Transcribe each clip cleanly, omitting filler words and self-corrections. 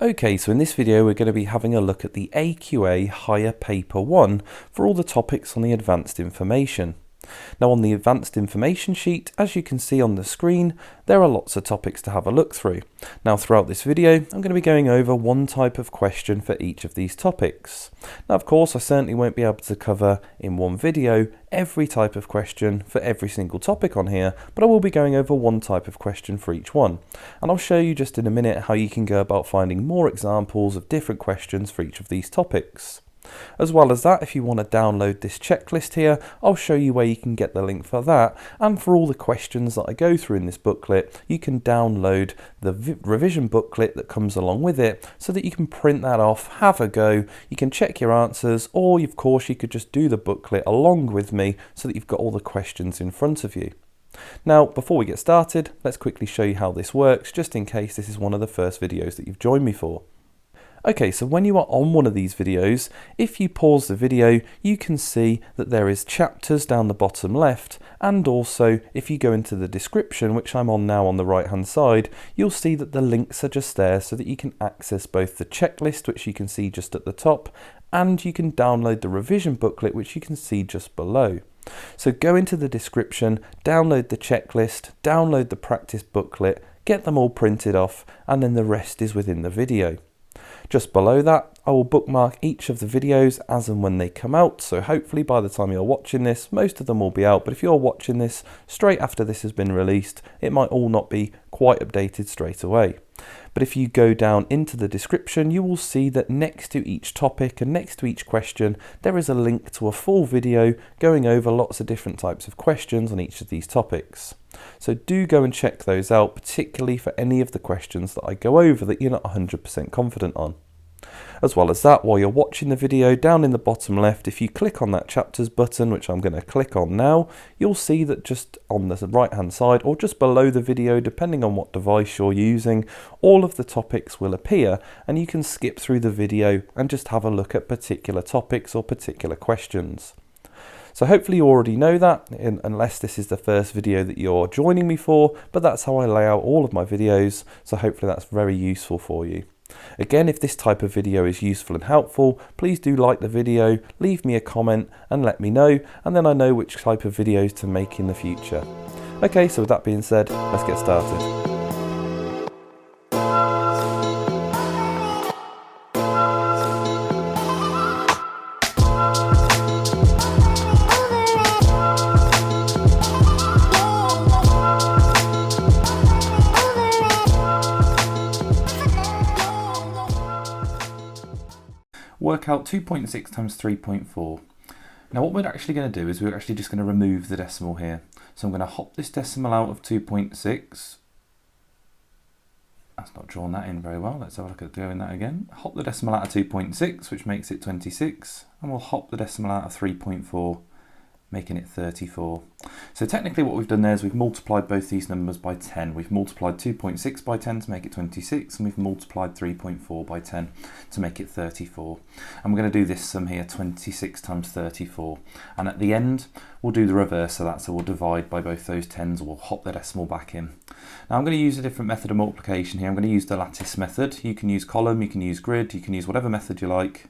Okay, so in this video we're going to be having a look at the AQA Higher Paper 1 for all the topics on the Advanced Information. Now on the Advanced Information sheet, as you can see on the screen, there are lots of topics to have a look through. Now throughout this video, I'm going to be going over one type of question for each of these topics. Now of course, I certainly won't be able to cover in one video every type of question for every single topic on here, but I will be going over one type of question for each one. And I'll show you just in a minute how you can go about finding more examples of different questions for each of these topics. As well as that, if you want to download this checklist here, I'll show you where you can get the link for that, and for all the questions that I go through in this booklet, you can download the revision booklet that comes along with it so that you can print that off, have a go, you can check your answers, or of course you could just do the booklet along with me so that you've got all the questions in front of you. Now, before we get started, let's quickly show you how this works, just in case this is one of the first videos that you've joined me for. Okay, so when you are on one of these videos, if you pause the video, you can see that there is chapters down the bottom left, and also if you go into the description, which I'm on now on the right hand side, you'll see that the links are just there so that you can access both the checklist, which you can see just at the top, and you can download the revision booklet, which you can see just below. So go into the description, download the checklist, download the practice booklet, get them all printed off, and then the rest is within the video. Just below that, I will bookmark each of the videos as and when they come out, so hopefully by the time you're watching this, most of them will be out, but if you're watching this straight after this has been released, it might all not be quite updated straight away. But if you go down into the description, you will see that next to each topic and next to each question, there is a link to a full video going over lots of different types of questions on each of these topics. So do go and check those out, particularly for any of the questions that I go over that you're not 100% confident on. As well as that, while you're watching the video, down in the bottom left, if you click on that chapters button, which I'm going to click on now, you'll see that just on the right hand side or just below the video, depending on what device you're using, all of the topics will appear and you can skip through the video and just have a look at particular topics or particular questions. So hopefully you already know that, unless this is the first video that you're joining me for, but that's how I lay out all of my videos, so hopefully that's very useful for you. Again, if this type of video is useful and helpful, please do like the video, leave me a comment and let me know, and then I know which type of videos to make in the future. Okay, so with that being said, let's get started. Work out 2.6 times 3.4. Now what we're actually going to do is we're actually just going to remove the decimal here. So I'm going to hop this decimal out of 2.6. That's not drawn that in very well. Let's have a look at doing that again. Hop the decimal out of 2.6, which makes it 26. And we'll hop the decimal out of 3.4, making it 34. So technically what we've done there is we've multiplied both these numbers by 10. We've multiplied 2.6 by 10 to make it 26, and we've multiplied 3.4 by 10 to make it 34. And we're going to do this sum here, 26 times 34. And at the end, we'll do the reverse of that, so we'll divide by both those 10s, or we'll hop the decimal back in. Now I'm going to use a different method of multiplication here. I'm going to use the lattice method. You can use column, you can use grid, you can use whatever method you like,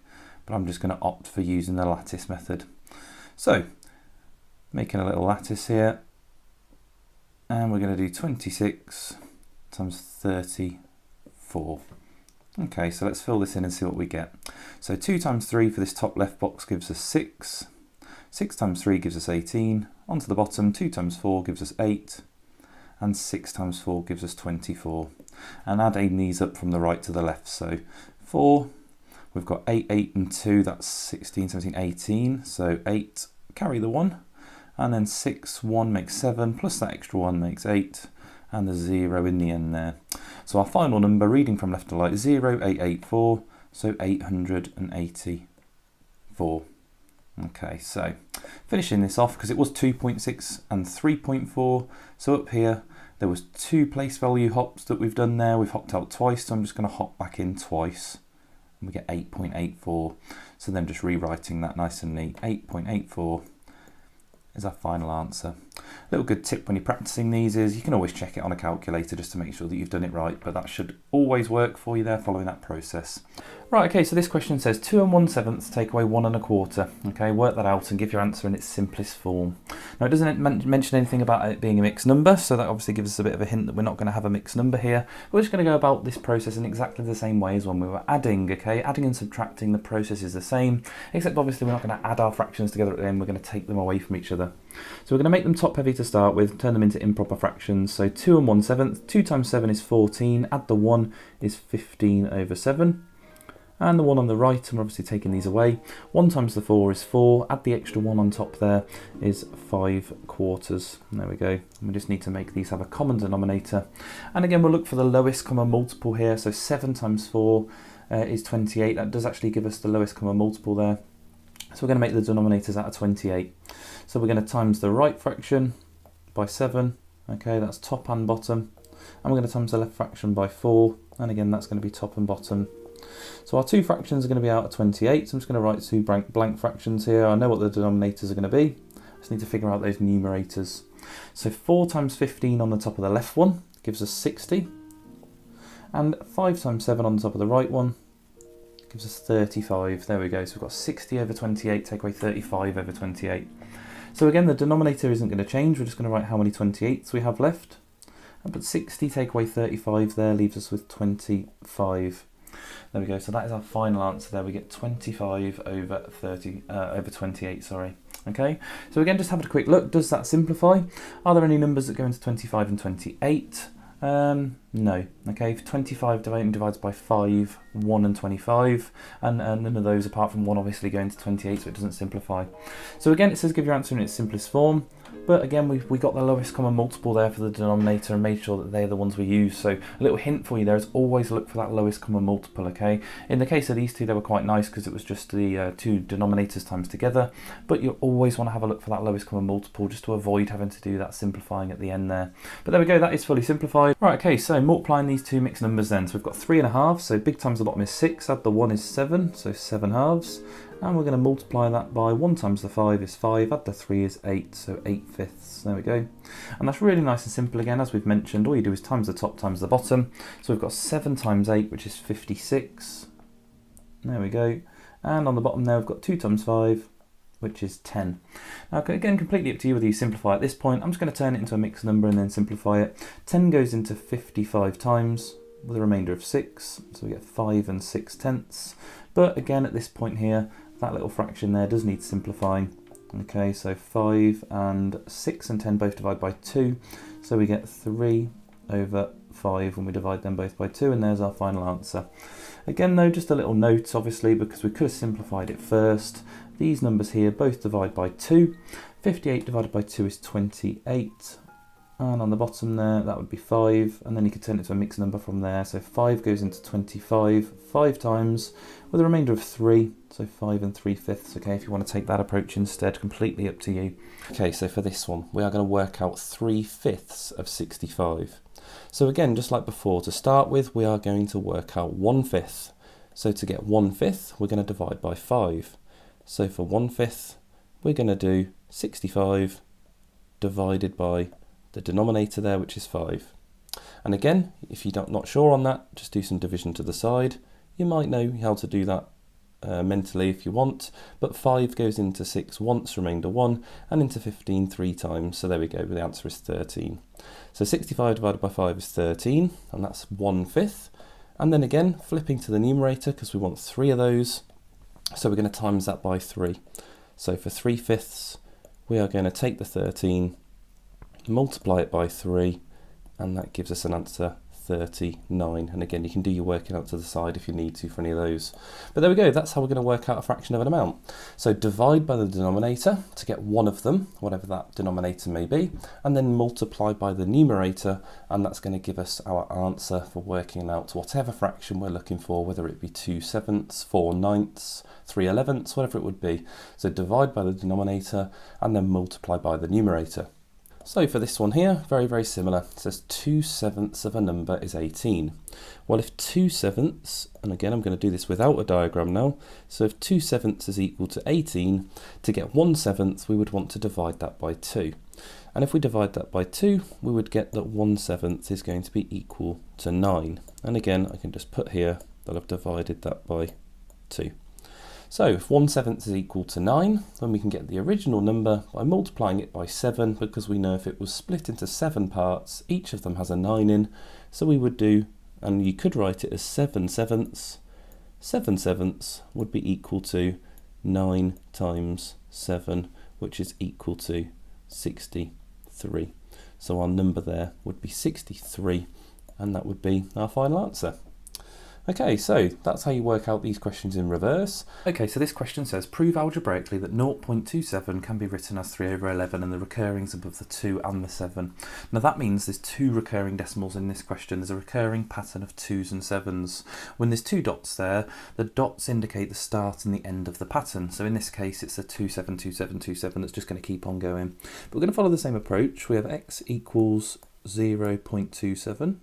but I'm just going to opt for using the lattice method. So, making a little lattice here, and we're going to do 26 times 34. Okay, so let's fill this in and see what we get. So 2 times 3 for this top left box gives us 6. 6 times 3 gives us 18. Onto the bottom, 2 times 4 gives us 8. And 6 times 4 gives us 24. And adding these up from the right to the left. So 4, we've got 8, 8 and 2, that's 16, 17, 18. So 8, carry the 1. And then 6, 1 makes 7, plus that extra 1 makes 8, and the 0 in the end there. So our final number, reading from left to right, 0884, so 884. Okay, so finishing this off, because it was 2.6 and 3.4, so up here there was 2 place value hops that we've done there. We've hopped out twice, so I'm just going to hop back in twice, and we get 8.84. So then just rewriting that nice and neat, 8.84. is our final answer. Little good tip when you're practicing these is you can always check it on a calculator just to make sure that you've done it right, but that should always work for you there following that process. Right, okay, so this question says 2 1/7 take away 1 1/4. Okay, work that out and give your answer in its simplest form. Now it doesn't mention anything about it being a mixed number, so that obviously gives us a bit of a hint that we're not going to have a mixed number here. We're just going to go about this process in exactly the same way as when we were adding, okay? Adding and subtracting, the process is the same, except obviously we're not going to add our fractions together at the end, we're going to take them away from each other. So we're going to make them top heavy to start with, turn them into improper fractions. So 2 1/7, 2 times 7 is 14, add the 1 is 15/7. And the 1 on the right, and we're obviously taking these away. 1 times the 4 is 4, add the extra 1 on top there is 5/4. There we go. And we just need to make these have a common denominator. And again, we'll look for the lowest common multiple here. So 7 times 4 is 28. That does actually give us the lowest common multiple there. So we're going to make the denominators out of 28. So we're going to times the right fraction by 7. Okay, that's top and bottom. And we're going to times the left fraction by 4. And again, that's going to be top and bottom. So our two fractions are going to be out of 28, so I'm just going to write two blank fractions here. I know what the denominators are going to be. I just need to figure out those numerators. So 4 times 15 on the top of the left one gives us 60. And 5 times 7 on the top of the right one gives us 35. There we go. So we've got 60/28, take away 35/28. So again, the denominator isn't going to change. We're just going to write how many 28s we have left. And put 60 take away 35 there, leaves us with 25. There we go, so that is our final answer there. We get 25/28, sorry. Okay, so again, just having a quick look, does that simplify? Are there any numbers that go into 25 and 28? No. Okay, 25 divides by 5, 1 and 25, and none of those apart from 1 obviously go into 28, so it doesn't simplify. So again, it says give your answer in its simplest form, but again, we got the lowest common multiple there for the denominator and made sure that they're the ones we use. So a little hint for you there is always look for that lowest common multiple, okay? In the case of these two, they were quite nice because it was just the two denominators times together, but you always want to have a look for that lowest common multiple just to avoid having to do that simplifying at the end there. But there we go, that is fully simplified. Right, okay, so multiplying these two mixed numbers then. So we've got 3 1/2, so big times the bottom is 6, add the 1 is 7, so 7/2. And we're going to multiply that by 1 times the 5 is 5, add the 3 is 8, so 8/5. There we go. And that's really nice and simple again, as we've mentioned. All you do is times the top times the bottom. So we've got 7 times 8, which is 56. There we go. And on the bottom there, we've got 2 times 5, which is 10. Now, again, completely up to you whether you simplify at this point. I'm just going to turn it into a mixed number and then simplify it. 10 goes into 55 times with a remainder of 6. So we get 5 and 6/10. But again, at this point here, that little fraction there does need simplifying. Okay, so 5 and 6 and 10 both divide by 2. So we get 3/5 when we divide them both by 2, and there's our final answer. Again though, just a little note obviously, because we could have simplified it first. These numbers here both divide by 2. 58 divided by 2 is 28. And on the bottom there, that would be 5, and then you could turn it to a mixed number from there. So 5 goes into 25 5 times, with a remainder of 3, so 5 and 3/5. Okay, if you want to take that approach instead, completely up to you. Okay, so for this one, we are going to work out 3/5 of 65. So again, just like before, to start with, we are going to work out 1/5. So to get 1/5, we're going to divide by 5. So for 1/5, we're going to do 65 divided by the denominator there, which is 5. And again, if you're not sure on that, just do some division to the side. You might know how to do that mentally if you want, but 5 goes into 6 once, remainder 1, and into 15 3 times. So there we go, the answer is 13. So 65 divided by 5 is 13, and that's 1/5. And then again, flipping to the numerator, because we want 3 of those, so we're going to times that by 3. So for 3/5, we are going to take the 13, multiply it by 3, and that gives us an answer 39. And again, you can do your working out to the side if you need to for any of those. But there we go, that's how we're going to work out a fraction of an amount. So divide by the denominator to get one of them, whatever that denominator may be, and then multiply by the numerator, and that's going to give us our answer for working out whatever fraction we're looking for, whether it be 2/7, 4/9, 3/11, whatever it would be. So divide by the denominator and then multiply by the numerator. So for this one here, very, very similar. It says 2/7 of a number is 18. Well, if 2/7, and again, I'm going to do this without a diagram now. So if 2/7 is equal to 18, to get 1/7, we would want to divide that by 2. And if we divide that by 2, we would get that 1/7 is going to be equal to 9. And again, I can just put here that I've divided that by 2. So if 1/7 is equal to 9, then we can get the original number by multiplying it by 7, because we know if it was split into 7 parts, each of them has a 9 in. So we would do, and you could write it as 7/7. 7/7 would be equal to 9 times 7, which is equal to 63. So our number there would be 63, and that would be our final answer. Okay, so that's how you work out these questions in reverse. Okay, so this question says, prove algebraically that 0.27 can be written as 3/11 and the recurrings above the 2 and the 7. Now that means there's 2 recurring decimals in this question. There's a recurring pattern of 2s and 7s. When there's 2 dots there, the dots indicate the start and the end of the pattern. So in this case, it's a 27, 27, 27 that's just going to keep on going. But we're going to follow the same approach. We have x equals 0.27.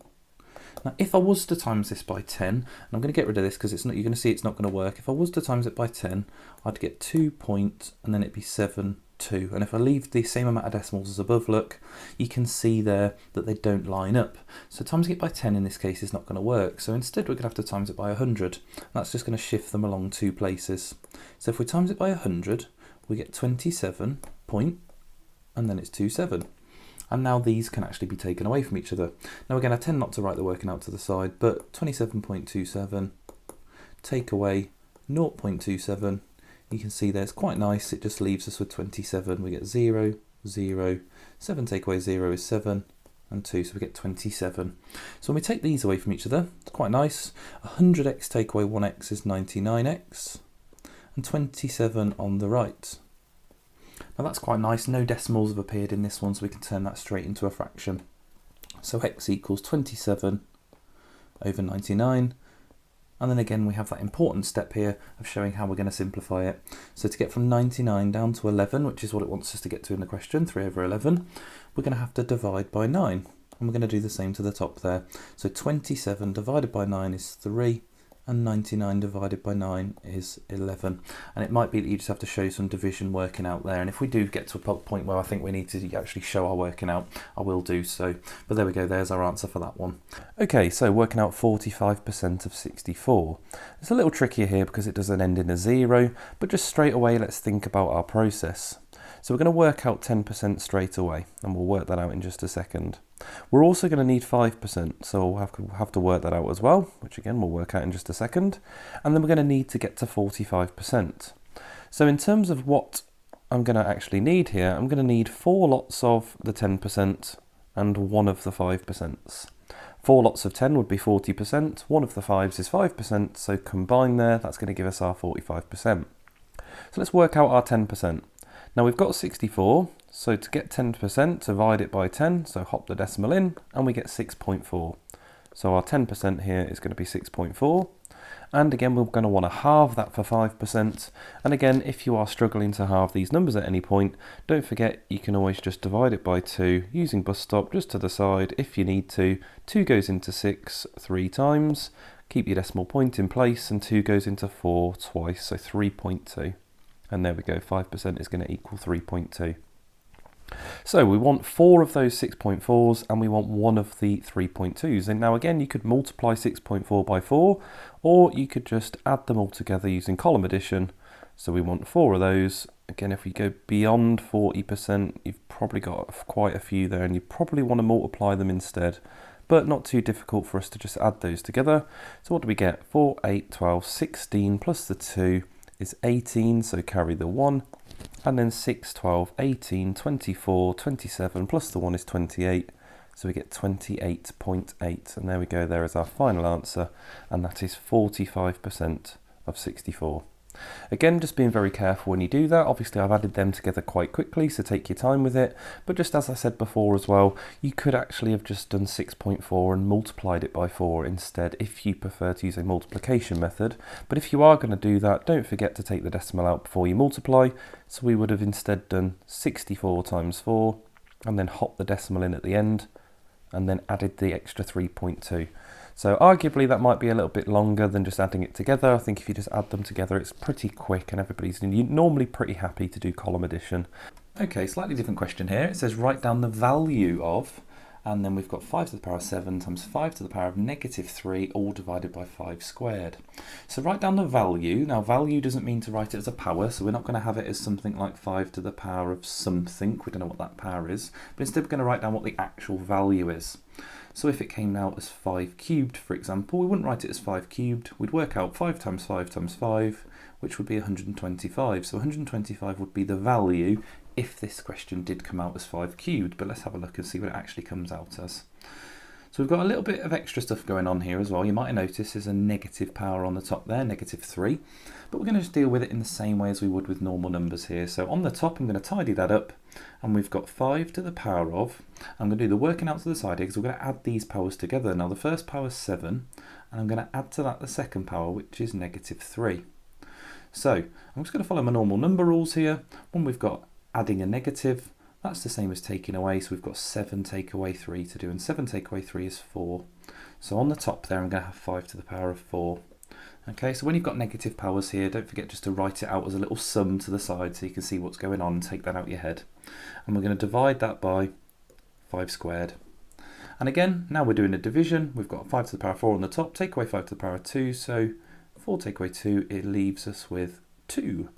Now, if I was to times this by 10, and I'm going to get rid of this because you're going to see it's not going to work. If I was to times it by 10, I'd get 2 point, and then it'd be 7, 2. And if I leave the same amount of decimals as above, look, you can see there that they don't line up. So timesing it by 10 in this case is not going to work. So instead we're going to have to times it by 100. That's just going to shift them along 2 places. So if we times it by 100, we get 27 point, and then it's 27. And now these can actually be taken away from each other. Now again, I tend not to write the working out to the side, but 27.27, take away 0.27, you can see there it's quite nice, it just leaves us with 27. We get 0, 0, 7 take away 0 is 7, and 2, so we get 27. So when we take these away from each other, it's quite nice. 100x take away 1x is 99x, and 27 on the right. Now that's quite nice, no decimals have appeared in this one, so we can turn that straight into a fraction. So x equals 27 over 99, and then again we have that important step here of showing how we're going to simplify it. So to get from 99 down to 11, which is what it wants us to get to in the question, 3/11, we're going to have to divide by 9, and we're going to do the same to the top there. So 27 divided by 9 is 3, and 99 divided by 9 is 11. And it might be that you just have to show some division working out there. And if we do get to a point where I think we need to actually show our working out, I will do so. But there we go, there's our answer for that one. Okay, so working out 45% of 64. It's a little trickier here because it doesn't end in a 0, but just straight away let's think about our process. So we're going to work out 10% straight away, and we'll work that out in just a second. We're also going to need 5%, so we'll have to work that out as well, which again we'll work out in just a second. And then we're going to need to get to 45%. So in terms of what I'm going to actually need here, I'm going to need 4 lots of the 10% and 1 of the 5%. 4 lots of 10 would be 40%, 1 of the 5s is 5%, so combined there, that's going to give us our 45%. So let's work out our 10%. Now we've got 64, so to get 10%, divide it by 10, so hop the decimal in, and we get 6.4. So our 10% here is going to be 6.4. And again, we're going to want to halve that for 5%. And again, if you are struggling to halve these numbers at any point, don't forget you can always just divide it by 2 using bus stop just to the side if you need to. 2 goes into 6 3 times, keep your decimal point in place, and 2 goes into 4 twice, so 3.2. And there we go, 5% is going to equal 3.2. So we want 4 of those 6.4s and we want 1 of the 3.2s. And now again, you could multiply 6.4 by 4, or you could just add them all together using column addition. So we want 4 of those. Again, if we go beyond 40%, you've probably got quite a few there, and you probably want to multiply them instead. But not too difficult for us to just add those together. So what do we get? 4, 8, 12, 16 plus the 2 is 18, so carry the 1, and then 6, 12, 18, 24, 27, plus the 1 is 28, so we get 28.8, and there we go, there is our final answer, and that is 45% of 64. Again, just being very careful when you do that. Obviously I've added them together quite quickly, so take your time with it, but just as I said before as well, you could actually have just done 6.4 and multiplied it by 4 instead if you prefer to use a multiplication method. But if you are going to do that, don't forget to take the decimal out before you multiply, so we would have instead done 64 times 4, and then hop the decimal in at the end, and then added the extra 3.2. So arguably that might be a little bit longer than just adding it together. I think if you just add them together, it's pretty quick and everybody's normally pretty happy to do column addition. Okay, slightly different question here. It says write down the value of, and then we've got 5 to the power of 7 times 5 to the power of negative 3, all divided by 5 squared. So write down the value. Now value doesn't mean to write it as a power, so we're not going to have it as something like 5 to the power of something. We don't know what that power is, but instead we're going to write down what the actual value is. So if it came out as 5 cubed, for example, we wouldn't write it as 5 cubed. We'd work out 5 times 5 times 5, which would be 125. So 125 would be the value if this question did come out as 5 cubed. But let's have a look and see what it actually comes out as. So we've got a little bit of extra stuff going on here as well. You might have noticed there's a negative power on the top there, negative 3. But we're going to just deal with it in the same way as we would with normal numbers here. So on the top, I'm going to tidy that up. And we've got 5 to the power of, I'm going to do the working out to the side here because we're going to add these powers together. Now the first power is 7, and I'm going to add to that the second power, which is negative 3. So I'm just going to follow my normal number rules here. When we've got adding a negative, that's the same as taking away, so we've got 7 take away 3 to do, and 7 take away 3 is 4. So on the top there, I'm going to have 5 to the power of 4. Okay, so when you've got negative powers here, don't forget just to write it out as a little sum to the side so you can see what's going on and take that out of your head. And we're going to divide that by 5 squared. And again, now we're doing a division. We've got 5 to the power of 4 on the top, take away 5 to the power of 2, so 4 take away 2, it leaves us with 2.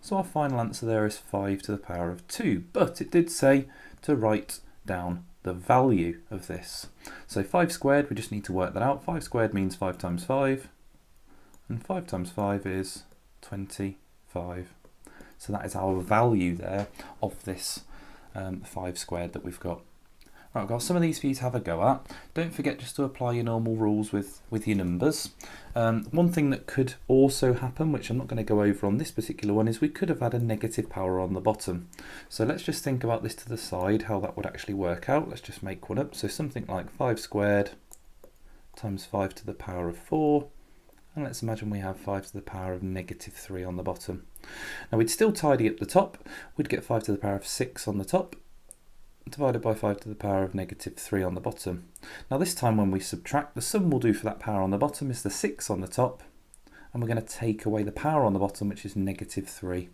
So our final answer there is 5 to the power of 2, but it did say to write down the value of this. So 5 squared, we just need to work that out. 5 squared means 5 times 5, and 5 times 5 is 25. So that is our value there of this 5 squared that we've got. Right, I've got some of these for you to have a go at. Don't forget just to apply your normal rules with your numbers. One thing that could also happen, which I'm not going to go over on this particular one, is we could have had a negative power on the bottom. So let's just think about this to the side, how that would actually work out. Let's just make one up. So something like 5 squared times 5 to the power of 4. And let's imagine we have 5 to the power of negative 3 on the bottom. Now we'd still tidy up the top. We'd get 5 to the power of 6 on the top, divided by 5 to the power of negative 3 on the bottom. Now this time when we subtract, the sum we'll do for that power on the bottom is the 6 on the top, and we're going to take away the power on the bottom, which is negative 3.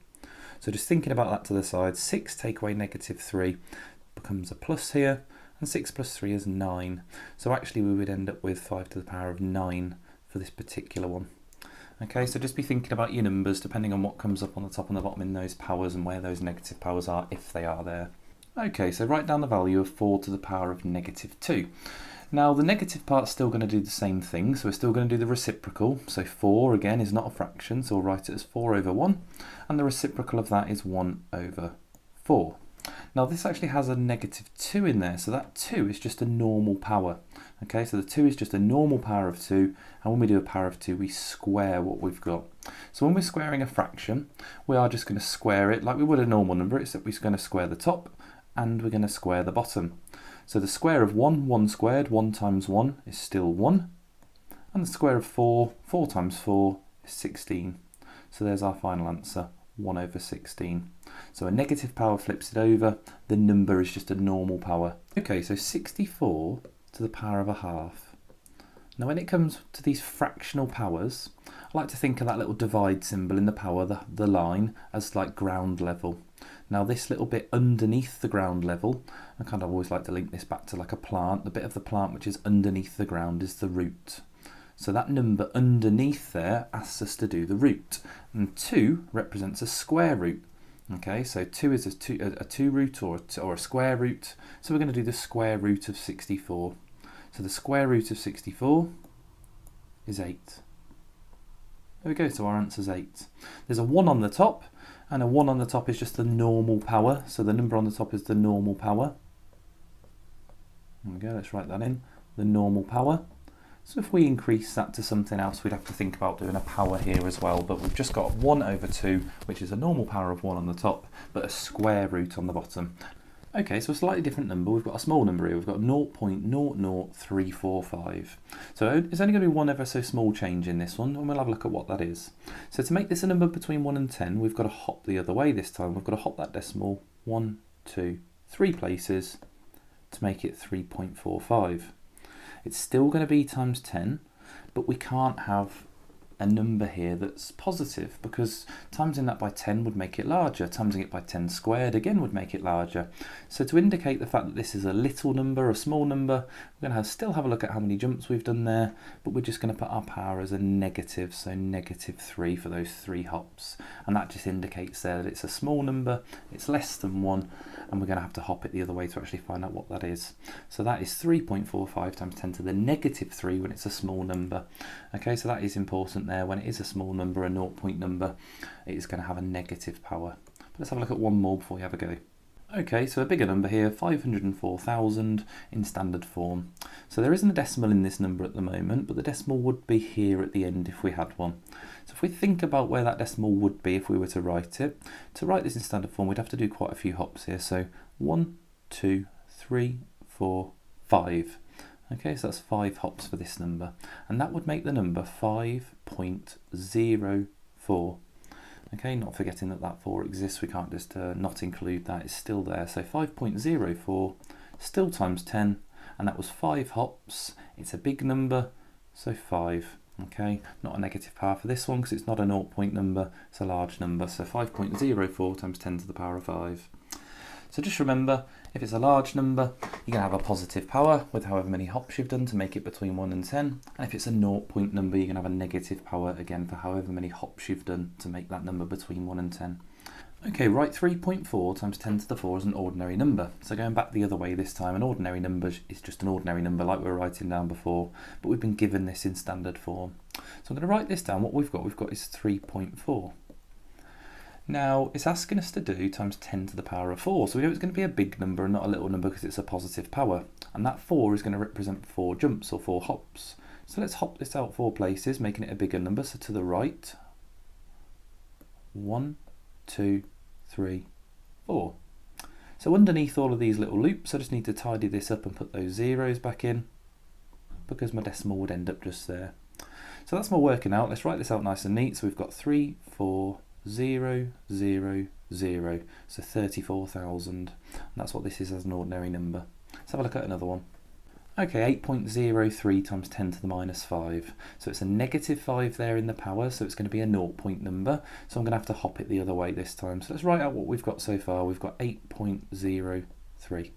So just thinking about that to the side, 6 take away negative 3 becomes a plus here, and 6 plus 3 is 9. So actually we would end up with 5 to the power of 9 for this particular one. Okay, so just be thinking about your numbers depending on what comes up on the top and the bottom in those powers and where those negative powers are, if they are there. Okay, so write down the value of 4 to the power of negative 2. Now the negative part's still going to do the same thing, so we're still going to do the reciprocal. So 4 again is not a fraction, so we'll write it as 4 over 1, and the reciprocal of that is 1 over 4. Now this actually has a negative 2 in there, so that 2 is just a normal power. Okay, so the 2 is just a normal power of 2, and when we do a power of 2, we square what we've got. So when we're squaring a fraction, we are just going to square it like we would a normal number, except we're going to square the top, and we're going to square the bottom. So the square of 1 squared, 1 times 1 is still 1, and the square of 4 times 4 is 16. So there's our final answer, 1 over 16. So a negative power flips it over, the number is just a normal power. Okay, so 64 to the power of a half. Now when it comes to these fractional powers, I like to think of that little divide symbol in the power, the line, as like ground level. Now this little bit underneath the ground level, I kind of always like to link this back to like a plant, the bit of the plant which is underneath the ground is the root. So that number underneath there asks us to do the root, and 2 represents a square root. Okay, so 2 is a 2 root or a square root, so we're going to do the square root of 64. So the square root of 64 is 8. There we go, so our answer is 8. There's a 1 on the top, and a 1 on the top is just the normal power, so the number on the top is the normal power. There we go, let's write that in, the normal power. So if we increase that to something else, we'd have to think about doing a power here as well, but we've just got 1 over 2, which is a normal power of 1 on the top, but a square root on the bottom. Okay, so a slightly different number. We've got a small number here. We've got 0.00345. So it's only going to be one ever so small change in this one, and we'll have a look at what that is. So to make this a number between 1 and 10, we've got to hop the other way this time. We've got to hop that decimal 1, 2, 3 places to make it 3.45. It's still going to be times 10, but we can't have a number here that's positive, because timesing that by 10 would make it larger. Timesing it by 10 squared again would make it larger. So to indicate the fact that this is a little number, a small number, we're going to still have a look at how many jumps we've done there, but we're just going to put our power as a negative, so -3 for those 3 hops. And that just indicates there that it's a small number, it's less than 1, and we're going to have to hop it the other way to actually find out what that is. So that is 3.45 times 10 to the -3 when it's a small number. Okay, so that is important there. When it is a small number, a 0-point number, it is going to have a negative power. But let's have a look at one more before we have a go. Okay, so a bigger number here, 504,000 in standard form. So there isn't a decimal in this number at the moment, but the decimal would be here at the end if we had one. So if we think about where that decimal would be if we were to write it, to write this in standard form, we'd have to do quite a few hops here. So 1, 2, 3, 4, 5. Okay, so that's 5 hops for this number, and that would make the number 5.04. Okay, not forgetting that that 4 exists, we can't just not include that, it's still there. So 5.04, still times 10, and that was 5 hops. It's a big number, so 5. Okay, not a negative power for this one because it's not a 0-point number, it's a large number. So 5.04 times 10 to the power of 5. So just remember, if it's a large number, you're going to have a positive power with however many hops you've done to make it between 1 and 10. And if it's a 0-point number, you're going to have a negative power again for however many hops you've done to make that number between 1 and 10. Okay, write 3.4 times 10 to the 4 as an ordinary number. So going back the other way this time, an ordinary number is just an ordinary number like we were writing down before, but we've been given this in standard form. So I'm going to write this down. What we've got is 3.4. Now, it's asking us to do times 10 to the power of 4, so we know it's going to be a big number and not a little number because it's a positive power. And that 4 is going to represent 4 jumps or 4 hops. So let's hop this out 4 places, making it a bigger number. So to the right, 1, 2, 3, 4. So underneath all of these little loops, I just need to tidy this up and put those zeros back in, because my decimal would end up just there. So that's my working out. Let's write this out nice and neat. So we've got 3, 4, 0, 0, 0, so 34,000, and that's what this is as an ordinary number. Let's have a look at another one. Okay, 8.03 times 10 to the minus 5, so it's a negative 5 there in the power, so it's going to be a 0-point number, so I'm going to have to hop it the other way this time. So let's write out what we've got so far. We've got 8.03.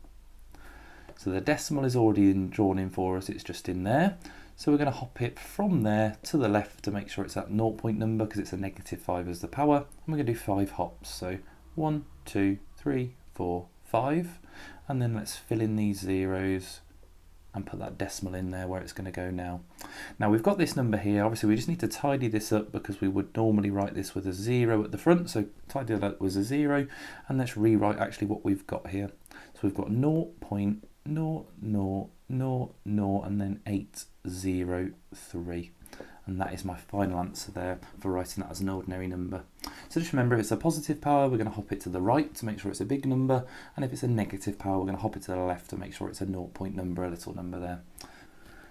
So the decimal is already drawn in for us, it's just in there. So we're going to hop it from there to the left to make sure it's that 0-point number because it's a negative 5 as the power. And we're going to do 5 hops. So 1, 2, 3, 4, 5. And then let's fill in these zeros and put that decimal in there where it's going to go now. Now we've got this number here. Obviously we just need to tidy this up because we would normally write this with a 0 at the front. So tidy that up with a 0. And let's rewrite actually what we've got here. So we've got 0.0000 and then 803, and that is my final answer there for writing that as an ordinary number. So just remember, if it's a positive power, we're going to hop it to the right to make sure it's a big number, and if it's a negative power, we're going to hop it to the left to make sure it's a 0-point number, a little number there.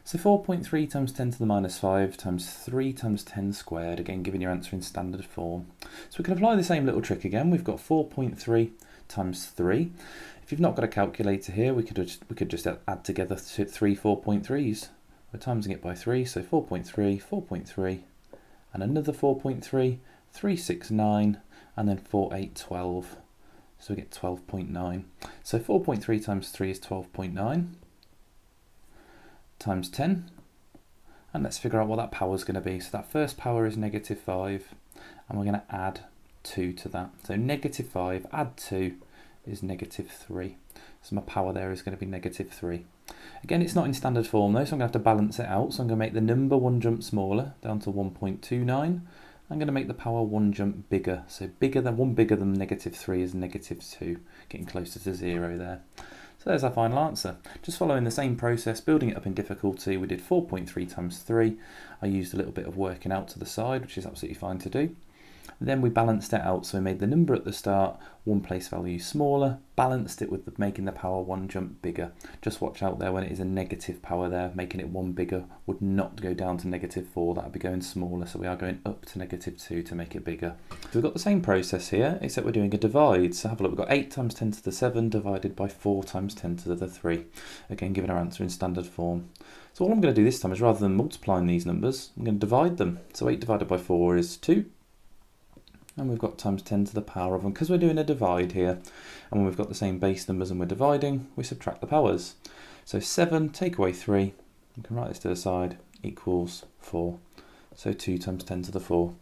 So 4.3 times 10 to the minus 5 times 3 times 10 squared, again giving your answer in standard form. So we can apply the same little trick again. We've got 4.3 times 3. If you've not got a calculator here, we could just add together 3 4.3s. We're timesing it by 3, so 4.3, 4.3, and another 4.3, 3, 6, 9, and then 4, 8, 12. So we get 12.9. So 4.3 times 3 is 12.9 times 10. And let's figure out what that power is going to be. So that first power is negative 5, and we're going to add 2 to that. So negative 5 add 2 is negative 3. So my power there is going to be negative 3. Again, it's not in standard form though, so I'm going to have to balance it out. So I'm going to make the number 1 jump smaller, down to 1.29. I'm going to make the power 1 jump bigger. So bigger than negative 3 is negative 2, getting closer to 0 there. So there's our final answer. Just following the same process, building it up in difficulty, we did 4.3 times 3. I used a little bit of working out to the side, which is absolutely fine to do. Then we balanced it out, so we made the number at the start one place value smaller, balanced it with making the power 1 jump bigger. Just watch out there when it is a negative power there, making it 1 bigger would not go down to -4, that would be going smaller, so we are going up to -2 to make it bigger. So we've got the same process here, except we're doing a divide. So have a look, we've got 8 times 10 to the 7 divided by 4 times 10 to the 3. Again, giving our answer in standard form. So all I'm going to do this time is, rather than multiplying these numbers, I'm going to divide them. So 8 divided by 4 is 2. And we've got times 10 to the power of them, because we're doing a divide here. And when we've got the same base numbers and we're dividing, we subtract the powers. So 7, take away 3, you can write this to the side, equals 4. So 2 times 10 to the 4.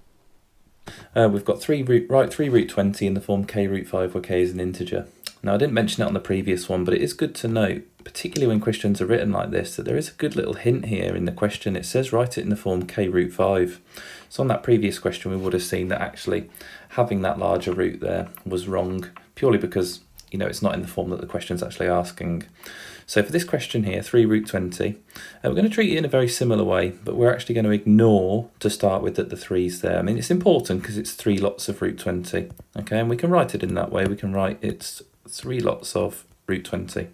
We've got 3 root 20 in the form k root 5, where k is an integer. Now, I didn't mention it on the previous one, but it is good to note, particularly when questions are written like this, that there is a good little hint here in the question. It says write it in the form k root 5. So on that previous question, we would have seen that actually having that larger root there was wrong, purely because, you know, it's not in the form that the question's actually asking. So for this question here, 3 root 20, we're going to treat it in a very similar way, but we're actually going to ignore, to start with, that the 3's there. I mean, it's important because it's 3 lots of root 20, okay, and we can write it in that way. We can write it's 3 lots of root 20.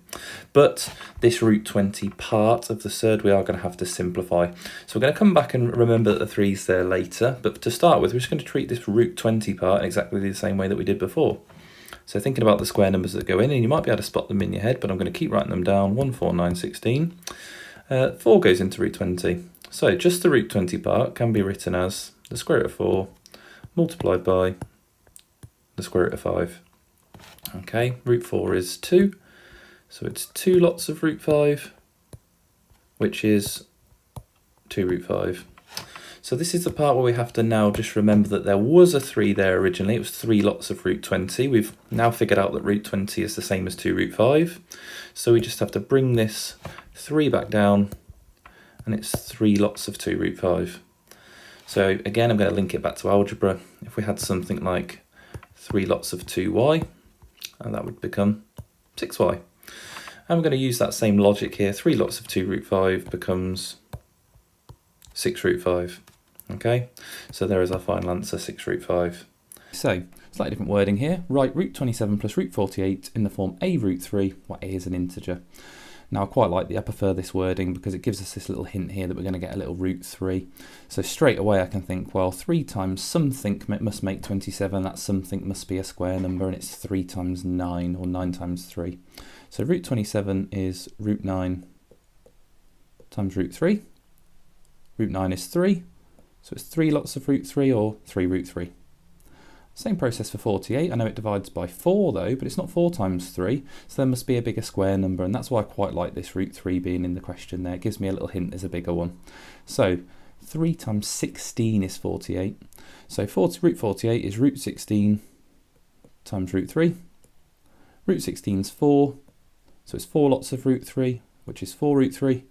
But this root 20 part of the surd we are going to have to simplify. So we're going to come back and remember that the 3's there later, but to start with, we're just going to treat this root 20 part in exactly the same way that we did before. So thinking about the square numbers that go in, and you might be able to spot them in your head, but I'm going to keep writing them down. 1, 4, 9, 16. 4 goes into root 20. So just the root 20 part can be written as the square root of 4 multiplied by the square root of 5. Okay, root 4 is 2. So it's 2 lots of root 5, which is 2 root 5. So this is the part where we have to now just remember that there was a 3 there originally. It was 3 lots of root 20. We've now figured out that root 20 is the same as 2 root 5. So we just have to bring this 3 back down, and it's 3 lots of 2 root 5. So again, I'm going to link it back to algebra. If we had something like 3 lots of 2y, and that would become 6y. And we're going to use that same logic here. 3 lots of 2 root 5 becomes 6 root 5. Okay, so there is our final answer, 6 root 5. So, slightly different wording here. Write root 27 plus root 48 in the form a root 3, where a is an integer. Now, I prefer this wording because it gives us this little hint here that we're going to get a little root 3. So straight away I can think, well, 3 times something must make 27, that something must be a square number, and it's 3 times 9, or 9 times 3. So root 27 is root 9 times root 3. Root 9 is 3. So it's 3 lots of root 3, or 3 root 3. Same process for 48. I know it divides by 4 though, but it's not 4 times 3, so there must be a bigger square number, and that's why I quite like this root 3 being in the question there. It gives me a little hint there's a bigger one. So 3 times 16 is 48. So root 48 is root 16 times root 3. Root 16 is 4, so it's 4 lots of root 3, which is 4 root 3,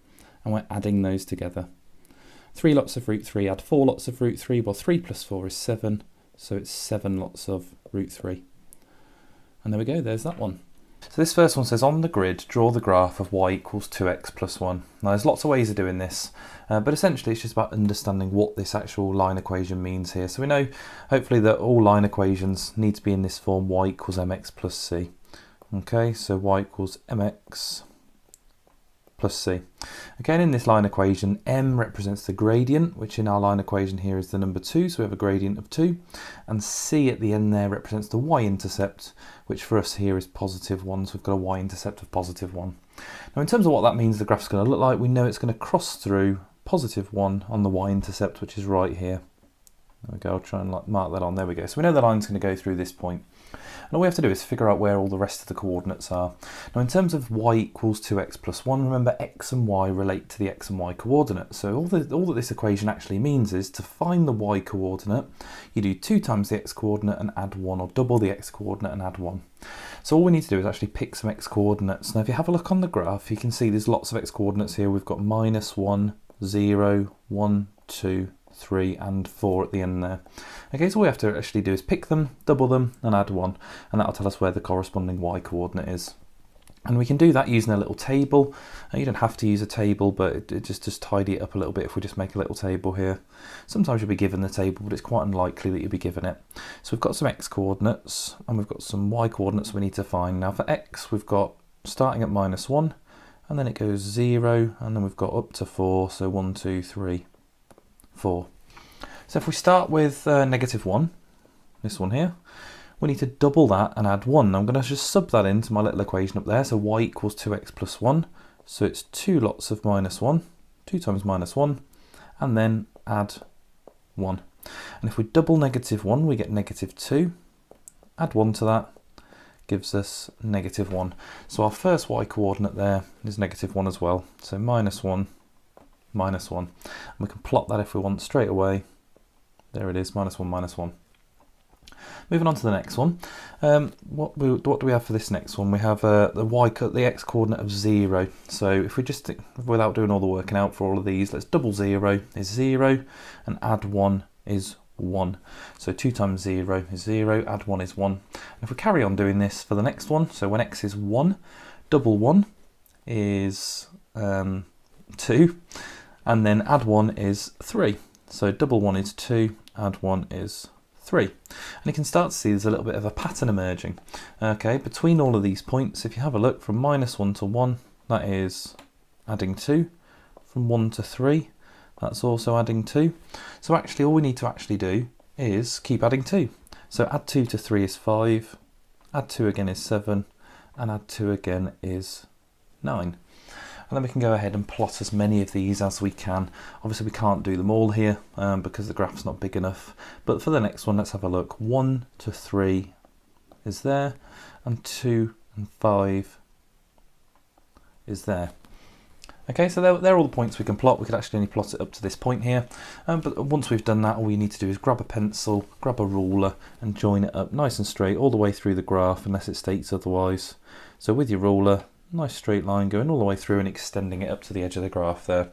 and we're adding those together. 3 lots of root 3 add 4 lots of root 3, well 3 plus 4 is 7, so it's 7 lots of root 3. And there we go, there's that one. So this first one says, on the grid, draw the graph of y equals 2x plus 1. Now there's lots of ways of doing this, but essentially it's just about understanding what this actual line equation means here. So we know, hopefully, that all line equations need to be in this form, y equals mx plus c. Okay, so y equals mx plus c. Again, in this line equation, m represents the gradient, which in our line equation here is the number 2, so we have a gradient of 2, and c at the end there represents the y-intercept, which for us here is positive 1, so we've got a y-intercept of positive 1. Now in terms of what that means the graph's going to look like, we know it's going to cross through positive 1 on the y-intercept, which is right here. There we go, I'll try and mark that on, there we go. So we know the line's going to go through this point. And all we have to do is figure out where all the rest of the coordinates are. Now in terms of y equals 2x plus 1, remember x and y relate to the x and y coordinates. So all that this equation actually means is to find the y coordinate, you do 2 times the x coordinate and add 1, or double the x coordinate and add 1. So all we need to do is actually pick some x coordinates. Now if you have a look on the graph, you can see there's lots of x coordinates here. We've got -1, 0, 1, 2, 3 and 4 at the end there. Okay, so all we have to actually do is pick them, double them and add 1, and that'll tell us where the corresponding y coordinate is. And we can do that using a little table. You don't have to use a table, but it just tidy it up a little bit if we just make a little table here. Sometimes you'll be given the table, but it's quite unlikely that you'll be given it. So we've got some x coordinates and we've got some y coordinates we need to find. Now for x, we've got starting at -1, and then it goes 0, and then we've got up to 4, so 1, 2, 3, 4. So if we start with -1, this one here, we need to double that and add 1. I'm going to just sub that into my little equation up there. So y equals 2x plus 1. So it's 2 lots of -1, 2 times -1, and then add 1. And if we double -1, we get -2. Add 1 to that, gives us -1. So our first y coordinate there is -1 as well. So -1, -1. And we can plot that if we want straight away. There it is, -1, -1. Moving on to the next one. What do we have for this next one? We have the x coordinate of 0. So if we just, without doing all the working out for all of these, let's double 0 is 0, and add 1 is 1. So 2 times 0 is 0, add 1 is 1. And if we carry on doing this for the next one, so when x is 1, double 1 is 2, and then add 1 is 3. So double 1 is 2, add 1 is 3. And you can start to see there's a little bit of a pattern emerging. Okay, between all of these points, if you have a look from -1 to 1, that is adding 2. From 1 to 3, that's also adding 2. So actually all we need to actually do is keep adding 2. So add 2 to 3 is 5, add 2 again is 7, and add 2 again is 9. And then we can go ahead and plot as many of these as we can. Obviously we can't do them all here because the graph's not big enough. But for the next one, let's have a look. 1 to 3 is there, and 2 and 5 is there. Okay, so they're all the points we can plot. We could actually only plot it up to this point here. But once we've done that, all you need to do is grab a pencil, grab a ruler, and join it up nice and straight all the way through the graph, unless it states otherwise. So with your ruler, nice straight line going all the way through and extending it up to the edge of the graph there.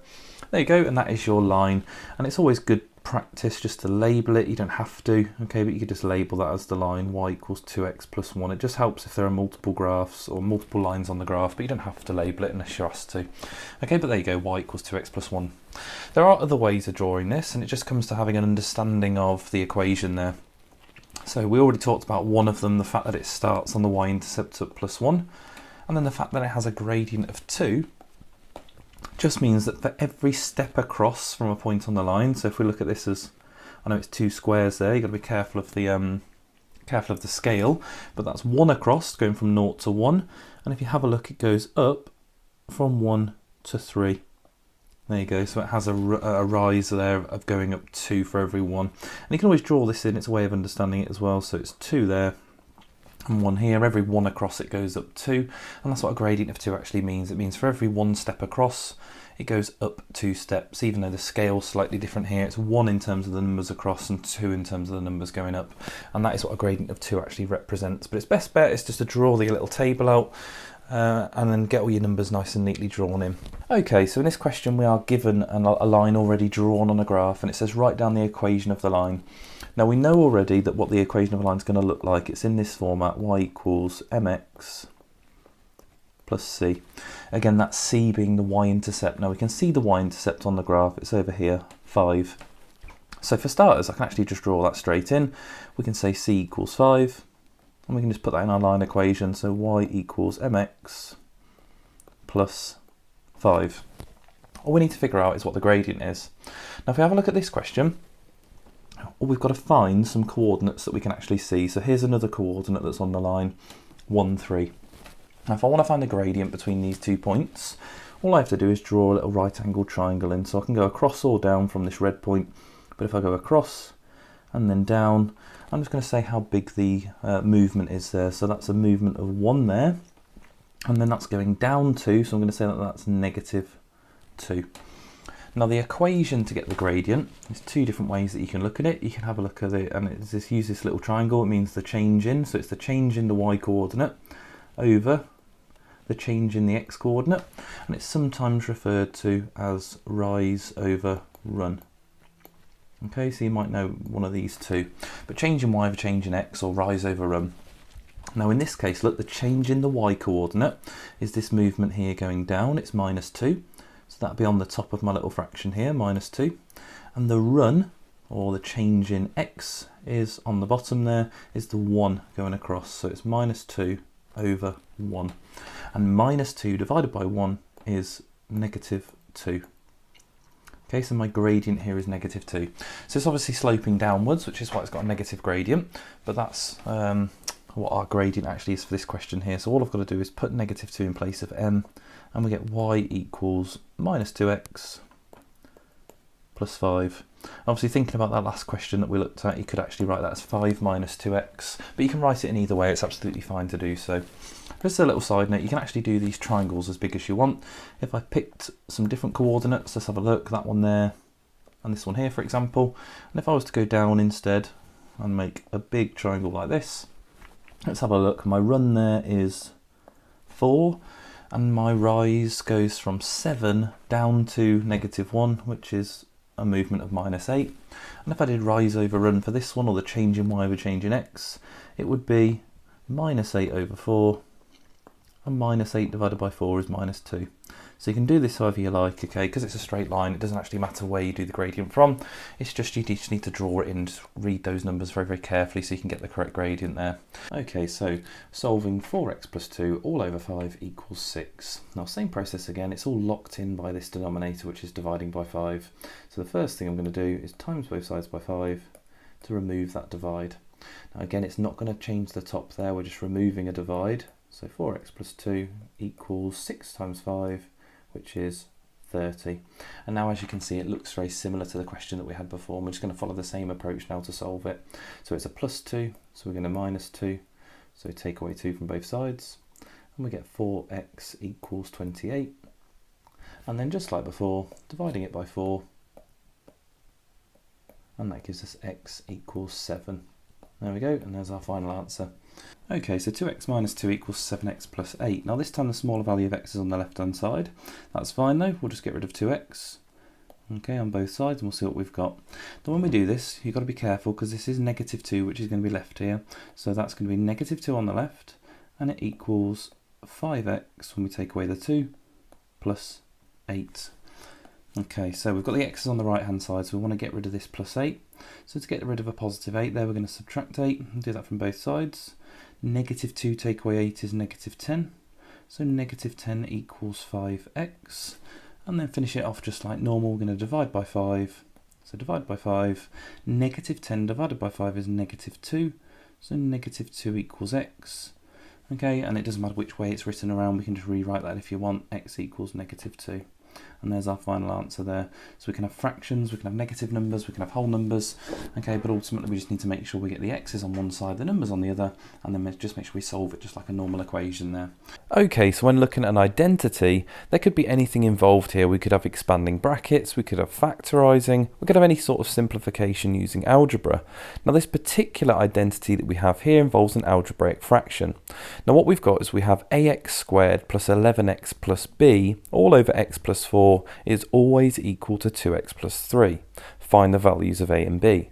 There you go, and that is your line. And it's always good practice just to label it. You don't have to, okay, but you could just label that as the line y equals 2x plus 1. It just helps if there are multiple graphs or multiple lines on the graph, but you don't have to label it unless you're asked to. Okay, but there you go, y equals 2x plus 1. There are other ways of drawing this, and it just comes to having an understanding of the equation there. So we already talked about one of them, the fact that it starts on the y-intercept at +1. And then the fact that it has a gradient of 2 just means that for every step across from a point on the line, so if we look at this as, I know it's 2 squares there, you've got to be careful of the scale, but that's 1 across going from 0 to 1, and if you have a look, it goes up from 1 to 3. There you go, so it has a rise there of going up 2 for every 1. And you can always draw this in, it's a way of understanding it as well, so it's 2 there, and 1 here. Every 1 across it goes up 2, and that's what a gradient of 2 actually means. It means for every 1 step across it goes up 2 steps, even though the scale's slightly different here. It's 1 in terms of the numbers across and 2 in terms of the numbers going up, and that is what a gradient of 2 actually represents. But its best bet is just to draw the little table out and then get all your numbers nice and neatly drawn in. Okay, so in this question we are given a line already drawn on a graph, and it says write down the equation of the line. Now we know already that what the equation of a line is going to look like. It's in this format, y equals mx plus c. Again, that's c being the y-intercept. Now we can see the y-intercept on the graph, it's over here, 5. So for starters, I can actually just draw that straight in. We can say c equals 5, and we can just put that in our line equation. So y equals mx plus 5. All we need to figure out is what the gradient is. Now if we have a look at this question, we've got to find some coordinates that we can actually see. So here's another coordinate that's on the line, 1, 3. Now if I want to find the gradient between these 2 points, all I have to do is draw a little right angled triangle in. So I can go across or down from this red point, but if I go across and then down, I'm just going to say how big the movement is there. So that's a movement of 1 there, and then that's going down 2, so I'm going to say that that's -2. Now the equation to get the gradient, there's 2 different ways that you can look at it. You can have a look at it, and it's just use this little triangle. It means the change in, so it's the change in the y coordinate over the change in the x coordinate, and it's sometimes referred to as rise over run. Okay, so you might know one of these two, but change in y over change in x, or rise over run. Now in this case, look, the change in the y coordinate is this movement here going down, it's -2. So that'll be on the top of my little fraction here, -2. And the run, or the change in x, is on the bottom there, is the 1 going across. So it's -2 over 1. And -2 divided by 1 is -2. Okay, so my gradient here is -2. So it's obviously sloping downwards, which is why it's got a negative gradient, but that's what our gradient actually is for this question here. So all I've got to do is put -2 in place of m, and we get y equals -2x plus 5. Obviously, thinking about that last question that we looked at, you could actually write that as 5 minus 2x, but you can write it in either way, it's absolutely fine to do so. Just a little side note, you can actually do these triangles as big as you want. If I picked some different coordinates, let's have a look, that one there, and this one here, for example, and if I was to go down instead and make a big triangle like this, let's have a look, my run there is 4, and my rise goes from 7 down to -1, which is a movement of -8. And if I did rise over run for this one, or the change in y over change in x, it would be -8 over 4, and -8 divided by 4 is -2. So you can do this however you like, okay, because it's a straight line, it doesn't actually matter where you do the gradient from, it's just you just need to draw it in, just read those numbers very, very carefully so you can get the correct gradient there. Okay, so solving 4x plus 2 all over 5 equals 6. Now same process again, it's all locked in by this denominator which is dividing by 5. So the first thing I'm going to do is times both sides by 5 to remove that divide. Now again, it's not going to change the top there, we're just removing a divide. So 4x plus 2 equals 6 times 5, which is 30. And now as you can see, it looks very similar to the question that we had before. We're just going to follow the same approach now to solve it. So it's a plus 2, so we're going to -2. So take away 2 from both sides, and we get 4x equals 28. And then just like before, dividing it by 4, and that gives us x equals 7. There we go, and there's our final answer. Okay, so 2x minus 2 equals 7x plus 8. Now this time the smaller value of x is on the left-hand side. That's fine though, we'll just get rid of 2x. Okay, on both sides, and we'll see what we've got. Now when we do this, you've got to be careful because this is -2, which is going to be left here. So that's going to be -2 on the left, and it equals 5x when we take away the 2, plus 8. Okay, so we've got the x's on the right-hand side, so we want to get rid of this plus 8. So to get rid of a positive 8 there, we're going to subtract 8, and do that from both sides. -2 take away 8 is -10, so -10 equals 5x, and then finish it off just like normal. We're going to divide by 5, so divide by 5, -10 divided by 5 is -2, so -2 equals x. Okay, and it doesn't matter which way it's written around, we can just rewrite that if you want, x equals -2. And there's our final answer there. So we can have fractions, we can have negative numbers, we can have whole numbers, okay, but ultimately we just need to make sure we get the x's on one side, the numbers on the other, and then just make sure we solve it just like a normal equation there. Okay, so when looking at an identity, there could be anything involved here. We could have expanding brackets, we could have factorising, we could have any sort of simplification using algebra. Now this particular identity that we have here involves an algebraic fraction. Now what we've got is we have ax squared plus 11x plus b all over x plus 4 is always equal to 2x plus 3. Find the values of a and b.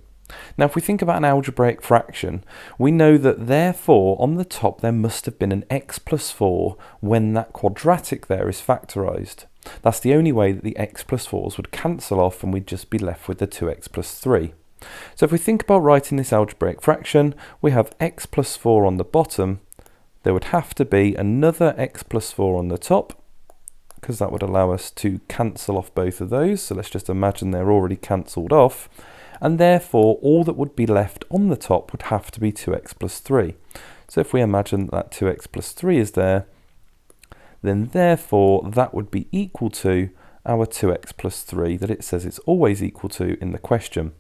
Now if we think about an algebraic fraction, we know that therefore on the top there must have been an x plus 4 when that quadratic there is factorised. That's the only way that the x plus 4s would cancel off and we'd just be left with the 2x plus 3. So if we think about writing this algebraic fraction, we have x plus 4 on the bottom, there would have to be another x plus 4 on the top, because that would allow us to cancel off both of those. So let's just imagine they're already cancelled off, and therefore all that would be left on the top would have to be 2x plus 3. So if we imagine that 2x plus 3 is there, then therefore that would be equal to our 2x plus 3 that it says it's always equal to in the question.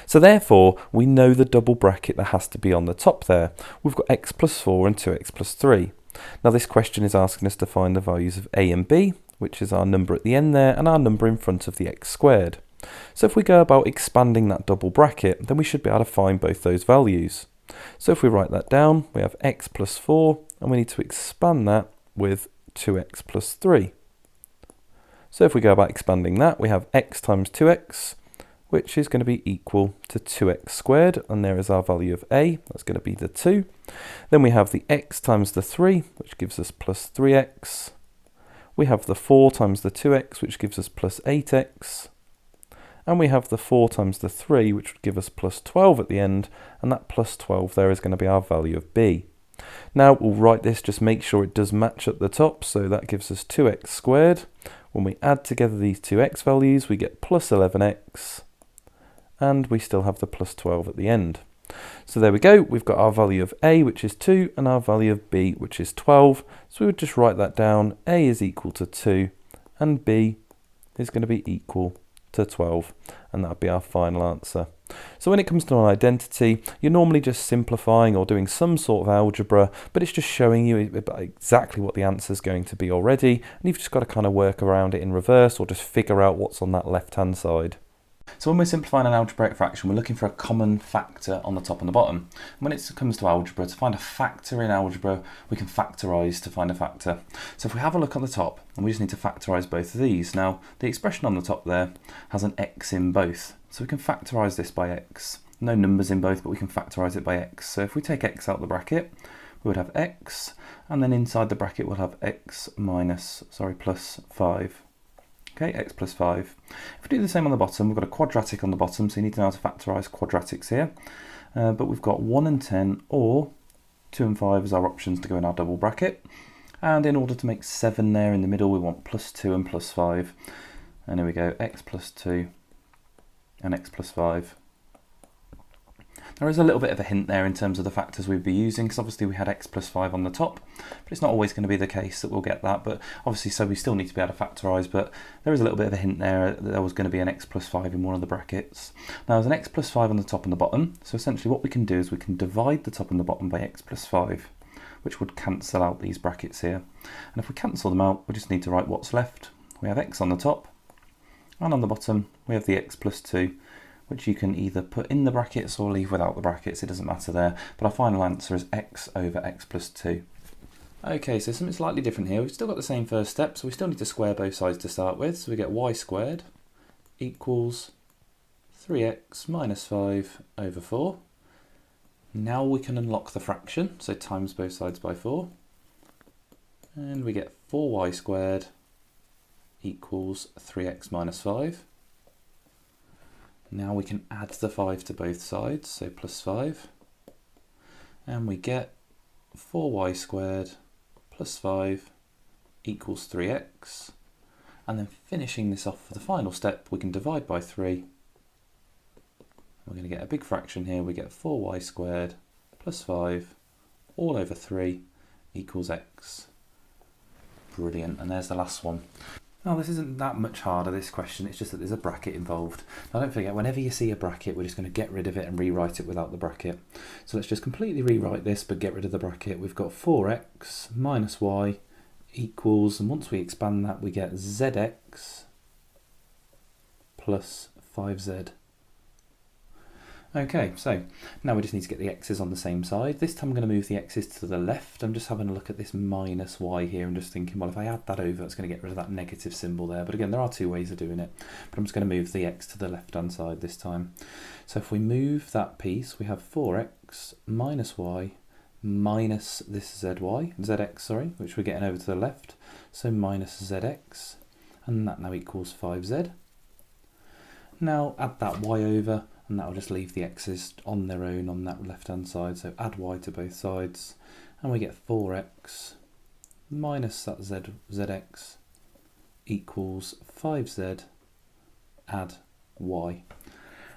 So therefore we know the double bracket that has to be on the top there. We've got x plus 4 and 2x plus 3. Now this question is asking us to find the values of a and b, which is our number at the end there and our number in front of the x squared. So if we go about expanding that double bracket, then we should be able to find both those values. So if we write that down, we have x plus 4, and we need to expand that with 2x plus 3. So if we go about expanding that, we have x times 2x, which is going to be equal to 2x squared, and there is our value of a, that's going to be the 2. Then we have the x times the 3, which gives us plus 3x. We have the 4 times the 2x, which gives us plus 8x. And we have the 4 times the 3, which would give us plus 12 at the end, and that plus 12 there is going to be our value of b. Now we'll write this, just make sure it does match at the top, so that gives us 2x squared. When we add together these two x values, we get plus 11x, and we still have the plus 12 at the end. So there we go, we've got our value of a, which is 2, and our value of b, which is 12. So we would just write that down, a is equal to 2, and b is going to be equal to 12, and that would be our final answer. So when it comes to an identity, you're normally just simplifying or doing some sort of algebra, but it's just showing you exactly what the answer is going to be already, and you've just got to kind of work around it in reverse or just figure out what's on that left-hand side. So when we're simplifying an algebraic fraction, we're looking for a common factor on the top and the bottom. And when it comes to algebra, to find a factor in algebra, we can factorise to find a factor. So if we have a look at the top, and we just need to factorise both of these. Now, the expression on the top there has an x in both. So we can factorise this by x. No numbers in both, but we can factorise it by x. So if we take x out of the bracket, we would have x, and then inside the bracket we'll have x plus 5. Okay, x plus 5. If we do the same on the bottom, we've got a quadratic on the bottom, so you need to know how to factorise quadratics here. But we've got 1 and 10, or 2 and 5 as our options to go in our double bracket. And in order to make 7 there in the middle, we want plus 2 and plus 5. And here we go, x plus 2 and x plus 5. There is a little bit of a hint there in terms of the factors we'd be using, because obviously we had x plus 5 on the top, but it's not always going to be the case that we'll get that, but obviously so we still need to be able to factorise, but there is a little bit of a hint there that there was going to be an x plus 5 in one of the brackets. Now there's an x plus 5 on the top and the bottom, so essentially what we can do is we can divide the top and the bottom by x plus 5, which would cancel out these brackets here. And if we cancel them out, we just need to write what's left. We have x on the top, and on the bottom we have the x plus 2, which you can either put in the brackets or leave without the brackets, it doesn't matter there. But our final answer is x over x plus 2. Okay, so something slightly different here. We've still got the same first step, so we still need to square both sides to start with. So we get y squared equals 3x minus 5 over 4. Now we can unlock the fraction, so times both sides by 4. And we get 4y squared equals 3x minus 5. Now we can add the 5 to both sides, so plus 5. And we get 4y squared plus 5 equals 3x. And then finishing this off for the final step, we can divide by 3. We're going to get a big fraction here. We get 4y squared plus 5 all over 3 equals x. Brilliant. And there's the last one. Now this isn't that much harder, this question, it's just that there's a bracket involved. Now don't forget, whenever you see a bracket, we're just going to get rid of it and rewrite it without the bracket. So let's just completely rewrite this, but get rid of the bracket. We've got 4x minus y equals, and once we expand that, we get zx plus 5z. Okay, so now we just need to get the x's on the same side. This time I'm going to move the x's to the left. I'm just having a look at this minus y here and just thinking, well, if I add that over, it's going to get rid of that negative symbol there. But again, there are two ways of doing it. But I'm just going to move the x to the left-hand side this time. So if we move that piece, we have 4x minus y minus this zx, sorry, which we're getting over to the left. So minus zx, and that now equals 5z. Now add that y over, and that will just leave the x's on their own on that left-hand side. So add y to both sides, and we get 4x minus that zx equals 5z, add y.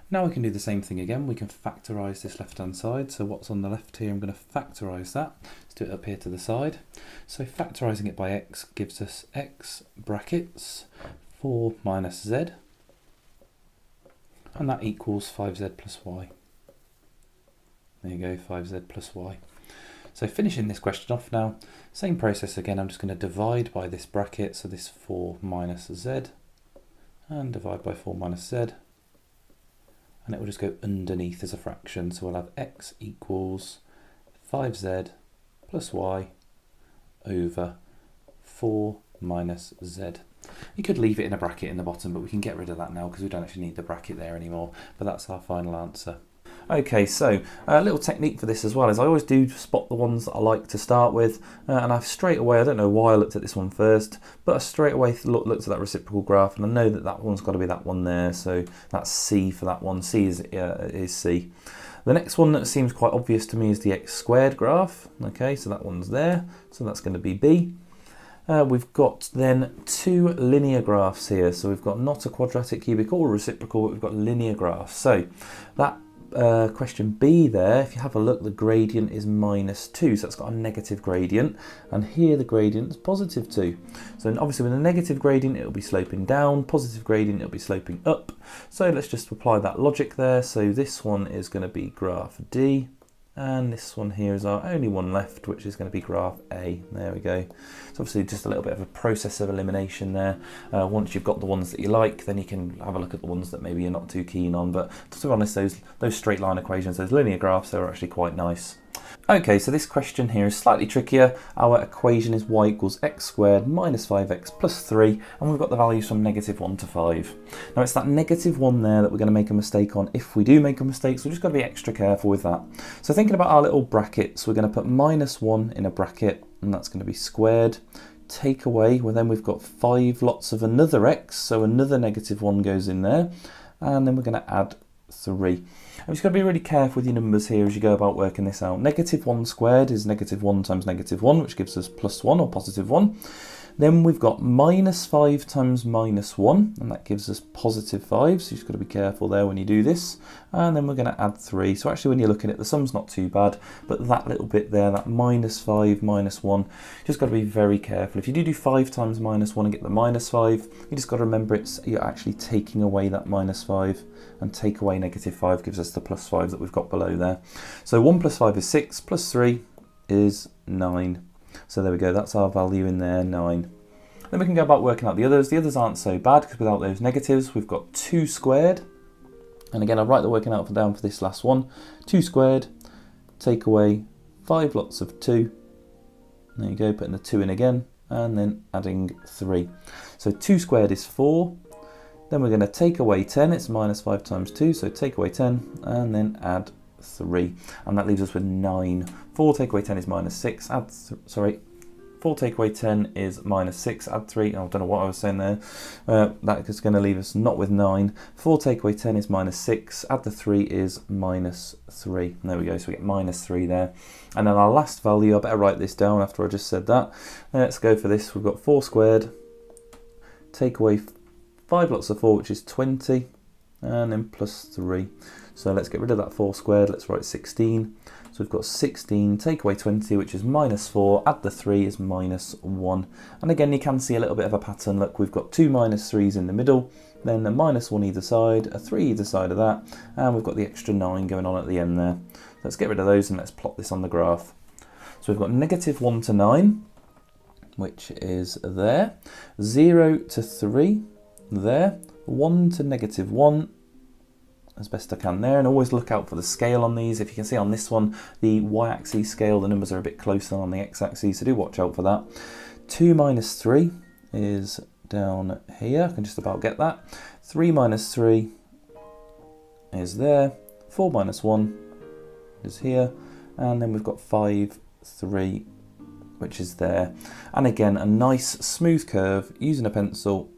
Now we can do the same thing again. We can factorise this left-hand side. So what's on the left here, I'm going to factorise that. Let's do it up here to the side. So factorising it by x gives us x brackets 4 minus z, and that equals 5z plus y. There you go, 5z plus y. So finishing this question off now, same process again, I'm just going to divide by this bracket, so this 4 minus z, and divide by 4 minus z, and it will just go underneath as a fraction, so we'll have x equals 5z plus y over 4 minus z. You could leave it in a bracket in the bottom, but we can get rid of that now because we don't actually need the bracket there anymore. But that's our final answer. Okay, so a little technique for this as well is I always do spot the ones that I like to start with, and I've straight away, I don't know why I looked at this one first, but I straight away looked at that reciprocal graph, and I know that that one's got to be that one there, so that's C for that one. C is C. The next one that seems quite obvious to me is the x squared graph. Okay, so that one's there, so that's going to be B. We've got then two linear graphs here, so we've got not a quadratic, cubic or reciprocal, but we've got linear graphs. So that question B there, if you have a look, the gradient is -2, so that's got a negative gradient, and here the gradient is +2. So obviously with a negative gradient it'll be sloping down, positive gradient it'll be sloping up. So let's just apply that logic there. So this one is going to be graph D, and this one here is our only one left, which is going to be graph A. There we go. So obviously just a little bit of a process of elimination there. Once you've got the ones that you like, then you can have a look at the ones that maybe you're not too keen on. But to be honest, those straight line equations, those linear graphs, they're actually quite nice. Okay, so this question here is slightly trickier. Our equation is y equals x squared minus 5x plus 3, and we've got the values from -1 to 5. Now it's that -1 there that we're going to make a mistake on if we do make a mistake, so we've just got to be extra careful with that. So thinking about our little brackets, we're going to put -1 in a bracket, and that's going to be squared. Take away, well then we've got 5 lots of another x, so another -1 goes in there, and then we're going to add 3. I'm just going to be really careful with your numbers here as you go about working this out. -1 squared is -1 times -1, which gives us +1 or +1. Then we've got -5 times -1, and that gives us +5, so you've just got to be careful there when you do this. And then we're going to add 3. So actually when you're looking at the sum's not too bad, but that little bit there, that -5, -1, just got to be very careful. If you do 5 times -1 and get the -5, you just got to remember you're actually taking away that -5, and take away -5 gives us the +5 that we've got below there. So 1 + 5 is 6, plus 3 is 9. So there we go, that's our value in there, 9. Then we can go about working out the others. The others aren't so bad because without those negatives, we've got 2 squared. And again, I'll write the working out down for this last one. 2 squared, take away 5 lots of 2. There you go, putting the 2 in again, and then adding 3. So 2 squared is 4. Then we're going to take away 10, it's -5 times 2, so take away 10, and then add 3. And that leaves us with 9. 4 take away 10 is -6, 4 take away 10 is -6, add 3, I don't know what I was saying there. That is going to leave us not with 9. 4 take away 10 is -6, add the 3 is -3. There we go, so we get -3 there. And then our last value, I better write this down after I just said that. Let's go for this, we've got 4 squared, take away 5 lots of 4, which is 20, and then plus 3. So let's get rid of that 4 squared, let's write 16. So we've got 16, take away 20, which is -4, add the 3 is -1. And again, you can see a little bit of a pattern. Look, we've got 2 -3s in the middle, then a -1 either side, a 3 either side of that, and we've got the extra 9 going on at the end there. Let's get rid of those and let's plot this on the graph. So we've got -1 to 9, which is there, 0 to 3, there, 1 to -1, as best I can there, and always look out for the scale on these. If you can see on this one, the y-axis scale, the numbers are a bit closer on the x-axis, so do watch out for that. 2 - 3 is down here, I can just about get that. 3 - 3 is there, 4 - 1 is here, and then we've got 5, 3, which is there. And again, a nice smooth curve using a pencil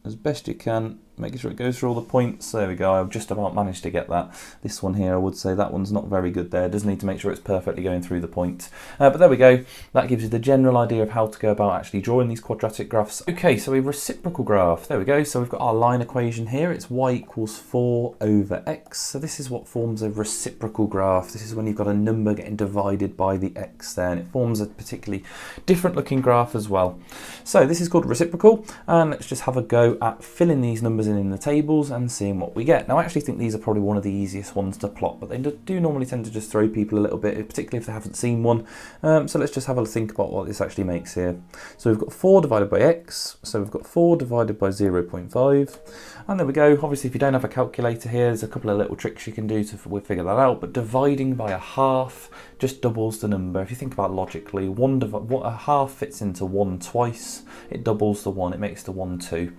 as best you can, making sure it goes through all the points. There we go, I've just about managed to get that. This one here, I would say that one's not very good there. It does need to make sure it's perfectly going through the point. But there we go, that gives you the general idea of how to go about actually drawing these quadratic graphs. Okay, so a reciprocal graph, there we go. So we've got our line equation here, it's y equals 4 over x. So this is what forms a reciprocal graph. This is when you've got a number getting divided by the x there, and it forms a particularly different looking graph as well. So this is called reciprocal, and let's just have a go at filling these numbers in the tables and seeing what we get. Now I actually think these are probably one of the easiest ones to plot, but they do normally tend to just throw people a little bit, particularly if they haven't seen one. So let's just have a think about what this actually makes here. So we've got 4 divided by x, so we've got 4 divided by 0.5, And there we go. Obviously, if you don't have a calculator here, there's a couple of little tricks you can do to figure that out. But dividing by a half just doubles the number. If you think about it logically, a half fits into 1 twice. It doubles the 1. It makes the 1 2.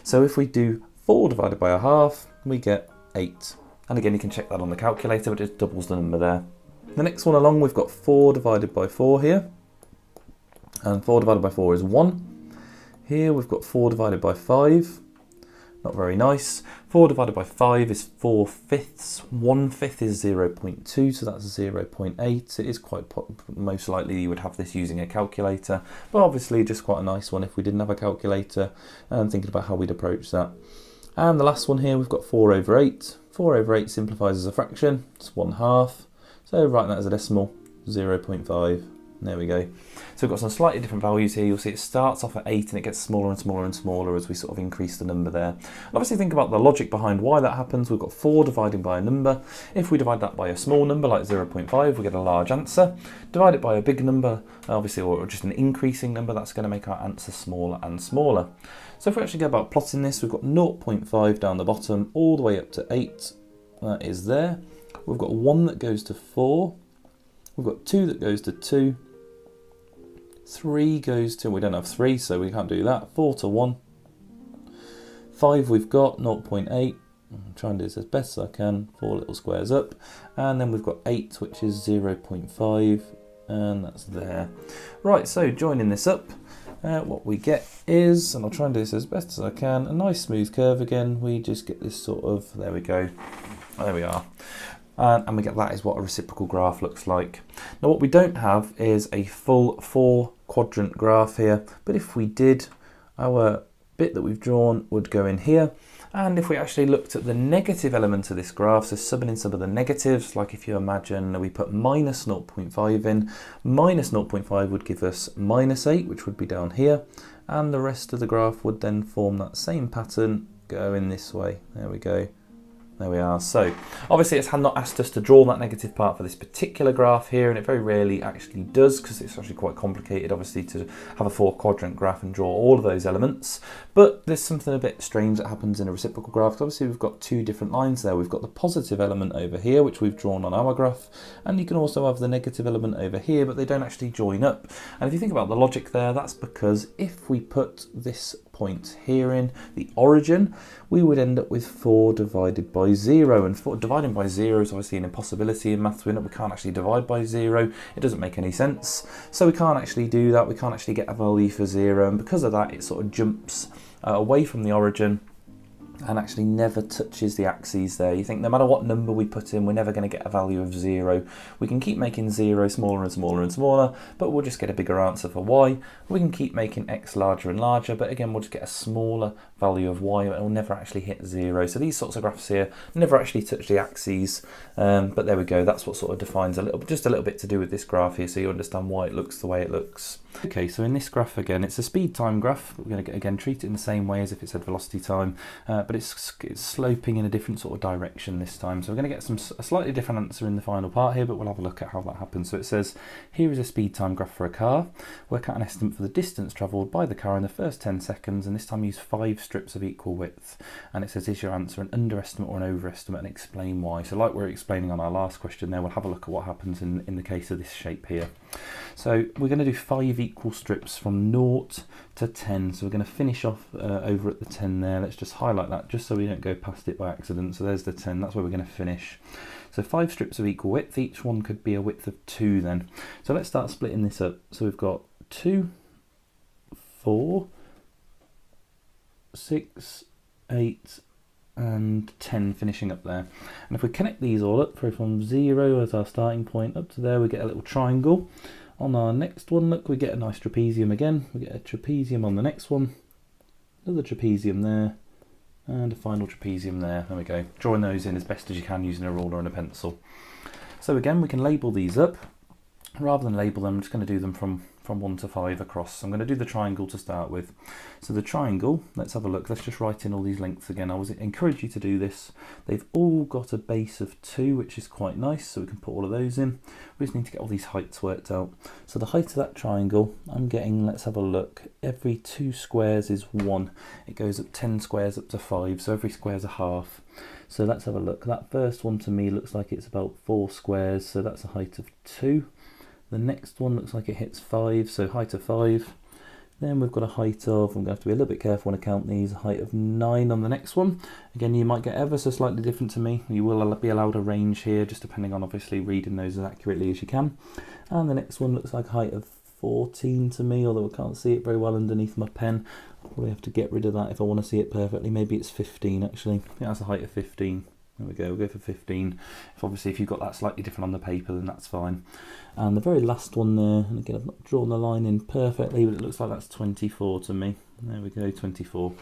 So if we do 4 divided by a half, we get 8. And again, you can check that on the calculator, but it just doubles the number there. The next one along, we've got 4 divided by 4 here. And 4 divided by 4 is 1. Here we've got 4 divided by 5. Not very nice. 4 divided by 5 is 4/5. 1/5 is 0.2, so that's 0.8. It is quite most likely you would have this using a calculator, but obviously just quite a nice one if we didn't have a calculator, and thinking about how we'd approach that. And the last one here, we've got 4 over 8. 4 over 8 simplifies as a fraction. It's 1/2. So writing that as a decimal, 0.5. There we go. So we've got some slightly different values here. You'll see it starts off at 8 and it gets smaller and smaller and smaller as we sort of increase the number there. And obviously think about the logic behind why that happens. We've got 4 dividing by a number. If we divide that by a small number like 0.5, we get a large answer. Divide it by a big number, obviously, or just an increasing number, that's going to make our answer smaller and smaller. So if we actually go about plotting this, we've got 0.5 down the bottom all the way up to 8. That is there. We've got 1 that goes to 4. We've got 2 that goes to 2. 3 goes to, we don't have 3, so we can't do that. 4 to 1. 5 we've got 0.8. I'm trying to do this as best as I can. 4 little squares up. And then we've got 8, which is 0.5. And that's there. Right, so joining this up, what we get is, and I'll try and do this as best as I can, a nice smooth curve again. We just get this sort of, there we go. There we are. And we get that is what a reciprocal graph looks like. Now what we don't have is a full 4-quadrant graph here, but if we did, our bit that we've drawn would go in here. And if we actually looked at the negative element of this graph, so subbing in some of the negatives, like if you imagine we put minus 0.5 in, minus 0.5 would give us minus 8, which would be down here, and the rest of the graph would then form that same pattern going this way. There we go. There we are. So obviously it's not asked us to draw that negative part for this particular graph here, and it very rarely actually does, because it's actually quite complicated obviously to have a 4-quadrant graph and draw all of those elements. But there's something a bit strange that happens in a reciprocal graph. Obviously we've got 2 different lines there. We've got the positive element over here, which we've drawn on our graph, and you can also have the negative element over here, but they don't actually join up. And if you think about the logic there, that's because if we put this point here in the origin, we would end up with 4 divided by 0, and dividing by 0 is obviously an impossibility in maths. We can't actually divide by 0. It doesn't make any sense, so we can't actually do that. We can't actually get a value for 0, and because of that it sort of jumps away from the origin and actually never touches the axes there. You think no matter what number we put in, we're never going to get a value of 0. We can keep making 0 smaller and smaller and smaller, but we'll just get a bigger answer for y. We can keep making x larger and larger, but again we'll just get a smaller value of y. It will never actually hit 0. So these sorts of graphs here never actually touch the axes, but there we go. That's what sort of defines just a little bit to do with this graph here, so you understand why it looks the way it looks. Okay, so in this graph again, it's a speed time graph. We're going to again treat it in the same way as if it said velocity time, but it's sloping in a different sort of direction this time. So we're going to get a slightly different answer in the final part here, but we'll have a look at how that happens. So it says, here is a speed time graph for a car. Work out an estimate for the distance travelled by the car in the first 10 seconds, and this time use 5 strips of equal width. And it says, is your answer an underestimate or an overestimate, and explain why. So like we were explaining on our last question there, we'll have a look at what happens in the case of this shape here. So we're going to do 5 equal strips from 0 to 10. So we're going to finish off over at the 10 there. Let's just highlight that just so we don't go past it by accident. So there's the 10, that's where we're going to finish. So 5 strips of equal width, each one could be a width of 2 then. So let's start splitting this up. So we've got 2, 4, 6, 8, and 10 finishing up there. And if we connect these all up, from 0 as our starting point up to there, we get a little triangle. On our next one, look, we get a nice trapezium again. We get a trapezium on the next one, another trapezium there, and a final trapezium there. There we go. Drawing those in as best as you can using a ruler and a pencil. So again, we can label these up. Rather than label them, I'm just going to do them from from 1 to 5 across. So I'm going to do the triangle to start with. So the triangle, let's have a look. Let's just write in all these lengths again. I would encourage you to do this. They've all got a base of 2, which is quite nice, so we can put all of those in. We just need to get all these heights worked out. So the height of that triangle, I'm getting, let's have a look, every 2 squares is 1. It goes up 10 squares up to 5, so every square is a half. So let's have a look. That first one to me looks like it's about 4 squares, so that's a height of 2. The next one looks like it hits 5, so height of 5. Then we've got a height of, I'm going to have to be a little bit careful when I count these, a height of 9 on the next one. Again, you might get ever so slightly different to me. You will be allowed a range here, just depending on obviously reading those as accurately as you can. And the next one looks like a height of 14 to me, although I can't see it very well underneath my pen. I'll probably have to get rid of that if I want to see it perfectly. Maybe it's 15 actually. I think that's a height of 15. There we go, we'll go for 15. If you've got that slightly different on the paper, then that's fine. And the very last one there, and again I've not drawn the line in perfectly, but it looks like that's 24 to me. There we go, 24.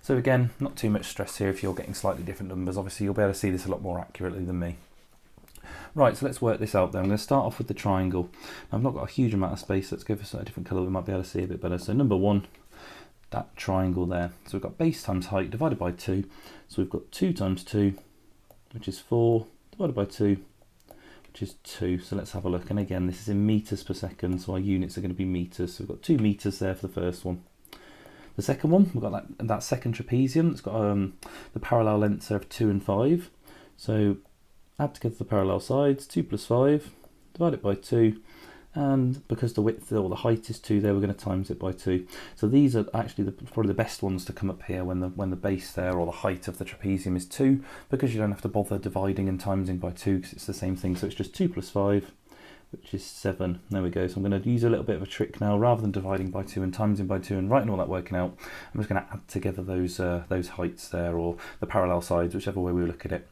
So again, not too much stress here if you're getting slightly different numbers. Obviously you'll be able to see this a lot more accurately than me. Right, so let's work this out then. I'm going to start off with the triangle. Now, I've not got a huge amount of space, let's go for a different colour, we might be able to see a bit better. So number 1, that triangle there. So we've got base times height divided by 2. So we've got 2 times 2, which is 4, divided by 2, which is 2. So let's have a look. And again, this is in meters per second, so our units are going to be meters. So we've got 2 meters there for the first one. The second one, we've got that second trapezium. It's got the parallel lengths there of 2 and 5. So add together the parallel sides, 2 plus 5, divide it by 2. And because the width or the height is 2 there, we're going to times it by 2. So these are actually probably the best ones to come up here when the base there or the height of the trapezium is 2, because you don't have to bother dividing and timesing by 2 because it's the same thing. So it's just 2 plus 5, which is 7. There we go. So I'm going to use a little bit of a trick now. Rather than dividing by 2 and timesing by 2 and writing all that working out, I'm just going to add together those heights there, or the parallel sides, whichever way we look at it.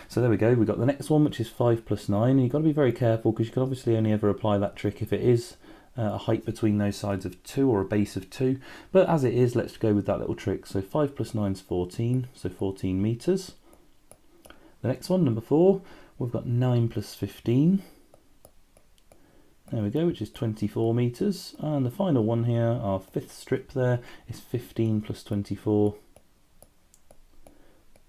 So there we go, we've got the next one, which is 5 plus 9, and you've got to be very careful because you can obviously only ever apply that trick if it is a height between those sides of 2 or a base of 2, but as it is, let's go with that little trick. So 5 plus 9 is 14, so 14 meters. The next one, number 4, we've got 9 plus 15. There we go, which is 24 meters. And the final one here, our 5th strip there, is 15 plus 24.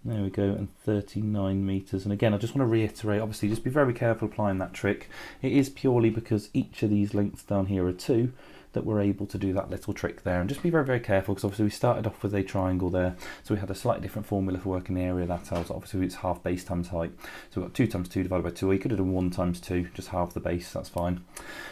There we go, and 39 meters. And again, I just want to reiterate, obviously just be very careful applying that trick. It is purely because each of these lengths down here are 2 that we're able to do that little trick there. And just be very, very careful, because obviously we started off with a triangle there, so we had a slightly different formula for working the area of that out. Obviously it's half base times height. So we've got 2 times 2 divided by 2, or you could have done 1 times 2, just half the base, that's fine.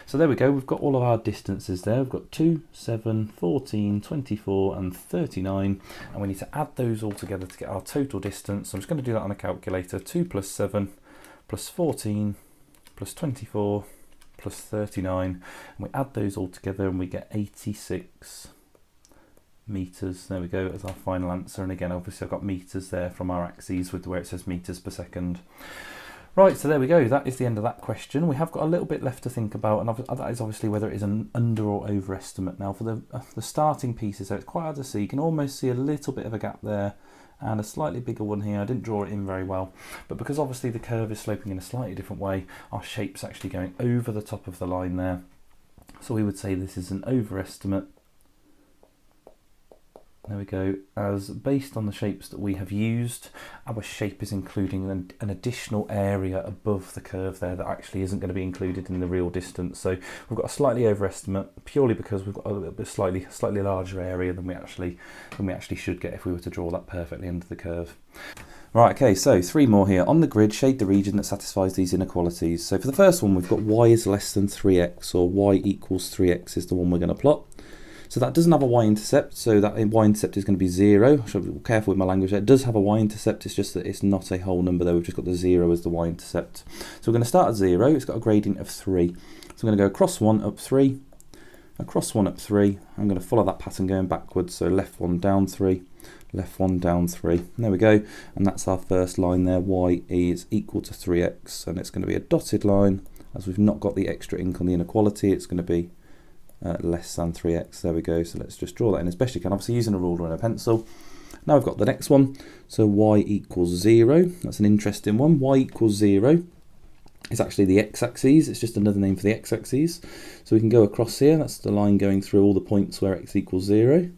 So there we go, we've got all of our distances there. We've got 2, 7, 14, 24 and 39, and we need to add those all together to get our total distance. So I'm just going to do that on a calculator. 2 plus 7 plus 14 plus 24 plus 39, and we add those all together and we get 86 meters. There we go, as our final answer. And again, obviously I've got meters there from our axes with where it says meters per second. Right, so there we go, that is the end of that question. We have got a little bit left to think about, and that is obviously whether it is an under or overestimate. Now for the starting pieces, so it's quite hard to see. You can almost see a little bit of a gap there and a slightly bigger one here. I didn't draw it in very well, but because obviously the curve is sloping in a slightly different way, our shape's actually going over the top of the line there. So we would say this is an overestimate. There we go, as based on the shapes that we have used, our shape is including an additional area above the curve there that actually isn't going to be included in the real distance. So we've got a slightly overestimate purely because we've got a little bit slightly larger area than we actually should get if we were to draw that perfectly under the curve. Right, okay, so 3 more here. On the grid, shade the region that satisfies these inequalities. So for the first one, we've got y is less than 3x, or y equals 3x is the one we're going to plot. So that doesn't have a y-intercept, so that y-intercept is going to be 0. I should be careful with my language there. It does have a y-intercept, it's just that it's not a whole number there. We've just got the 0 as the y-intercept. So we're going to start at 0. It's got a gradient of 3. So I'm going to go across 1, up 3, across 1, up 3. I'm going to follow that pattern going backwards. So left 1, down 3, left 1, down 3. And there we go. And that's our first line there. Y is equal to 3x. And it's going to be a dotted line. As we've not got the extra ink on the inequality, it's going to be less than 3x. There we go. So let's just draw that in as best you can, obviously using a ruler and a pencil. Now we've got the next one. So y equals 0. That's an interesting one. Y equals 0. is actually the x-axis. It's just another name for the x-axis. So we can go across here. That's the line going through all the points where x equals 0.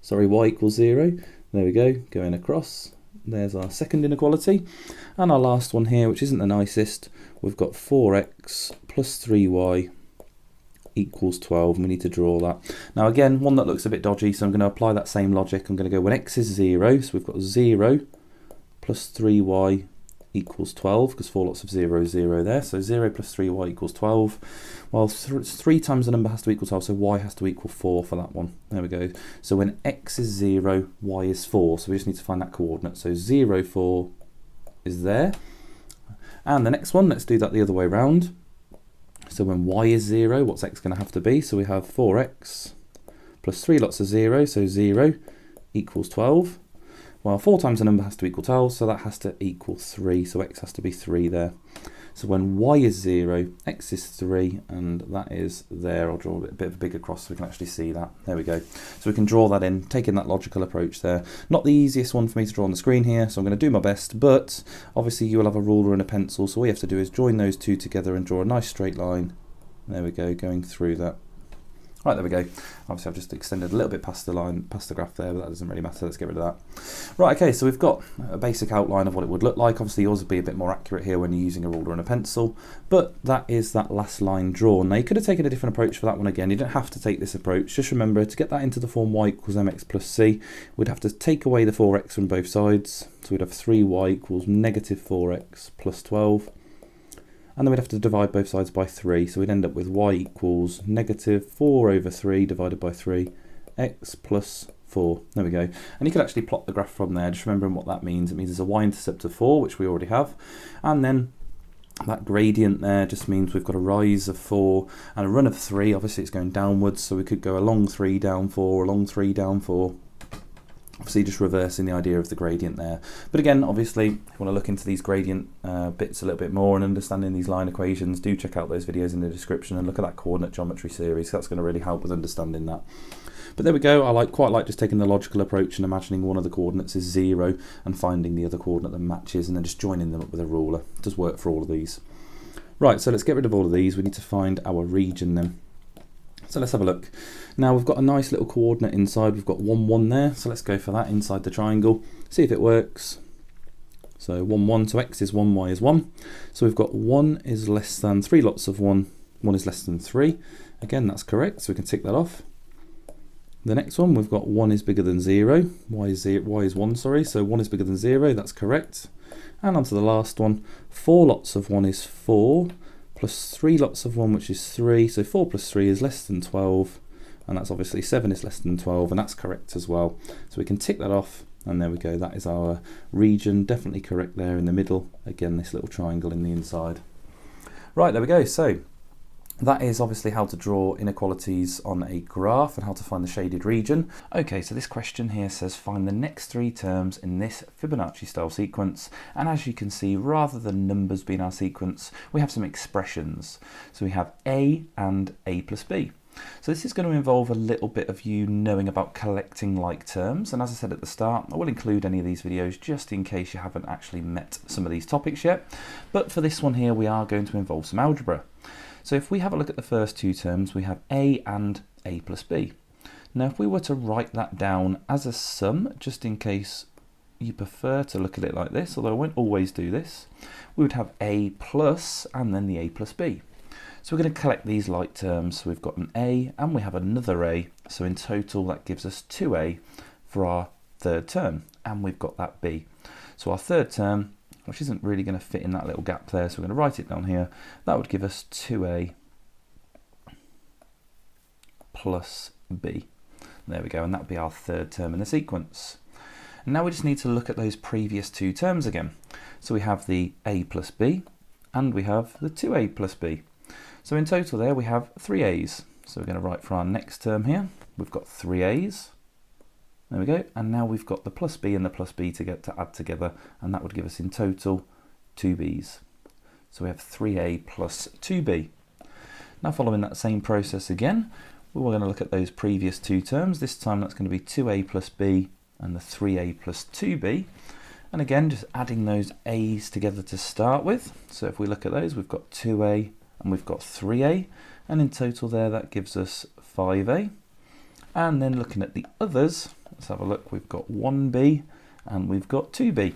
Sorry, y equals 0. There we go, going across. There's our second inequality. And our last one here, which isn't the nicest, we've got 4x plus 3y equals 12, and we need to draw that. Now again, one that looks a bit dodgy, so I'm going to apply that same logic. I'm going to go when x is 0, so we've got 0 plus 3y equals 12, because 4 lots of 0 is 0 there, so 0 plus 3y equals 12. Well, 3 times the number has to equal 12, so y has to equal 4 for that one. There we go. So when x is 0, y is 4, so we just need to find that coordinate. So 0, 4 is there. And the next one, let's do that the other way around. So when y is 0, what's x going to have to be? So we have 4x plus 3 lots of 0, so 0 equals 12. Well, 4 times the number has to equal 12, so that has to equal 3, so x has to be 3 there. So when y is 0, x is 3, and that is there. I'll draw a bit of a bigger cross so we can actually see that. There we go. So we can draw that in, taking that logical approach there. Not the easiest one for me to draw on the screen here, so I'm going to do my best, but obviously you will have a ruler and a pencil, so all you have to do is join those two together and draw a nice straight line. There we go, going through that. Right, there we go. Obviously I've just extended a little bit past the line, past the graph there, but that doesn't really matter. Let's get rid of that. Right, okay, so we've got a basic outline of what it would look like. Obviously yours would be a bit more accurate here when you're using a ruler and a pencil, but that is that last line drawn. Now you could have taken a different approach for that one again. You don't have to take this approach. Just remember, to get that into the form y equals mx plus c, we'd have to take away the 4x from both sides. So we'd have 3y equals negative 4x plus 12. And then we'd have to divide both sides by 3, so we'd end up with y equals negative 4 over 3 divided by 3, x plus 4. There we go. And you could actually plot the graph from there, just remembering what that means. It means there's a y-intercept of 4, which we already have, and then that gradient there just means we've got a rise of 4 and a run of 3. Obviously it's going downwards, so we could go along 3, down 4, along 3, down 4. Obviously just reversing the idea of the gradient there. But again, obviously, if you want to look into these gradient bits a little bit more and understanding these line equations, do check out those videos in the description and look at that coordinate geometry series. That's going to really help with understanding that. But there we go. I quite like just taking the logical approach and imagining one of the coordinates is 0 and finding the other coordinate that matches and then just joining them up with a ruler. It does work for all of these. Right, so let's get rid of all of these. We need to find our region then. So let's have a look. Now we've got a nice little coordinate inside. We've got 1, 1 there. So let's go for that inside the triangle. See if it works. So 1, 1, so x is 1, y is 1. So we've got 1 is less than 3 lots of 1. 1 is less than 3. Again, that's correct. So we can tick that off. The next one, we've got 1 is bigger than 0. Y is 1, sorry. So 1 is bigger than 0. That's correct. And on to the last one. 4 lots of 1 is 4. Plus 3 lots of 1, which is 3, so 4 plus 3 is less than 12, and that's obviously 7 is less than 12, and that's correct as well. So we can tick that off, and there we go, that is our region, definitely correct there in the middle. Again, this little triangle in the inside. Right, there we go. So that is obviously how to draw inequalities on a graph and how to find the shaded region. Okay, so this question here says find the next 3 terms in this Fibonacci style sequence, and as you can see, rather than numbers being our sequence, we have some expressions. So we have a and a plus b. So this is going to involve a little bit of you knowing about collecting like terms, and as I said at the start, I will include any of these videos just in case you haven't actually met some of these topics yet. But for this one here, we are going to involve some algebra. So if we have a look at the first 2 terms, we have a and a plus b. Now if we were to write that down as a sum, just in case you prefer to look at it like this, although I won't always do this, we would have a plus and then the a plus b. So we're going to collect these like terms. So we've got an a and we have another a, so in total that gives us 2a for our third term, and we've got that b. So our third term, which isn't really going to fit in that little gap there, so we're going to write it down here. That would give us 2a plus b. There we go, and that would be our third term in the sequence. And now we just need to look at those previous 2 terms again. So we have the a plus b, and we have the 2a plus b. So in total there we have 3 a's. So we're going to write for our next term here, we've got 3 a's. There we go, and now we've got the plus b and the plus b to add together, and that would give us in total 2b's. So we have 3a plus 2b. Now following that same process again, we're going to look at those previous 2 terms. This time that's going to be 2a plus b and the 3a plus 2b. And again, just adding those A's together to start with. So if we look at those, we've got 2A and we've got 3A. And in total there, that gives us 5A. And then looking at the others, let's have a look. We've got 1B and we've got 2B.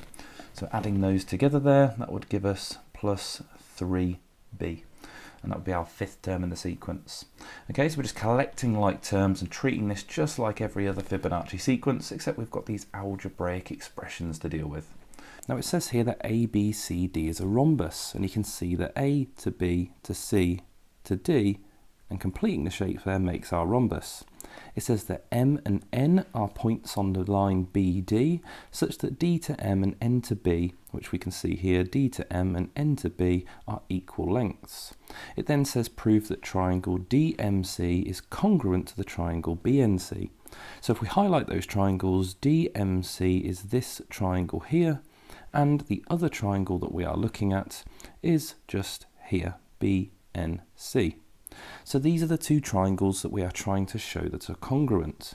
So adding those together there, that would give us plus 3B. And that would be our fifth term in the sequence. Okay, so we're just collecting like terms and treating this just like every other Fibonacci sequence, except we've got these algebraic expressions to deal with. Now it says here that A, B, C, D is a rhombus, and you can see that A to B to C to D, and completing the shape there makes our rhombus. It says that M and N are points on the line BD, such that D to M and N to B, which we can see here, D to M and N to B are equal lengths. It then says prove that triangle DMC is congruent to the triangle BNC. So if we highlight those triangles, DMC is this triangle here, and the other triangle that we are looking at is just here, BNC. So these are the two triangles that we are trying to show that are congruent.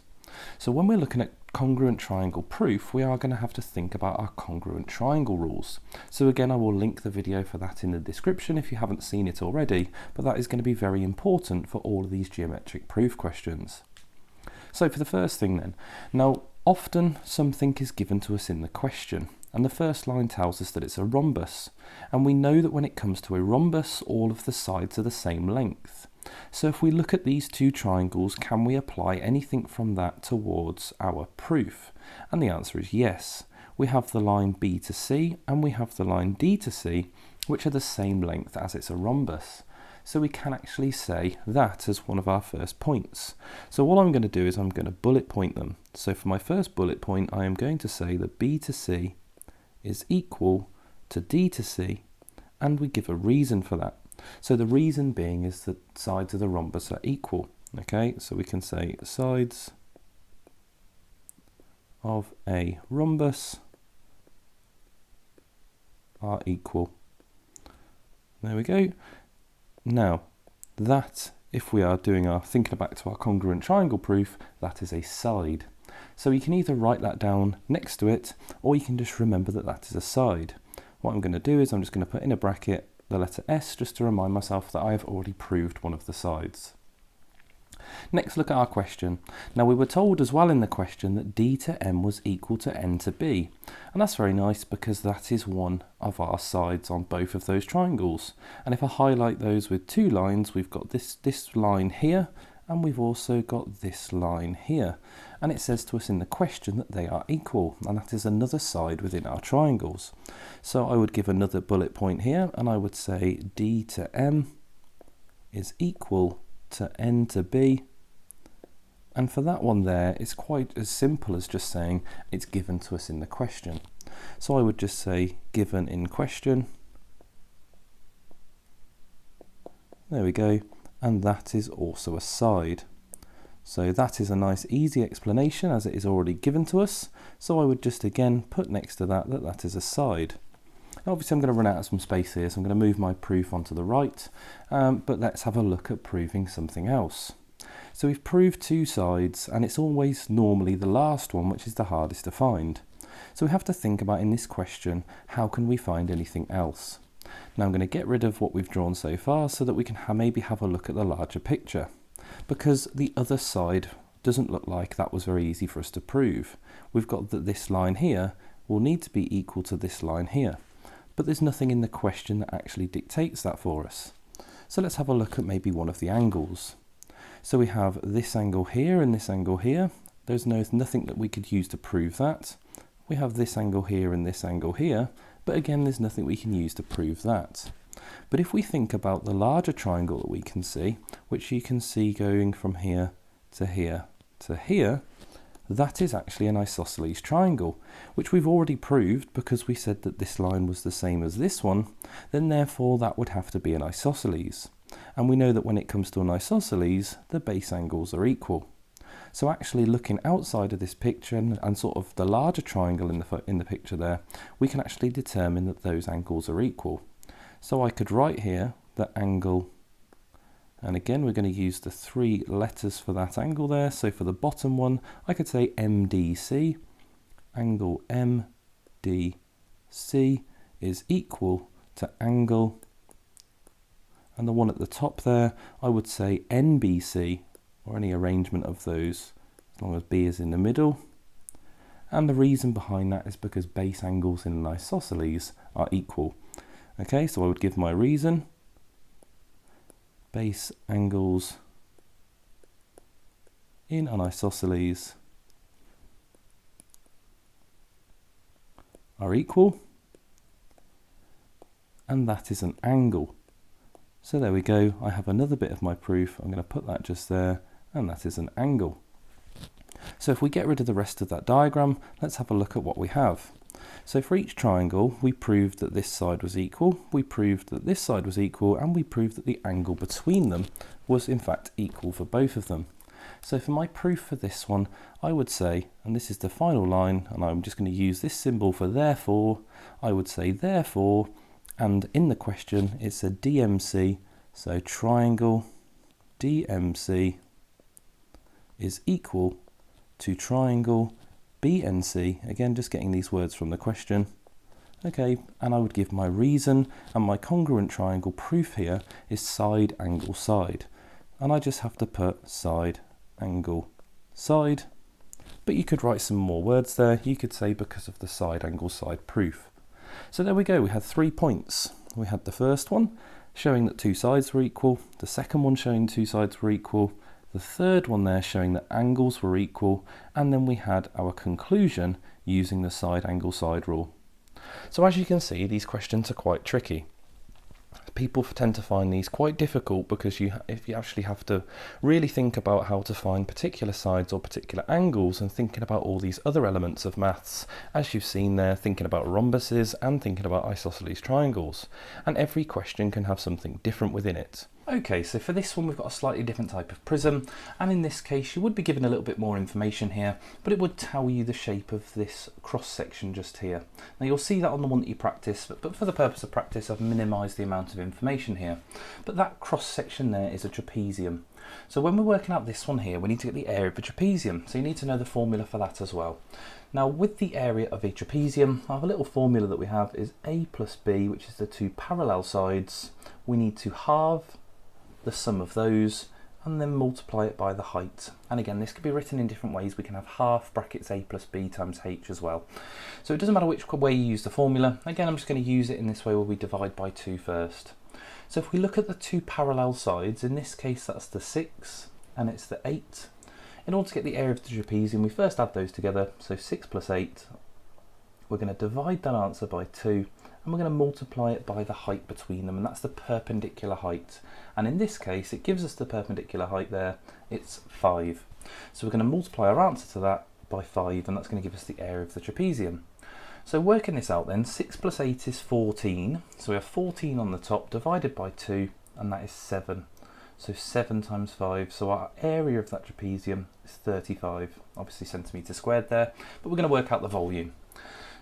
So when we're looking at congruent triangle proof, we are going to have to think about our congruent triangle rules. So again, I will link the video for that in the description if you haven't seen it already, but that is going to be very important for all of these geometric proof questions. So for the first thing then, now often something is given to us in the question, and the first line tells us that it's a rhombus, and we know that when it comes to a rhombus, all of the sides are the same length. So if we look at these two triangles, can we apply anything from that towards our proof? And the answer is yes. We have the line B to C and we have the line D to C, which are the same length as it's a rhombus. So we can actually say that as one of our first points. So what I'm going to do is I'm going to bullet point them. So for my first bullet point, I am going to say that B to C is equal to D to C, and we give a reason for that. So the reason being is that sides of the rhombus are equal. Okay, so we can say sides of a rhombus are equal. There we go. Now that, if we are doing our thinking back to our congruent triangle proof, that is a side. So you can either write that down next to it, or you can just remember that that is a side. What I'm going to do is I'm just going to put in a bracket the letter S just to remind myself that I have already proved one of the sides. Next, look at our question. Now we were told as well in the question that D to M was equal to N to B, and that's very nice because that is one of our sides on both of those triangles. And if I highlight those with two lines, we've got this line here, and we've also got this line here, and it says to us in the question that they are equal, and that is another side within our triangles. So I would give another bullet point here, and I would say D to M is equal to N to B, and for that one there, it's quite as simple as just saying it's given to us in the question. So I would just say given in question, there we go, and that is also a side. So that is a nice easy explanation as it is already given to us. So I would just again put next to that that that is a side. Obviously I'm going to run out of some space here, so I'm going to move my proof onto the right, but let's have a look at proving something else. So we've proved two sides, and it's always normally the last one which is the hardest to find. So we have to think about in this question, how can we find anything else? Now I'm going to get rid of what we've drawn so far so that we can maybe have a look at the larger picture, because the other side doesn't look like that was very easy for us to prove. We've got that this line here will need to be equal to this line here, but there's nothing in the question that actually dictates that for us. So let's have a look at maybe one of the angles. So we have this angle here and this angle here. There's nothing that we could use to prove that. We have this angle here and this angle here, but again there's nothing we can use to prove that. But if we think about the larger triangle that we can see, which you can see going from here to here to here, that is actually an isosceles triangle, which we've already proved because we said that this line was the same as this one, then therefore that would have to be an isosceles. And we know that when it comes to an isosceles, the base angles are equal. So actually looking outside of this picture and sort of the larger triangle in the picture there, we can actually determine that those angles are equal. So I could write here that angle, and again we're going to use the three letters for that angle there. So for the bottom one, I could say MDC, angle MDC C is equal to angle, and the one at the top there, I would say NBC, or any arrangement of those, as long as B is in the middle. And the reason behind that is because base angles in an isosceles are equal. Okay, so I would give my reason. Base angles in an isosceles are equal, and that is an angle. So there we go, I have another bit of my proof. I'm going to put that just there, and that is an angle. So if we get rid of the rest of that diagram, let's have a look at what we have. So for each triangle, we proved that this side was equal, we proved that this side was equal, and we proved that the angle between them was in fact equal for both of them. So for my proof for this one, I would say, and this is the final line, and I'm just going to use this symbol for therefore, I would say therefore, and in the question it's a DMC, so triangle DMC is equal to triangle BNC, again just getting these words from the question. Okay, and I would give my reason, and my congruent triangle proof here is side angle side, and I just have to put side angle side, but you could write some more words there. You could say because of the side angle side proof. So there we go, we had 3 points. We had the first one showing that two sides were equal, the second one showing two sides were equal, the third one there showing that angles were equal, and then we had our conclusion using the side angle side rule. So as you can see, these questions are quite tricky. People tend to find these quite difficult because if you actually have to really think about how to find particular sides or particular angles, and thinking about all these other elements of maths, as you've seen there, thinking about rhombuses and thinking about isosceles triangles, and every question can have something different within it. Okay, so for this one we've got a slightly different type of prism, and in this case you would be given a little bit more information here, but it would tell you the shape of this cross section just here. Now you'll see that on the one that you practice, but for the purpose of practice I've minimised the amount of information here. But that cross section there is a trapezium. So when we're working out this one here, we need to get the area of a trapezium, so you need to know the formula for that as well. Now with the area of a trapezium, I have a little formula that we have is A plus B, which is the two parallel sides. We need to halve the sum of those and then multiply it by the height. And again, this could be written in different ways. We can have half brackets A plus B times H as well. So it doesn't matter which way you use the formula. Again, I'm just going to use it in this way where we divide by 2 first. So if we look at the two parallel sides, in this case that's the 6 and it's the 8. In order to get the area of the trapezium, we first add those together. So 6 plus 8, we're going to divide that answer by 2, and we're going to multiply it by the height between them, and that's the perpendicular height. And in this case, it gives us the perpendicular height there, it's 5. So we're going to multiply our answer to that by 5, and that's going to give us the area of the trapezium. So working this out then, 6 plus 8 is 14, so we have 14 on the top divided by 2, and that is 7. So 7 times 5, so our area of that trapezium is 35, obviously centimetres squared there, but we're going to work out the volume.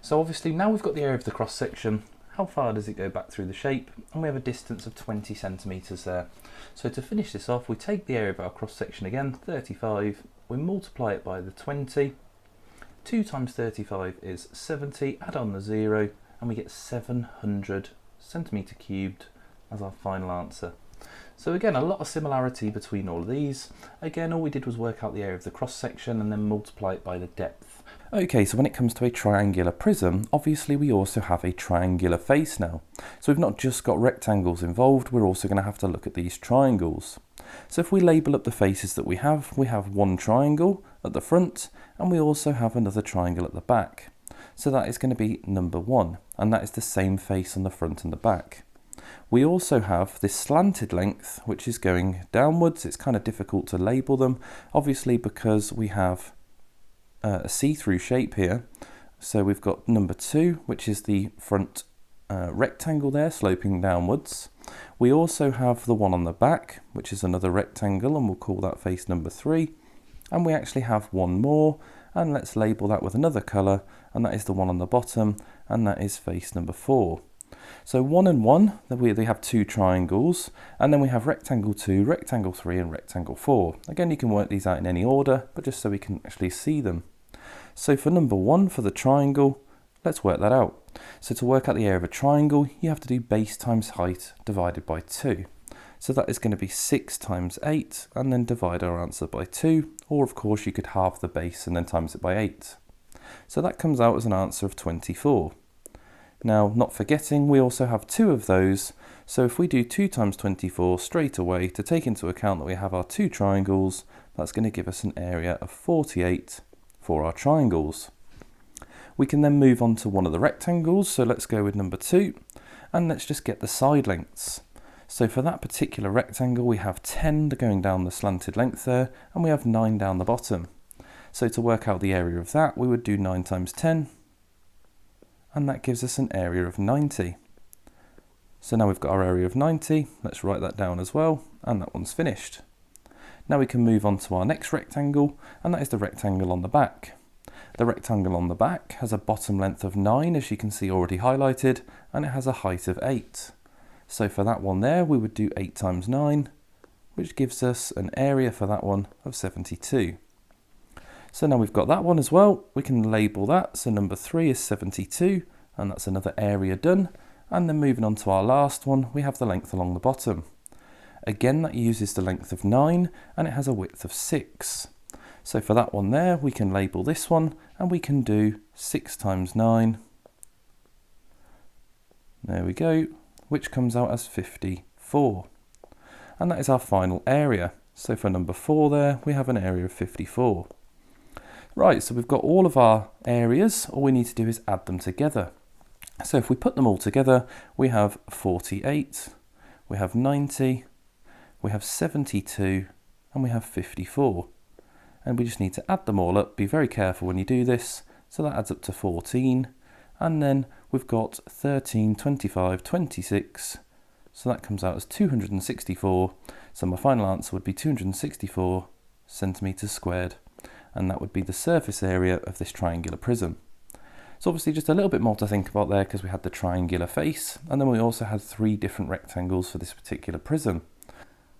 So obviously now we've got the area of the cross section, how far does it go back through the shape? And we have a distance of 20 centimetres there. So to finish this off, we take the area of our cross section again, 35, we multiply it by the 20, 2 times 35 is 70, add on the 0, and we get 700 centimetre cubed as our final answer. So again, a lot of similarity between all of these. Again, all we did was work out the area of the cross section and then multiply it by the depth. Okay, so when it comes to a triangular prism, obviously we also have a triangular face now. So we've not just got rectangles involved, we're also going to have to look at these triangles. So if we label up the faces that we have one triangle at the front, and we also have another triangle at the back. So that is going to be number 1, and that is the same face on the front and the back. We also have this slanted length, which is going downwards. It's kind of difficult to label them, obviously because we have a see-through shape here. So we've got number 2, which is the front rectangle there, sloping downwards. We also have the one on the back, which is another rectangle, and we'll call that face number 3. And we actually have one more, and let's label that with another colour, and that is the one on the bottom, and that is face number 4. So 1 and 1, they have 2 triangles, and then we have rectangle 2, rectangle 3 and rectangle 4. Again, you can work these out in any order, but just so we can actually see them. So for number 1, for the triangle, let's work that out. So to work out the area of a triangle, you have to do base times height divided by 2. So that is going to be 6 times 8, and then divide our answer by 2, or of course you could halve the base and then times it by 8. So that comes out as an answer of 24. Now, not forgetting, we also have 2 of those, so if we do 2 times 24 straight away to take into account that we have our 2 triangles, that's going to give us an area of 48 for our triangles. We can then move on to one of the rectangles, so let's go with number 2, and let's just get the side lengths. So for that particular rectangle, we have 10 going down the slanted length there, and we have 9 down the bottom. So to work out the area of that, we would do 9 times 10, and that gives us an area of 90. So now we've got our area of 90, let's write that down as well, and that one's finished. Now we can move on to our next rectangle, and that is the rectangle on the back. The rectangle on the back has a bottom length of 9, as you can see already highlighted, and it has a height of 8. So for that one there, we would do 8 times 9, which gives us an area for that one of 72. So now we've got that one as well, we can label that. So number 3 is 72, and that's another area done. And then moving on to our last one, we have the length along the bottom. Again, that uses the length of 9, and it has a width of 6. So for that one there, we can label this one, and we can do 6 times 9. There we go, which comes out as 54. And that is our final area. So for number 4 there, we have an area of 54. Right, so we've got all of our areas. All we need to do is add them together. So if we put them all together, we have 48, we have 90, we have 72, and we have 54. And we just need to add them all up. Be very careful when you do this. So that adds up to 14. And then we've got 13, 25, 26. So that comes out as 264. So my final answer would be 264 centimetres squared. And that would be the surface area of this triangular prism. So obviously just a little bit more to think about there, because we had the triangular face, and then we also had 3 different rectangles for this particular prism.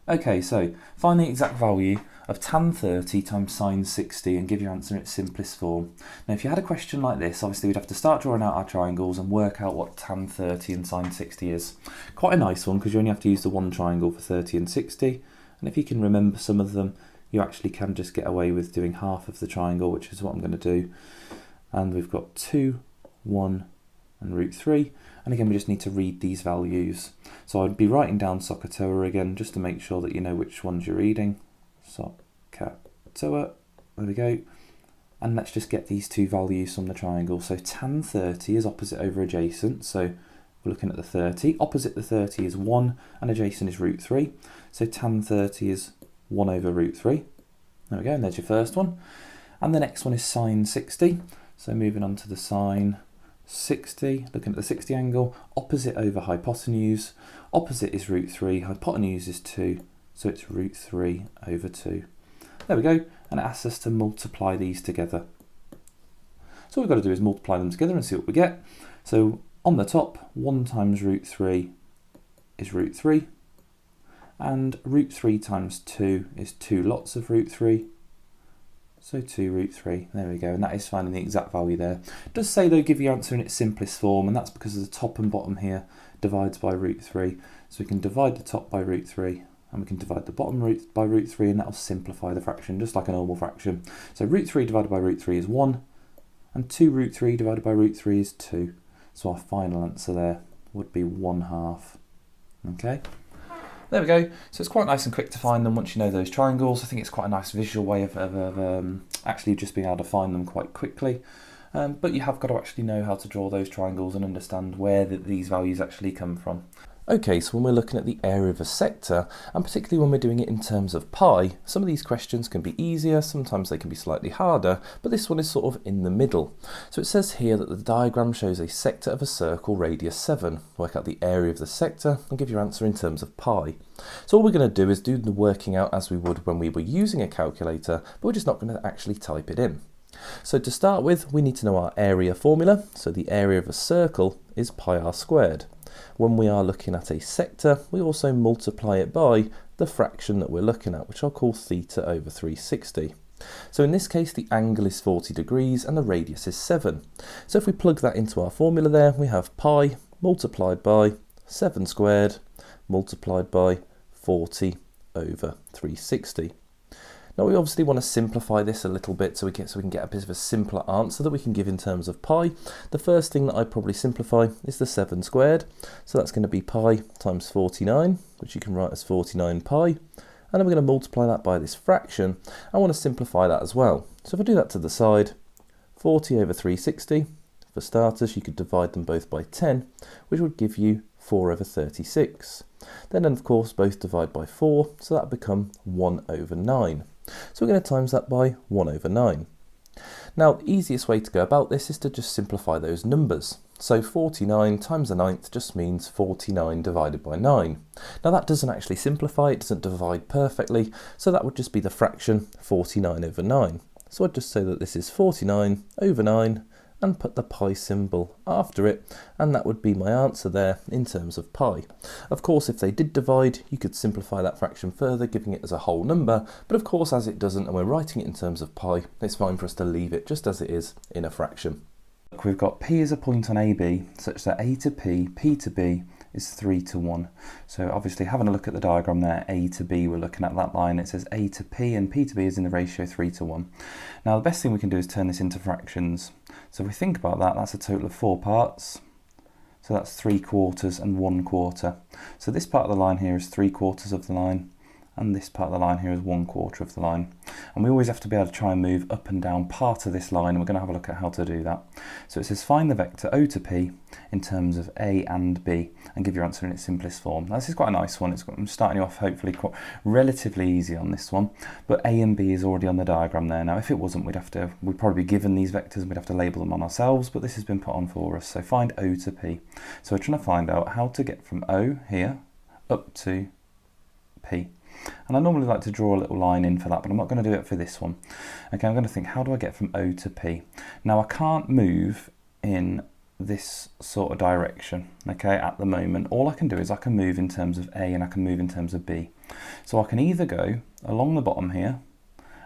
Okay, so find the exact value of tan 30 times sine 60 and give your answer in its simplest form. Now if you had a question like this, obviously we'd have to start drawing out our triangles and work out what tan 30 and sine 60 is. Quite a nice one, because you only have to use the one triangle for 30 and 60, and if you can remember some of them, you actually can just get away with doing half of the triangle, which is what I'm going to do. And we've got 2, 1 and root 3, and again we just need to read these values. So I'd be writing down SOHCAHTOA again, just to make sure that you know which ones you're reading. SOHCAHTOA, there we go. And let's just get these 2 values from the triangle. So tan 30 is opposite over adjacent, so we're looking at the 30. Opposite the 30 is 1, and adjacent is root 3. So tan 30 is 1 over root 3. There we go, and there's your first one. And the next one is sine 60. So moving on to the sine 60, looking at the 60 angle, opposite over hypotenuse. Opposite is root 3, hypotenuse is 2, so it's root 3 over 2. There we go, and it asks us to multiply these together. So what we've got to do is multiply them together and see what we get. So on the top, 1 times root 3 is root 3. And root 3 times 2 is 2 lots of root 3. So 2 root 3, there we go, and that is finding the exact value there. It does say though, give your answer in its simplest form, and that's because of the top and bottom here divides by root 3. So we can divide the top by root 3, and we can divide the bottom by root 3, and that'll simplify the fraction, just like a normal fraction. So root 3 divided by root 3 is 1, and 2 root 3 divided by root 3 is 2. So our final answer there would be 1/2. Okay. There we go. So it's quite nice and quick to find them once you know those triangles. I think it's quite a nice visual way of actually just being able to find them quite quickly. But you have got to actually know how to draw those triangles and understand where these values actually come from. Okay, so when we're looking at the area of a sector, and particularly when we're doing it in terms of pi, some of these questions can be easier, sometimes they can be slightly harder, but this one is sort of in the middle. So it says here that the diagram shows a sector of a circle radius 7. Work out the area of the sector and give your answer in terms of pi. So all we're going to do is do the working out as we would when we were using a calculator, but we're just not going to actually type it in. So to start with, we need to know our area formula. So the area of a circle is pi r squared. When we are looking at a sector, we also multiply it by the fraction that we're looking at, which I'll call theta over 360. So in this case, the angle is 40 degrees and the radius is 7. So if we plug that into our formula there, we have pi multiplied by 7 squared multiplied by 40 over 360. Now we obviously want to simplify this a little bit so we can get a bit of a simpler answer that we can give in terms of pi. The first thing that I'd probably simplify is the 7 squared. So that's going to be pi times 49, which you can write as 49 pi. And then we're going to multiply that by this fraction. I want to simplify that as well. So if I do that to the side, 40 over 360, for starters you could divide them both by 10, which would give you 4 over 36. Then of course both divide by 4, so that become 1 over 9. So we're going to times that by 1 over 9. Now the easiest way to go about this is to just simplify those numbers. So 49 times the 9th just means 49 divided by 9. Now that doesn't actually simplify, it doesn't divide perfectly, so that would just be the fraction 49 over 9. So I'd just say that this is 49 over 9 and put the pi symbol after it, and that would be my answer there in terms of pi. Of course, if they did divide, you could simplify that fraction further, giving it as a whole number, but of course as it doesn't and we're writing it in terms of pi, it's fine for us to leave it just as it is in a fraction. We've got P as a point on AB such that A to P, P to B is 3 to 1. So obviously having a look at the diagram there, A to B, we're looking at that line, it says A to P and P to B is in the ratio 3 to 1. Now the best thing we can do is turn this into fractions. So if we think about that, that's a total of 4 parts. So that's 3/4 and 1/4. So this part of the line here is 3/4 of the line, and this part of the line here is 1/4 of the line. And we always have to be able to try and move up and down part of this line, and we're going to have a look at how to do that. So it says find the vector O to P in terms of A and B, and give your answer in its simplest form. Now, this is quite a nice one. I'm starting you off hopefully quite relatively easy on this one, but A and B is already on the diagram there. Now if it wasn't, we'd probably be given these vectors and we'd have to label them on ourselves, but this has been put on for us. So find O to P. So we're trying to find out how to get from O here up to P. And I normally like to draw a little line in for that, but I'm not going to do it for this one. Okay, I'm going to think, how do I get from O to P? Now I can't move in this sort of direction, okay, at the moment. All I can do is I can move in terms of A and I can move in terms of B. So I can either go along the bottom here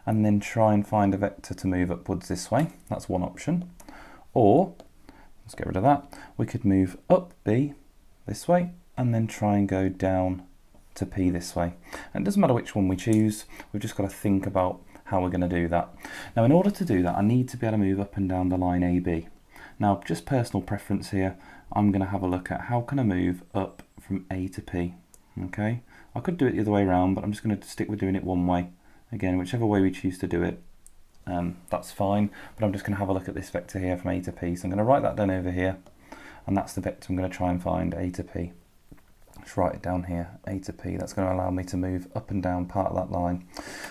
and then try and find a vector to move upwards this way. That's one option. Or, let's get rid of that, we could move up B this way and then try and go down to P this way. And it doesn't matter which one we choose, we've just got to think about how we're going to do that. Now in order to do that, I need to be able to move up and down the line AB. Now just personal preference here, I'm going to have a look at how can I move up from A to P. Okay, I could do it the other way around, but I'm just going to stick with doing it one way. Again, whichever way we choose to do it, that's fine, but I'm just going to have a look at this vector here from A to P. So I'm going to write that down over here, and that's the vector I'm going to try and find, A to P. Let's write it down here, A to P. That's going to allow me to move up and down part of that line.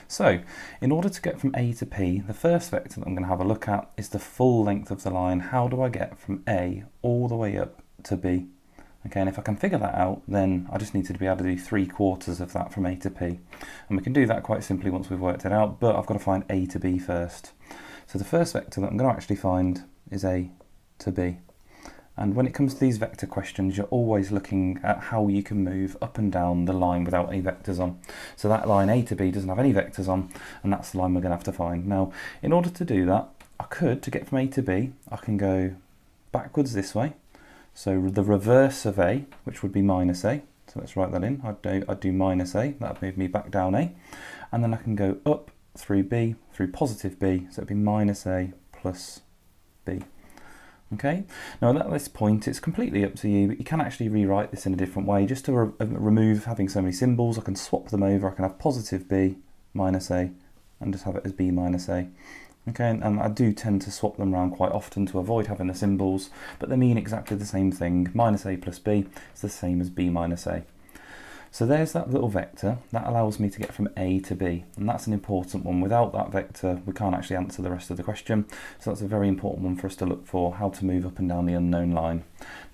So in order to get from A to P, the first vector that I'm going to have a look at is the full length of the line. How do I get from A all the way up to B? Okay, and if I can figure that out, then I just need to be able to do 3/4 of that from A to P. And we can do that quite simply once we've worked it out, but I've got to find A to B first. So the first vector that I'm going to actually find is A to B. And when it comes to these vector questions, you're always looking at how you can move up and down the line without any vectors on. So that line A to B doesn't have any vectors on, and that's the line we're going to have to find. Now, in order to do that, to get from A to B, I can go backwards this way. So the reverse of A, which would be minus A. So let's write that in. I'd do minus A, that would move me back down A. And then I can go up through B, through positive B, so it'd be minus A plus B. Okay, now at this point it's completely up to you, but you can actually rewrite this in a different way. Just to remove having so many symbols, I can swap them over. I can have positive B minus A and just have it as B minus A. Okay, and I do tend to swap them around quite often to avoid having the symbols, but they mean exactly the same thing. Minus A plus B is the same as B minus A. So there's that little vector that allows me to get from A to B, and that's an important one. Without that vector we can't actually answer the rest of the question, so that's a very important one for us to look for, how to move up and down the unknown line.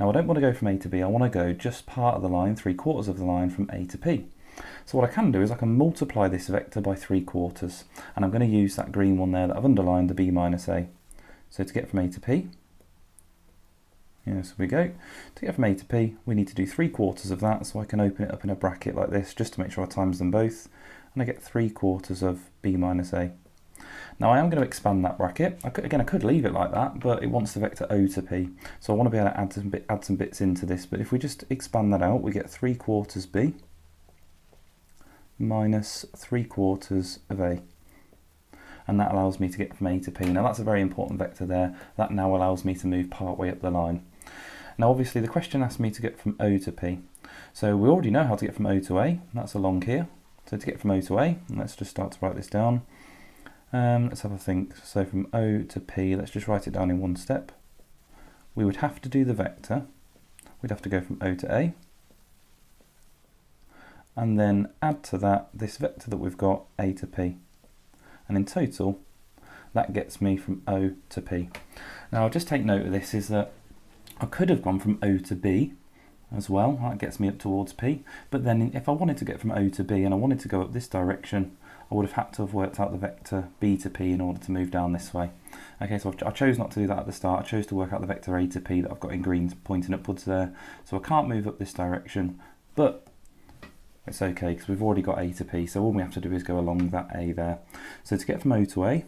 Now I don't want to go from A to B, I want to go just part of the line, 3/4 of the line from A to P. So what I can do is I can multiply this vector by 3/4, and I'm going to use that green one there that I've underlined, the B minus A. So to get from A to P, yes, we go. To get from A to P, we need to do 3/4 of that, so I can open it up in a bracket like this, just to make sure I times them both, and I get 3/4 of B minus A. Now I am going to expand that bracket. I could leave it like that, but it wants the vector O to P. So I want to be able to add some bits into this, but if we just expand that out, we get 3/4 B minus 3/4 of A. And that allows me to get from A to P. Now that's a very important vector there. That now allows me to move part way up the line. Now obviously the question asked me to get from O to P. So we already know how to get from O to A. That's along here. So to get from O to A, let's just start to write this down. Let's have a think. So from O to P, let's just write it down in one step. We would have to do the vector. We'd have to go from O to A. And then add to that this vector that we've got, A to P. And in total, that gets me from O to P. Now I'll just take note of this, is that I could have gone from O to B as well. That gets me up towards P. But then if I wanted to get from O to B and I wanted to go up this direction, I would have had to have worked out the vector B to P in order to move down this way. Okay, so I chose not to do that at the start. I chose to work out the vector A to P that I've got in green pointing upwards there. So I can't move up this direction, but it's okay because we've already got A to P, so all we have to do is go along that A there. So to get from O to A,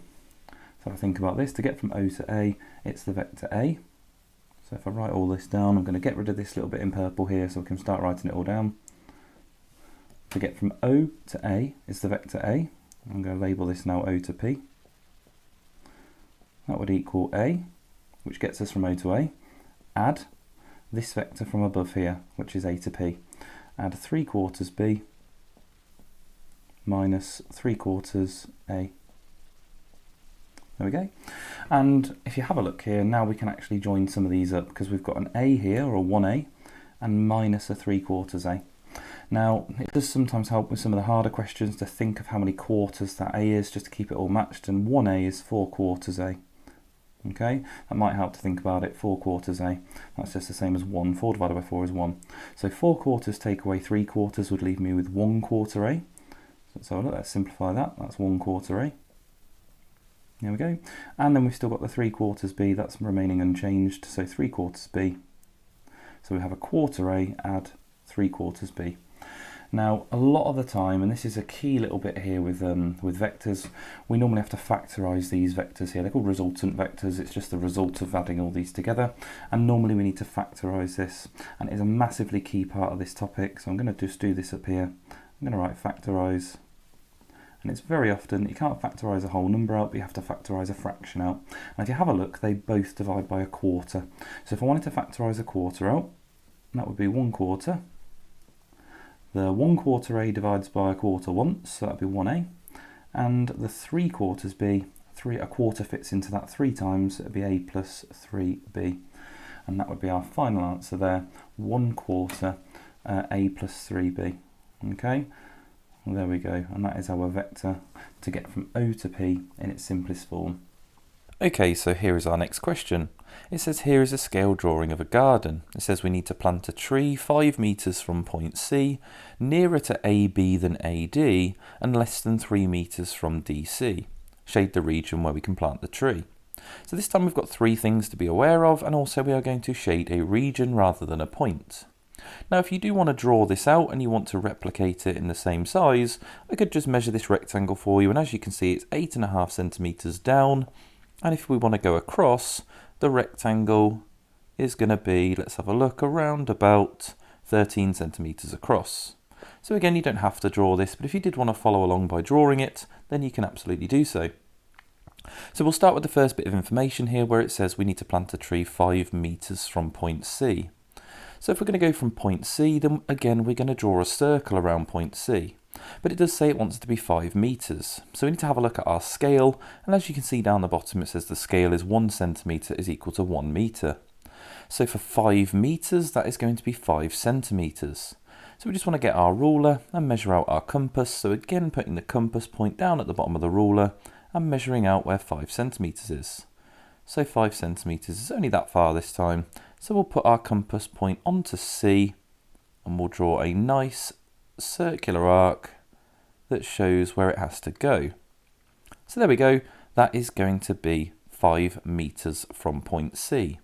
so if I think about this, to get from O to A, it's the vector A. So if I write all this down, I'm going to get rid of this little bit in purple here so I can start writing it all down. To get from O to A is the vector A. I'm going to label this now O to P. That would equal A, which gets us from O to A. Add this vector from above here, which is A to P. Add 3/4 B minus 3/4 A. There we go. And if you have a look here, now we can actually join some of these up because we've got an A here, or a 1A, and minus a 3/4 A. Now, it does sometimes help with some of the harder questions to think of how many quarters that A is, just to keep it all matched, and 1A is 4/4 A. Okay, that might help to think about it, 4/4 A. That's just the same as 1, 4 divided by 4 is 1. So 4/4 take away 3/4 would leave me with 1/4 A. So let's simplify that, that's 1/4 A. There we go. And then we've still got the 3/4 B, that's remaining unchanged, so 3/4 B. So we have a 1/4 A, add 3/4 B. Now, a lot of the time, and this is a key little bit here with vectors, we normally have to factorise these vectors here. They're called resultant vectors. It's just the result of adding all these together. And normally we need to factorise this. And it is a massively key part of this topic. So I'm going to just do this up here. I'm going to write factorise. And it's very often, you can't factorise a whole number out, but you have to factorise a fraction out. And if you have a look, they both divide by a quarter. So if I wanted to factorise a quarter out, that would be 1/4. The 1/4 A divides by a quarter once, so that would be 1A. And the 3/4 B, a quarter fits into that 3 times, it would be A plus 3B. And that would be our final answer there, 1/4 A plus 3B. Okay, well, there we go. And that is our vector to get from O to P in its simplest form. Okay, so here is our next question. It says here is a scale drawing of a garden. It says we need to plant a tree 5 metres from point C, nearer to AB than AD, and less than 3 metres from DC. Shade the region where we can plant the tree. So this time we've got 3 things to be aware of, and also we are going to shade a region rather than a point. Now if you do want to draw this out and you want to replicate it in the same size, I could just measure this rectangle for you, and as you can see it's 8.5 centimetres down. And if we want to go across, the rectangle is going to be, let's have a look, around about 13 centimetres across. So again, you don't have to draw this, but if you did want to follow along by drawing it, then you can absolutely do so. So we'll start with the first bit of information here where it says we need to plant a tree 5 metres from point C. So if we're going to go from point C, then again, we're going to draw a circle around point C. But it does say it wants it to be 5 metres. So we need to have a look at our scale, and as you can see down the bottom it says the scale is 1 centimetre is equal to 1 metre. So for 5 metres that is going to be 5 centimetres. So we just want to get our ruler and measure out our compass. So again, putting the compass point down at the bottom of the ruler and measuring out where 5 centimetres is. So 5 centimetres is only that far this time. So we'll put our compass point onto C and we'll draw a nice circular arc that shows where it has to go. So there we go, that is going to be 5 metres from point C.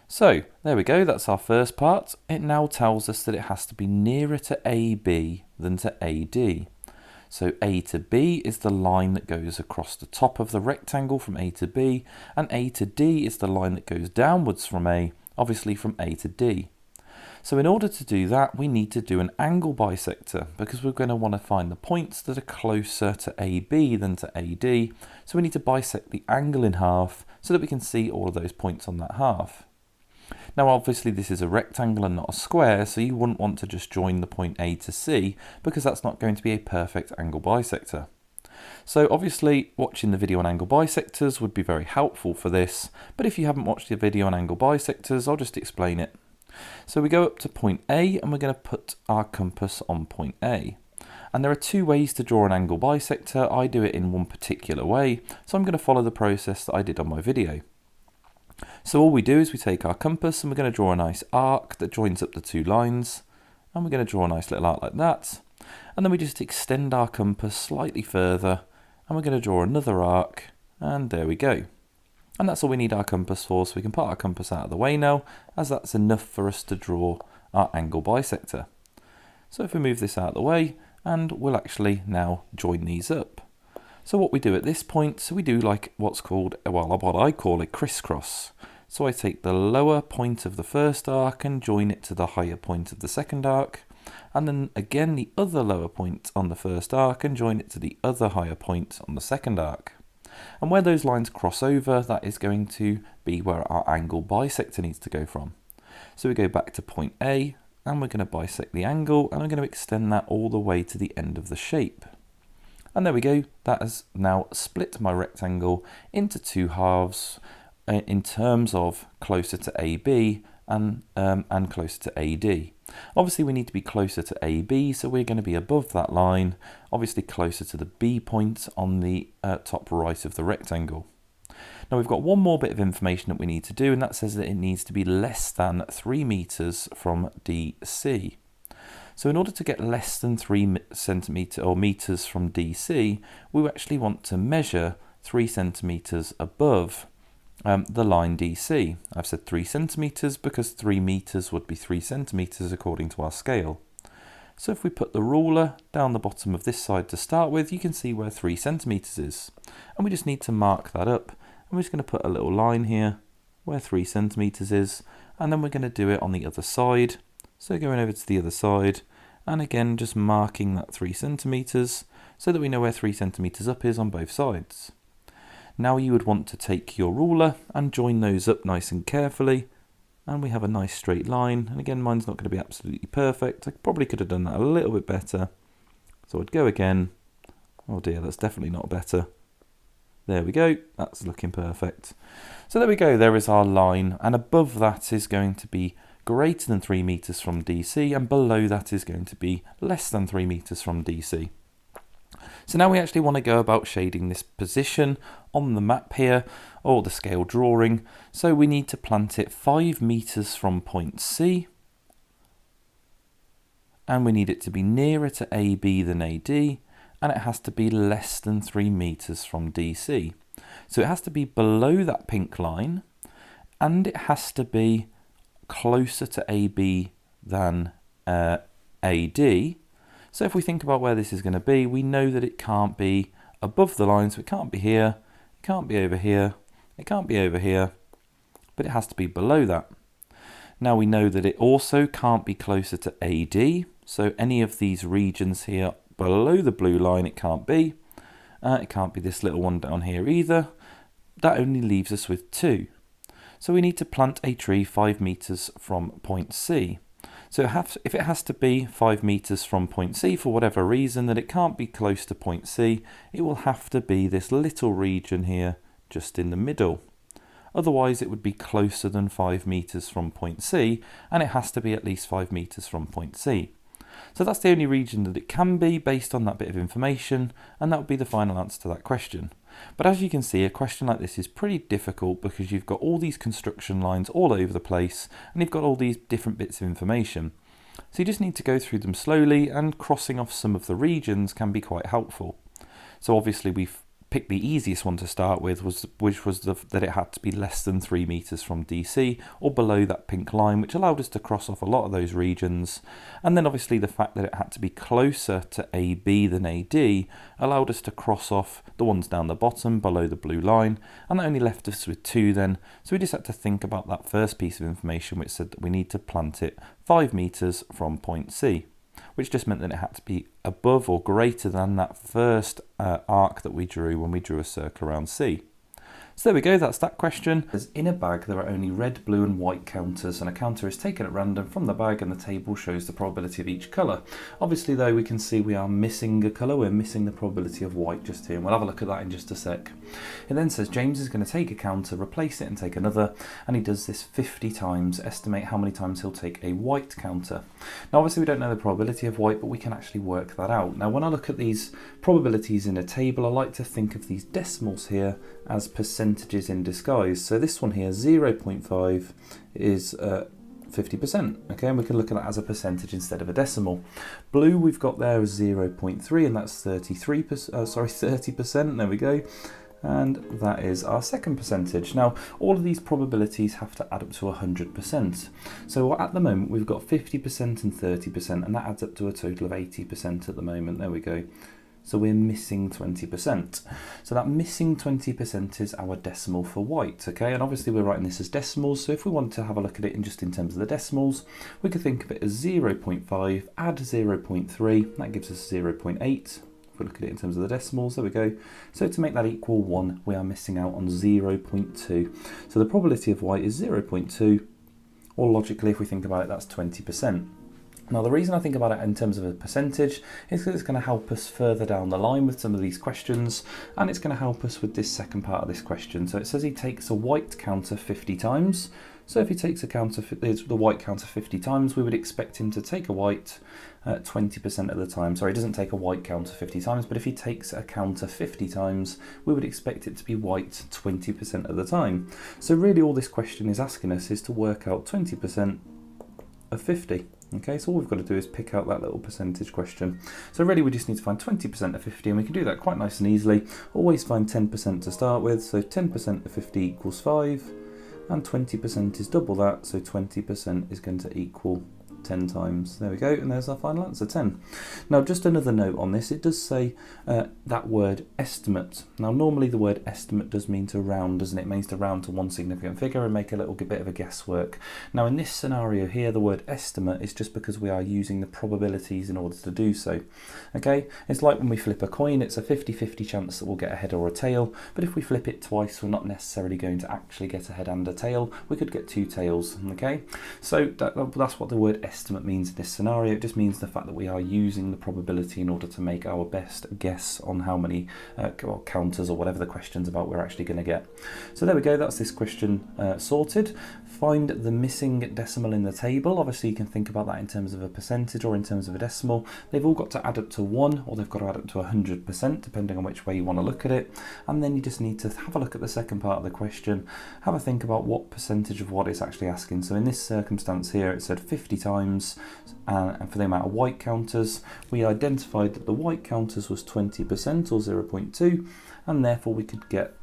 So there we go, that's our first part. It now tells us that it has to be nearer to AB than to AD. So A to B is the line that goes across the top of the rectangle from A to B, and A to D is the line that goes downwards from A, obviously from A to D. So in order to do that, we need to do an angle bisector because we're going to want to find the points that are closer to AB than to AD. So we need to bisect the angle in half so that we can see all of those points on that half. Now obviously this is a rectangle and not a square, so you wouldn't want to just join the point A to C because that's not going to be a perfect angle bisector. So obviously watching the video on angle bisectors would be very helpful for this, but if you haven't watched the video on angle bisectors, I'll just explain it. So we go up to point A and we're going to put our compass on point A. And there are two ways to draw an angle bisector. I do it in one particular way, so I'm going to follow the process that I did on my video. So all we do is we take our compass and we're going to draw a nice arc that joins up the two lines, and we're going to draw a nice little arc like that, and then we just extend our compass slightly further and we're going to draw another arc, and there we go. And that's all we need our compass for, so we can put our compass out of the way now, as that's enough for us to draw our angle bisector. So if we move this out of the way, and we'll actually now join these up. So what we do at this point, so we do like what's called, well, what I call a crisscross. So I take the lower point of the first arc and join it to the higher point of the second arc, and then again the other lower point on the first arc and join it to the other higher point on the second arc. And where those lines cross over, that is going to be where our angle bisector needs to go from. So we go back to point A, and we're going to bisect the angle, and I'm going to extend that all the way to the end of the shape. And there we go, that has now split my rectangle into two halves in terms of closer to AB and closer to AD. Obviously we need to be closer to AB, so we're going to be above that line, obviously closer to the B point on the top right of the rectangle. Now we've got one more bit of information that we need to do, and that says that it needs to be less than 3 meters from DC. So in order to get less than 3 centimeters or meters from DC, we actually want to measure 3 centimeters above the line DC. I've said 3 centimeters because 3 meters would be 3 centimeters according to our scale. So if we put the ruler down the bottom of this side to start with, you can see where 3 centimeters is. And we just need to mark that up. And we're just going to put a little line here where 3 centimeters is, and then we're going to do it on the other side. So going over to the other side, and again just marking that 3 centimeters so that we know where 3 centimeters up is on both sides. Now you would want to take your ruler and join those up nice and carefully, and we have a nice straight line. And again, mine's not going to be absolutely perfect. I probably could have done that a little bit better. So I'd go again. Oh dear, that's definitely not better. There we go, that's looking perfect. So there we go, there is our line, and above that is going to be greater than 3 meters from DC, and below that is going to be less than 3 meters from DC. So now we actually want to go about shading this position on the map here, or the scale drawing. So we need to plant it 5 meters from point C, and we need it to be nearer to AB than AD, and it has to be less than 3 meters from DC. So it has to be below that pink line, and it has to be closer to AB than AD. So if we think about where this is going to be, we know that it can't be above the line, so it can't be here, it can't be over here, it can't be over here, but it has to be below that. Now we know that it also can't be closer to AD, so any of these regions here below the blue line it can't be. It can't be this little one down here either. That only leaves us with 2. So we need to plant a tree 5 meters from point C. So if it has to be 5 meters from point C for whatever reason, that it can't be close to point C, it will have to be this little region here just in the middle. Otherwise it would be closer than 5 meters from point C, and it has to be at least 5 meters from point C. So that's the only region that it can be based on that bit of information, and that would be the final answer to that question. But as you can see, a question like this is pretty difficult because you've got all these construction lines all over the place, and you've got all these different bits of information. So you just need to go through them slowly, and crossing off some of the regions can be quite helpful. So obviously we've picked the easiest one to start with, which was that it had to be less than 3 meters from DC or below that pink line, which allowed us to cross off a lot of those regions. And then obviously the fact that it had to be closer to AB than AD allowed us to cross off the ones down the bottom below the blue line, and that only left us with 2 then. So we just had to think about that first piece of information, which said that we need to plant it 5 meters from point C, which just meant that it had to be above or greater than that first arc that we drew when we drew a circle around C. So there we go, that's that question. As in a bag, there are only red, blue and white counters, and a counter is taken at random from the bag and the table shows the probability of each colour. Obviously though, we can see we are missing a colour, we're missing the probability of white just here, and we'll have a look at that in just a sec. It then says James is going to take a counter, replace it and take another, and he does this 50 times. Estimate how many times he'll take a white counter. Now obviously we don't know the probability of white, but we can actually work that out. Now when I look at these probabilities in a table, I like to think of these decimals here as percentages in disguise. So this one here, 0.5, is 50%, okay, and we can look at that as a percentage instead of a decimal. Blue we've got there is 0.3, and that's 30%, there we go. And that is our second percentage. Now, all of these probabilities have to add up to 100%. So at the moment, we've got 50% and 30%, and that adds up to a total of 80% at the moment. There we go. So we're missing 20%. So that missing 20% is our decimal for white, okay? And obviously we're writing this as decimals, so if we want to have a look at it in just in terms of the decimals, we could think of it as 0.5, add 0.3, that gives us 0.8. If we look at it in terms of the decimals, there we go. So to make that equal 1, we are missing out on 0.2. So the probability of white is 0.2, or logically, if we think about it, that's 20%. Now the reason I think about it in terms of a percentage is because it's going to help us further down the line with some of these questions, and it's going to help us with this second part of this question. So it says he takes a white counter 50 times. So if he takes the white counter 50 times, we would expect him to take a white 20% of the time. Sorry, he doesn't take a white counter 50 times, but if he takes a counter 50 times, we would expect it to be white 20% of the time. So really all this question is asking us is to work out 20% of 50. Okay, so all we've got to do is pick out that little percentage question. So really we just need to find 20% of 50, and we can do that quite nice and easily. Always find 10% to start with, so 10% of 50 equals 5, and 20% is double that, so 20% is going to equal 10 times. There we go, and there's our final answer, 10. Now just another note on this, it does say that word estimate. Now normally the word estimate does mean to round, doesn't it? It means to round to one significant figure and make a little bit of a guesswork. Now in this scenario here, the word estimate is just because we are using the probabilities in order to do so. Okay, it's like when we flip a coin, it's a 50-50 chance that we'll get a head or a tail, but if we flip it twice, we're not necessarily going to actually get a head and a tail. We could get 2 tails, okay? So that's what the word estimate means in this scenario. It just means the fact that we are using the probability in order to make our best guess on how many counters or whatever the question's about we're actually going to get. So there we go, that's this question sorted. Find the missing decimal in the table. Obviously you can think about that in terms of a percentage or in terms of a decimal. They've all got to add up to 1, or they've got to add up to 100%, depending on which way you want to look at it. And then you just need to have a look at the second part of the question, have a think about what percentage of what it's actually asking. So in this circumstance here, it said 50 times, and for the amount of white counters, we identified that the white counters was 20% or 0.2, and therefore we could get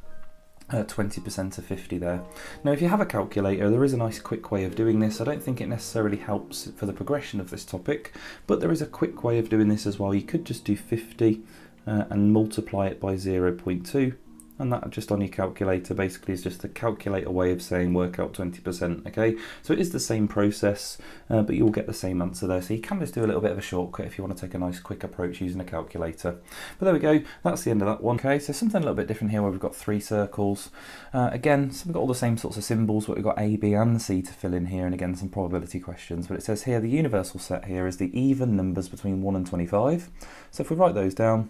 20% of 50 there. Now if you have a calculator, there is a nice quick way of doing this. I don't think it necessarily helps for the progression of this topic, but there is a quick way of doing this as well. You could just do 50 and multiply it by 0.2, and that just on your calculator basically is just the calculator way of saying work out 20%, okay? So it is the same process, but you'll get the same answer there. So you can just do a little bit of a shortcut if you want to take a nice quick approach using a calculator. But there we go, that's the end of that one. Okay, so something a little bit different here where we've got 3 circles. Again, so we've got all the same sorts of symbols, but we've got A, B and C to fill in here, and again some probability questions. But it says here the universal set here is the even numbers between 1 and 25. So if we write those down,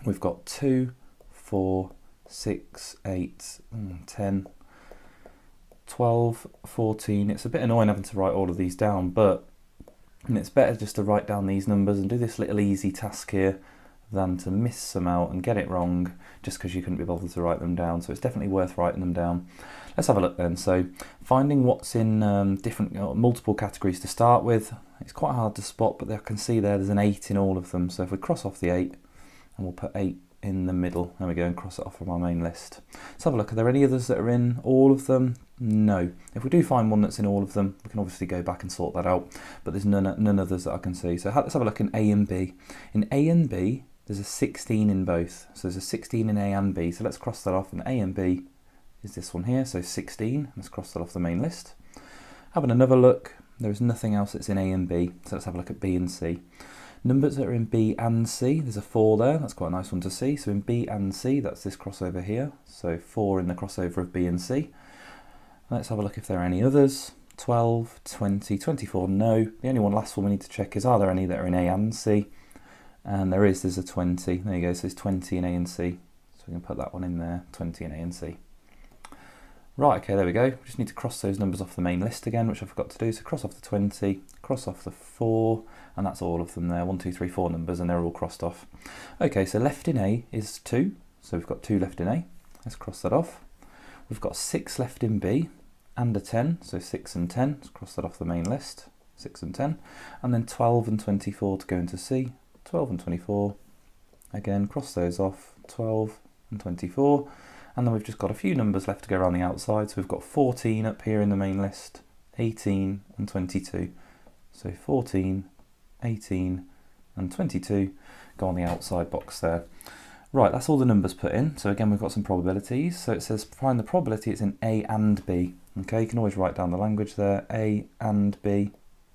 we've got 2, 4, 6, 8, 10, 12, 14. It's a bit annoying having to write all of these down, but it's better just to write down these numbers and do this little easy task here than to miss some out and get it wrong just because you couldn't be bothered to write them down. So it's definitely worth writing them down. Let's have a look then. So finding what's in different multiple categories to start with. It's quite hard to spot, but I can see there's an 8 in all of them. So if we cross off the 8 and we'll put 8 in the middle. There we go, and cross it off from our main list. Let's have a look. Are there any others that are in all of them? No. If we do find one that's in all of them, we can obviously go back and sort that out, but there's none others that I can see. So let's have a look in A and B. In A and B, there's a 16 in both. So there's a 16 in A and B. So let's cross that off, and A and B is this one here, so 16. Let's cross that off the main list. Having another look, there's nothing else that's in A and B. So let's have a look at B and C. Numbers that are in B and C, there's a 4 there, that's quite a nice one to see. So in B and C, that's this crossover here. So 4 in the crossover of B and C. Let's have a look if there are any others. 12, 20, 24, no. The only last one we need to check is, are there any that are in A and C? And there's a 20. There you go, so there's 20 in A and C. So we can put that one in there, 20 in A and C. Right, okay, there we go. We just need to cross those numbers off the main list again, which I forgot to do. So cross off the 20, cross off the 4, and that's all of them there. 1, 2, 3, 4 numbers, and they're all crossed off. Okay, so left in A is 2. So we've got 2 left in A. Let's cross that off. We've got 6 left in B, and a 10. So 6 and 10. Let's cross that off the main list. 6 and 10. And then 12 and 24 to go into C. 12 and 24. Again, cross those off. 12 and 24. And then we've just got a few numbers left to go around the outside. So we've got 14 up here in the main list, 18 and 22. So 14, 18 and 22 go on the outside box there. Right, that's all the numbers put in. So again, we've got some probabilities. So it says find the probability it's in A and B. Okay, you can always write down the language there, A and B.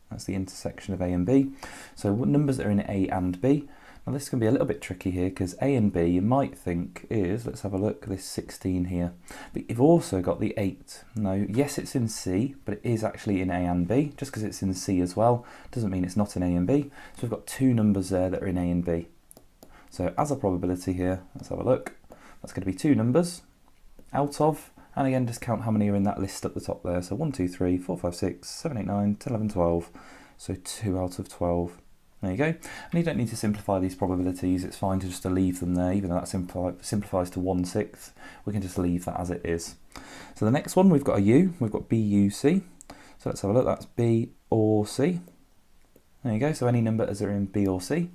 That's the intersection of A and B. So what numbers that are in A and B? Now this is going to be a little bit tricky here because A and B you might think is, let's have a look, this 16 here. But you've also got the 8. No, yes it's in C, but it is actually in A and B. Just because it's in C as well doesn't mean it's not in A and B. So we've got 2 numbers there that are in A and B. So as a probability here, let's have a look. That's going to be 2 numbers out of, and again just count how many are in that list at the top there. So 1, 2, 3, 4, 5, 6, 7, 8, 9, 10, 11, 12. So 2 out of 12. There you go. And you don't need to simplify these probabilities. It's fine to just leave them there, even though that simplifies to 1/6. We can just leave that as it is. So the next one, we've got a U. We've got B-U-C. So let's have a look. That's B or C. There you go. So any numbers that are in B or C.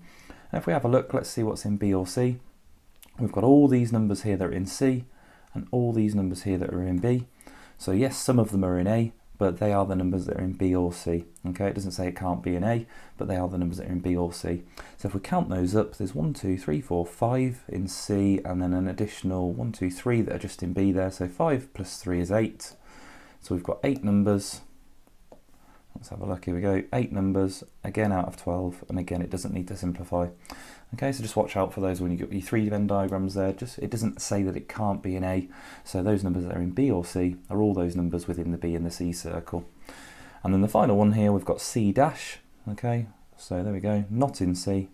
And if we have a look, let's see what's in B or C. We've got all these numbers here that are in C, and all these numbers here that are in B. So yes, some of them are in A, but they are the numbers that are in B or C. Okay, it doesn't say it can't be in A, but they are the numbers that are in B or C. So if we count those up, there's 1, 2, 3, 4, 5 in C, and then an additional 1, 2, 3 that are just in B there. So 5 plus 3 is 8. So we've got 8 numbers. Let's have a look, here we go. 8 numbers, again out of 12, and again it doesn't need to simplify. Okay, so just watch out for those when you get your 3 Venn diagrams there. Just it doesn't say that it can't be in A. So those numbers that are in B or C are all those numbers within the B and the C circle. And then the final one here, we've got C dash. Okay, so there we go, not in C.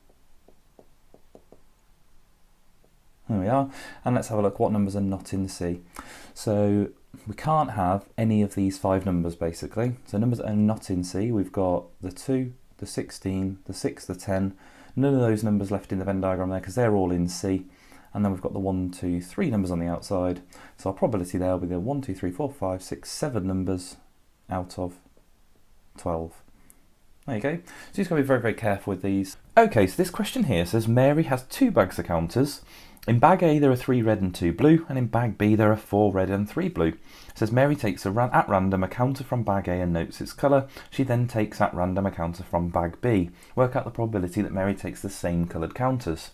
There we are. And let's have a look what numbers are not in C. So we can't have any of these 5 numbers basically. So numbers that are not in C, we've got the 2, the 16, the 6, the 10. None of those numbers left in the Venn diagram there because they're all in C. And then we've got the 1, 2, 3 numbers on the outside. So our probability there will be the 1, 2, 3, 4, 5, 6, 7 numbers out of 12. There you go. So you just got to be very, very careful with these. Okay, so this question here says Mary has 2 bags of counters. In bag A there are 3 red and 2 blue, and in bag B there are 4 red and 3 blue. It says Mary takes at random a counter from bag A and notes its colour. She then takes at random a counter from bag B. Work out the probability that Mary takes the same coloured counters.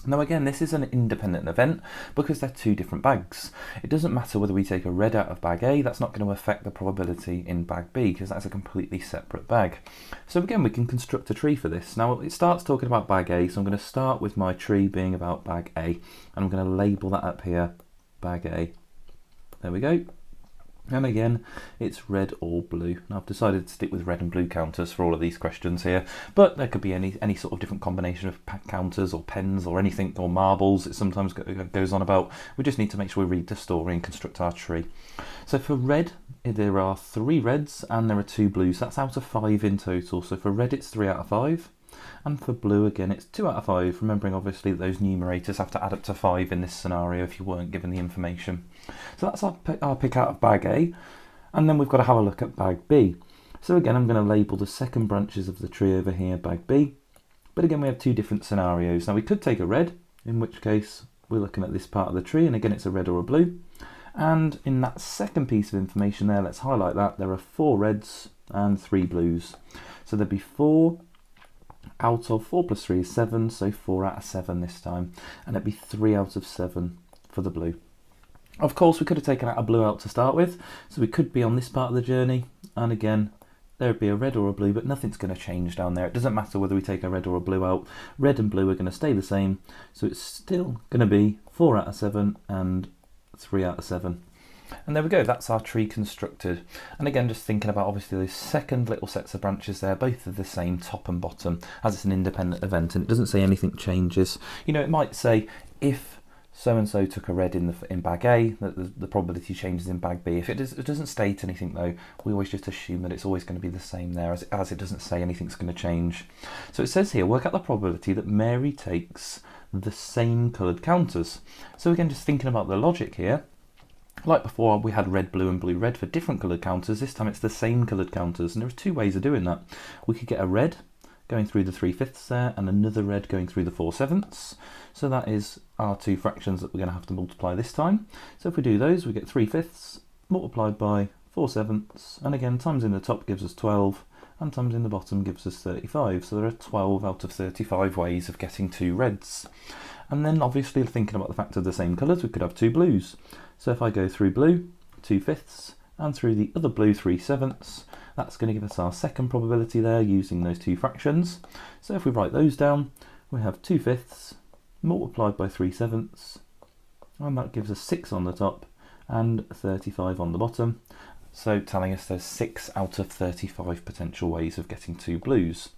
Now again, this is an independent event because they're 2 different bags. It doesn't matter whether we take a red out of bag A, that's not going to affect the probability in bag B because that's a completely separate bag. So again, we can construct a tree for this. Now it starts talking about bag A, so I'm going to start with my tree being about bag A, and I'm going to label that up here, bag A. There we go. And again, it's red or blue. Now I've decided to stick with red and blue counters for all of these questions here, but there could be any sort of different combination of counters or pens or anything, or marbles it sometimes goes on about. We just need to make sure we read the story and construct our tree. So for red, there are 3 reds and there are 2 blues. That's out of 5 in total. So for red, it's 3 out of 5. And for blue, again, it's 2 out of 5, remembering obviously that those numerators have to add up to 5 in this scenario if you weren't given the information. So that's our pick out of bag A, and then we've got to have a look at bag B. So again, I'm going to label the second branches of the tree over here bag B, but again we have 2 different scenarios. Now we could take a red, in which case we're looking at this part of the tree, and again it's a red or a blue. And in that second piece of information there, let's highlight that, there are 4 reds and 3 blues. So there'd be 4 out of 4 plus 3 is 7, so 4 out of 7 this time. And it'd be 3 out of 7 for the blue. Of course, we could have taken out a blue out to start with, so we could be on this part of the journey, and again, there would be a red or a blue, but nothing's going to change down there. It doesn't matter whether we take a red or a blue out. Red and blue are going to stay the same, so it's still going to be 4 out of 7 and 3 out of 7. And there we go, that's our tree constructed. And again, just thinking about obviously those second little sets of branches there, both are the same top and bottom, as it's an independent event, and it doesn't say anything changes. You know, it might say if so-and-so took a red in bag A, that the probability changes in bag B. If it doesn't state anything though, we always just assume that it's always going to be the same there, as it doesn't say anything's going to change. So it says here, work out the probability that Mary takes the same coloured counters. So again, just thinking about the logic here, like before we had red, blue and blue, red for different coloured counters, this time it's the same coloured counters, and there are 2 ways of doing that. We could get a red going through the 3/5 there, and another red going through the 4/7. So that is our 2 fractions that we're going to have to multiply this time. So if we do those, we get 3/5 multiplied by 4/7, and again times in the top gives us 12, and times in the bottom gives us 35. So there are 12 out of 35 ways of getting 2 reds. And then obviously thinking about the fact of the same colours, we could have 2 blues. So if I go through blue 2/5 and through the other blue 3/7, that's going to give us our second probability there using those 2 fractions. So if we write those down, we have 2/5 multiplied by 3/7, and that gives us 6 on the top and 35 on the bottom. So telling us there's 6 out of 35 potential ways of getting 2 blues.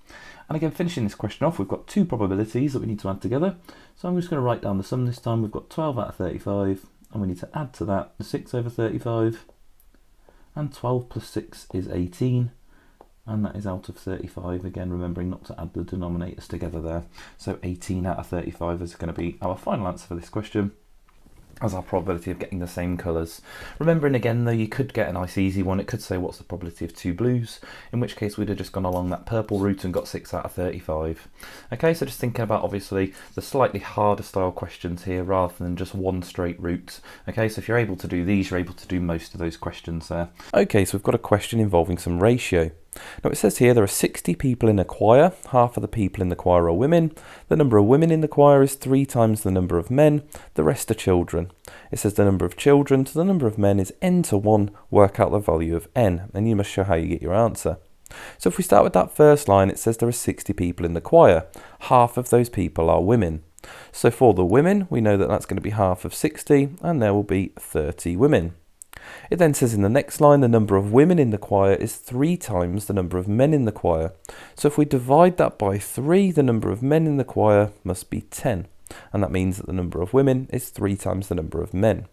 And again, finishing this question off, we've got 2 probabilities that we need to add together. So I'm just going to write down the sum this time. We've got 12 out of 35, and we need to add to that 6 over 35. And 12 plus 6 is 18, and that is out of 35, again remembering not to add the denominators together there. So 18 out of 35 is going to be our final answer for this question, as our probability of getting the same colours. Remembering again though, you could get a nice easy one. It could say what's the probability of 2 blues, in which case we'd have just gone along that purple route and got 6 out of 35. Okay, so just thinking about obviously the slightly harder style questions here rather than just one straight route. Okay, so if you're able to do these, you're able to do most of those questions there. Okay, so we've got a question involving some ratio. Now it says here there are 60 people in a choir, half of the people in the choir are women, the number of women in the choir is 3 times the number of men, the rest are children. It says the number of children to the number of men is n to 1, work out the value of n, and you must show how you get your answer. So if we start with that first line, it says there are 60 people in the choir, half of those people are women. So for the women, we know that that's going to be half of 60, and there will be 30 women. It then says in the next line, the number of women in the choir is 3 times the number of men in the choir. So if we divide that by 3, the number of men in the choir must be 10. And that means that the number of women is 3 times the number of men.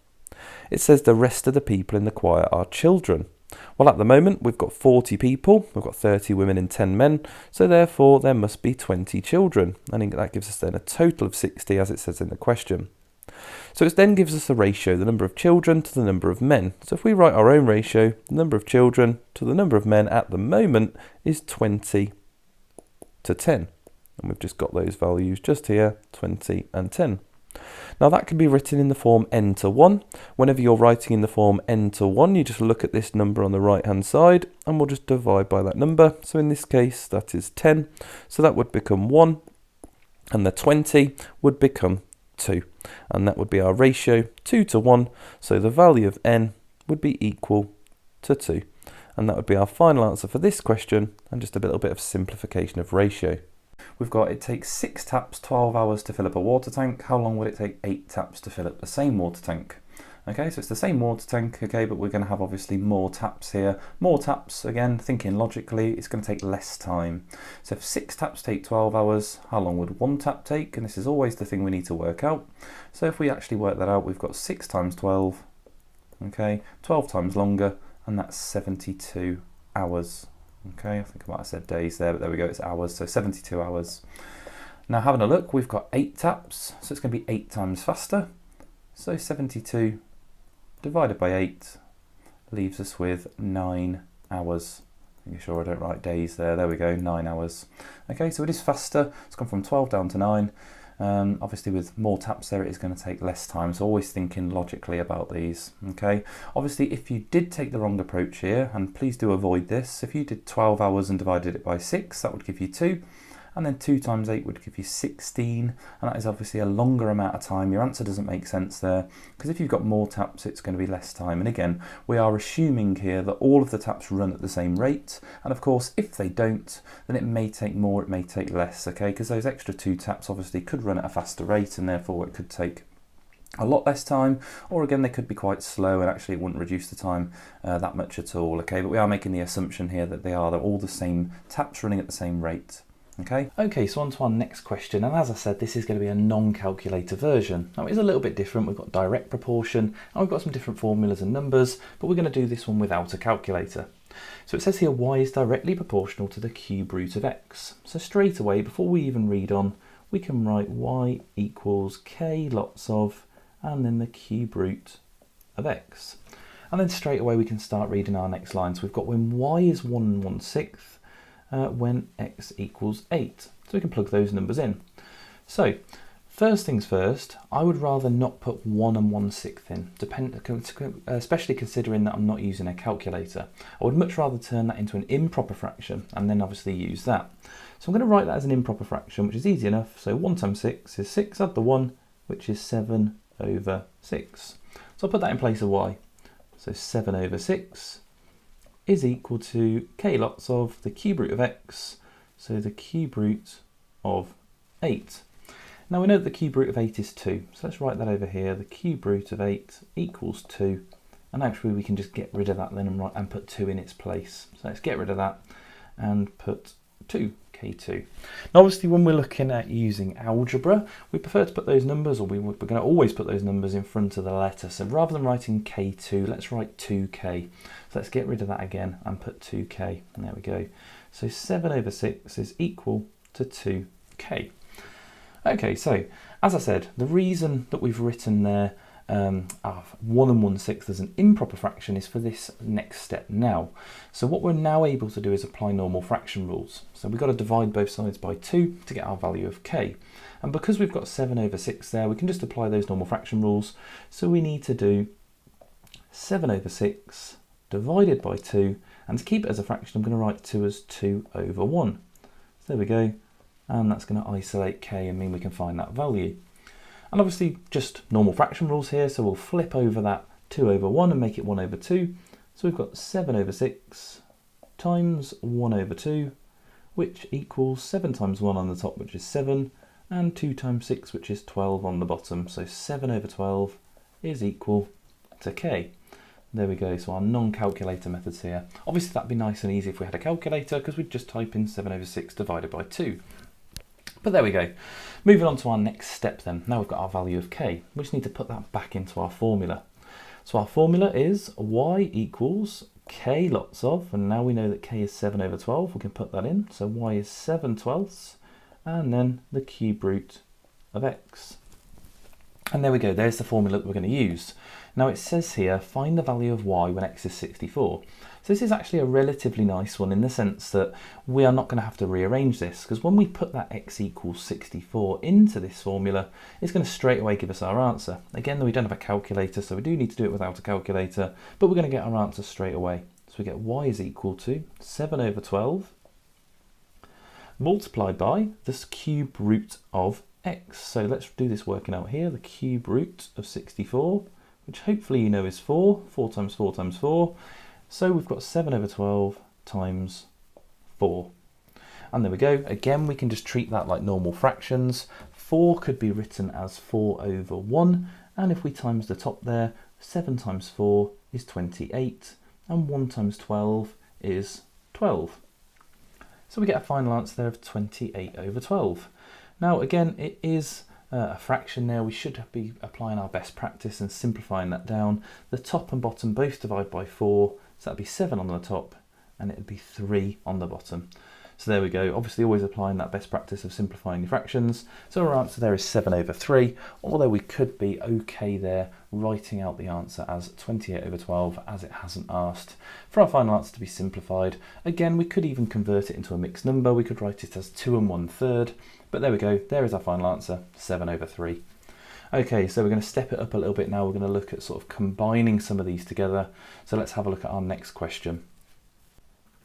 It says the rest of the people in the choir are children. Well, at the moment, we've got 40 people, we've got 30 women and 10 men, so therefore there must be 20 children. And that gives us then a total of 60, as it says in the question. So it then gives us a ratio, the number of children to the number of men. So if we write our own ratio, the number of children to the number of men at the moment is 20 to 10. And we've just got those values just here, 20 and 10. Now that can be written in the form n to 1. Whenever you're writing in the form n to 1, you just look at this number on the right hand side and we'll just divide by that number. So in this case, that is 10. So that would become 1, and the 20 would become 2, and that would be our ratio 2 to 1, so the value of n would be equal to 2, and that would be our final answer for this question, and just a little bit of simplification of ratio. We've got it takes 6 taps 12 hours to fill up a water tank. How long would it take 8 taps to fill up the same water tank? Okay, so it's the same water tank, okay, but we're going to have obviously more taps here. More taps, again, thinking logically, it's going to take less time. So if 6 taps take 12 hours, how long would 1 tap take? And this is always the thing we need to work out. So if we actually work that out, we've got 6 times 12, okay, 12 times longer, and that's 72 hours. Okay, I think I might have said days there, but there we go, it's hours, so 72 hours. Now having a look, we've got 8 taps, so it's going to be 8 times faster. So 72 divided by 8 leaves us with 9 hours. Making sure I don't write days there. There we go, 9 hours. Okay, so it is faster. It's gone from 12 down to 9. Obviously with more taps there, it is going to take less time, so always thinking logically about these. Okay, obviously if you did take the wrong approach here, and please do avoid this, if you did 12 hours and divided it by 6, that would give you 2. And then 2 times 8 would give you 16, and that is obviously a longer amount of time. Your answer doesn't make sense there, because if you've got more taps, it's going to be less time. And again, we are assuming here that all of the taps run at the same rate, and of course, if they don't, then it may take more, it may take less, okay? Because those extra 2 taps obviously could run at a faster rate, and therefore it could take a lot less time, or again, they could be quite slow, and actually it wouldn't reduce the time that much at all, okay? But we are making the assumption here that they're all the same taps running at the same rate. Okay, so on to our next question, and as I said, this is going to be a non-calculator version. Now it is a little bit different. We've got direct proportion and we've got some different formulas and numbers, but we're going to do this one without a calculator. So it says here y is directly proportional to the cube root of x. So straight away, before we even read on, we can write y equals k lots of, and then the cube root of x. And then straight away we can start reading our next line. So we've got when y is 1 1/6, when x equals 8. So we can plug those numbers in. So first things first, I would rather not put 1 1/6 in, especially considering that I'm not using a calculator. I would much rather turn that into an improper fraction and then obviously use that. So I'm going to write that as an improper fraction, which is easy enough. So 1 times 6 is 6, add the 1, which is 7 over 6. So I'll put that in place of y. So 7 over 6 is equal to k lots of the cube root of x, so the cube root of 8. Now we know that the cube root of 8 is 2, so let's write that over here. The cube root of 8 equals 2, and actually we can just get rid of that then and put 2 in its place. So let's get rid of that and put 2, k2. Now obviously when we're looking at using algebra, we prefer to put those numbers, or we're going to always put those numbers in front of the letter. So rather than writing k2, let's write 2k. So let's get rid of that again and put 2k, and there we go. So 7 over 6 is equal to 2k. Okay, so as I said, the reason that we've written there 1 1/6 as an improper fraction is for this next step now. So what we're now able to do is apply normal fraction rules. So we've got to divide both sides by 2 to get our value of k. And because we've got 7 over 6 there, we can just apply those normal fraction rules. So we need to do 7 over 6 divided by 2, and to keep it as a fraction, I'm going to write 2 as 2 over 1. So there we go, and that's going to isolate k and mean we can find that value. And obviously just normal fraction rules here, so we'll flip over that 2 over 1 and make it 1 over 2. So we've got 7 over 6 times 1 over 2, which equals 7 times 1 on the top, which is 7, and 2 times 6, which is 12 on the bottom. So 7 over 12 is equal to k. There we go, so our non-calculator methods here. Obviously that'd be nice and easy if we had a calculator, because we'd just type in 7 over 6 divided by 2. But there we go. Moving on to our next step then. Now we've got our value of k. We just need to put that back into our formula. So our formula is y equals k lots of, and now we know that k is 7 over 12, we can put that in. So y is 7/12, and then the cube root of x. And there we go, there's the formula that we're going to use. Now it says here, find the value of y when x is 64. So this is actually a relatively nice one in the sense that we are not going to have to rearrange this, because when we put that x equals 64 into this formula, it's going to straight away give us our answer. Again, though we don't have a calculator, so we do need to do it without a calculator, but we're going to get our answer straight away. So we get y is equal to 7 over 12 multiplied by this cube root of x. So let's do this working out here. The cube root of 64, which hopefully you know is 4. 4 times 4 times 4. So we've got 7 over 12 times 4. And there we go. Again, we can just treat that like normal fractions. 4 could be written as 4 over 1. And if we times the top there, 7 times 4 is 28. And 1 times 12 is 12. So we get a final answer there of 28 over 12. Now again, it is a fraction there. We should be applying our best practice and simplifying that down. The top and bottom both divide by 4, so that'd be 7 on the top and it'd be 3 on the bottom. So there we go, obviously always applying that best practice of simplifying your fractions. So our answer there is 7 over 3, although we could be okay there writing out the answer as 28 over 12 as it hasn't asked for our final answer to be simplified. Again, we could even convert it into a mixed number. We could write it as 2 1/3, But there we go, there is our final answer, 7/3. Okay, so we're going to step it up a little bit now. We're going to look at sort of combining some of these together. So let's have a look at our next question.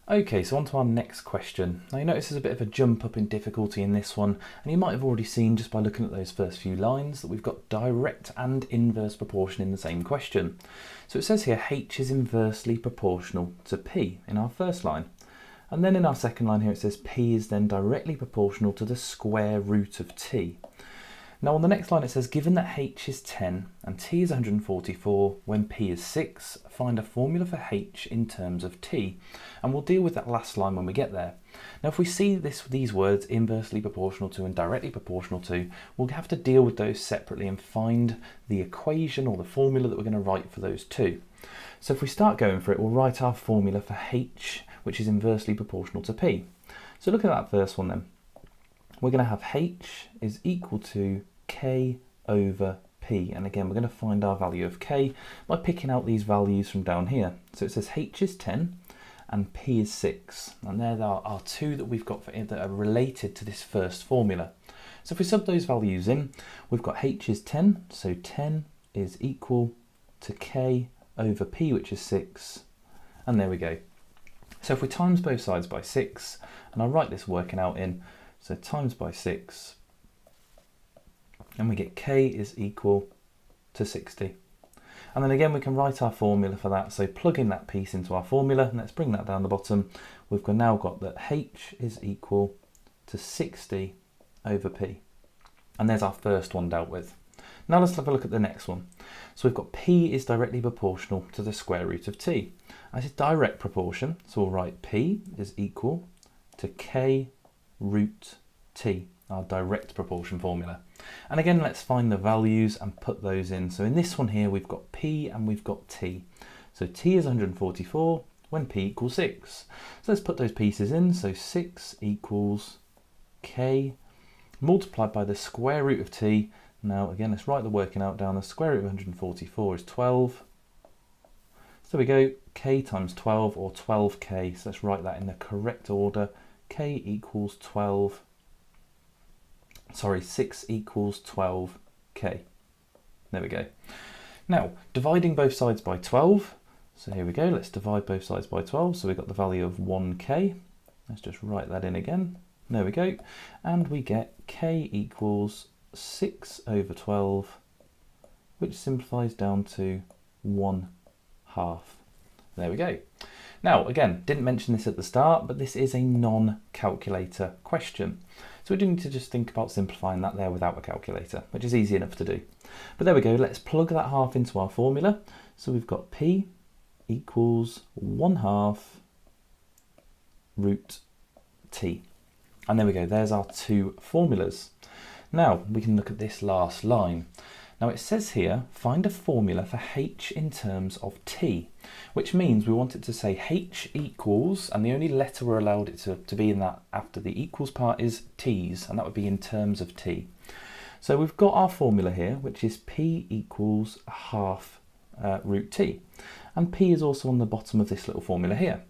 Okay, so on to our next question. Now you notice there's a bit of a jump up in difficulty in this one, and you might have already seen just by looking at those first few lines that we've got direct and inverse proportion in the same question. So it says here h is inversely proportional to p in our first line. And then in our second line here it says p is then directly proportional to the square root of t. Now on the next line it says, given that h is 10 and t is 144, when p is 6, find a formula for h in terms of t. And we'll deal with that last line when we get there. Now if we see these words, inversely proportional to and directly proportional to, we'll have to deal with those separately and find the equation or the formula that we're going to write for those two. So if we start going for it, we'll write our formula for h, which is inversely proportional to p. So look at that first one then. We're going to have h is equal to k over p, and again we're going to find our value of k by picking out these values from down here. So it says h is 10 and p is 6, and there are two that we've got that are related to this first formula. So if we sub those values in, we've got h is 10, so 10 is equal to k over p, which is 6, and there we go. So if we times both sides by 6, and I'll write this working out in, so times by 6, and we get k is equal to 60. And then again we can write our formula for that, so plug in that piece into our formula, and let's bring that down the bottom. We've now got that h is equal to 60 over p. And there's our first one dealt with. Now let's have a look at the next one. So we've got p is directly proportional to the square root of t. This is direct proportion, so we'll write p is equal to k root t, our direct proportion formula. And again, let's find the values and put those in. So in this one here, we've got p and we've got t. So t is 144 when p equals 6. So let's put those pieces in. So 6 equals k multiplied by the square root of t. Now again, let's write the working out down. The square root of 144 is 12. So we go k times 12, or 12k. So let's write that in the correct order. K equals 12. Sorry, 6 equals 12k. There we go. Now, dividing both sides by 12. So here we go, let's divide both sides by 12. So we've got the value of 1k. Let's just write that in again. There we go. And we get k equals 6 over 12, which simplifies down to 1/2. There we go. Now, again, didn't mention this at the start, but this is a non-calculator question. So we do need to just think about simplifying that there without a calculator, which is easy enough to do. But there we go, let's plug that half into our formula. So we've got p equals 1/2 root t. And there we go, there's our two formulas. Now we can look at this last line. Now it says here, find a formula for h in terms of t, which means we want it to say h equals, and the only letter we're allowed it to be in that after the equals part is t's, and that would be in terms of t. So we've got our formula here, which is p equals 1/2 root t, and p is also on the bottom of this little formula here.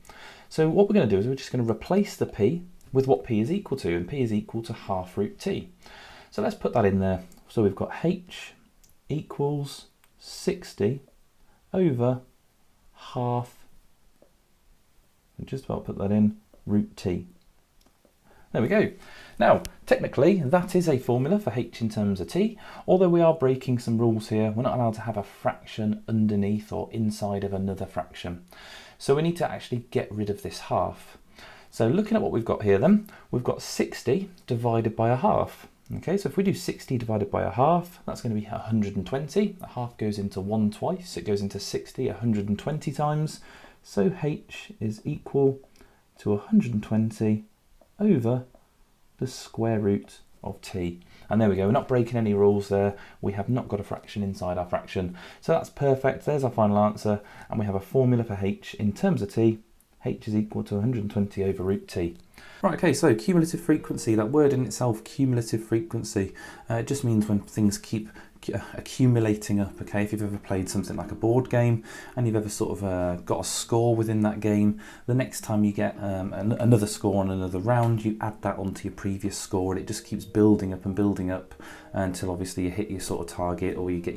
So what we're going to do is we're just going to replace the p with what p is equal to, and p is equal to 1/2 root t. So let's put that in there. So we've got h equals 60 over 1/2, and just about put that in, root t. There we go. Now, technically, that is a formula for h in terms of t, although we are breaking some rules here. We're not allowed to have a fraction underneath or inside of another fraction. So we need to actually get rid of this half. So looking at what we've got here then, we've got 60 divided by 1/2. Okay, so if we do 60 divided by 1/2, that's going to be 120. A half goes into 1 twice, it goes into 60 120 times. So h is equal to 120 over the square root of t. And there we go, we're not breaking any rules there. We have not got a fraction inside our fraction. So that's perfect, there's our final answer. And we have a formula for h in terms of t. H is equal to 120 over root t. Right, okay, so cumulative frequency, that word in itself, cumulative frequency, it just means when things keep accumulating up, okay? If you've ever played something like a board game and you've ever sort of got a score within that game, the next time you get another score on another round, you add that onto your previous score, and it just keeps building up and building up until obviously you hit your sort of target, or you get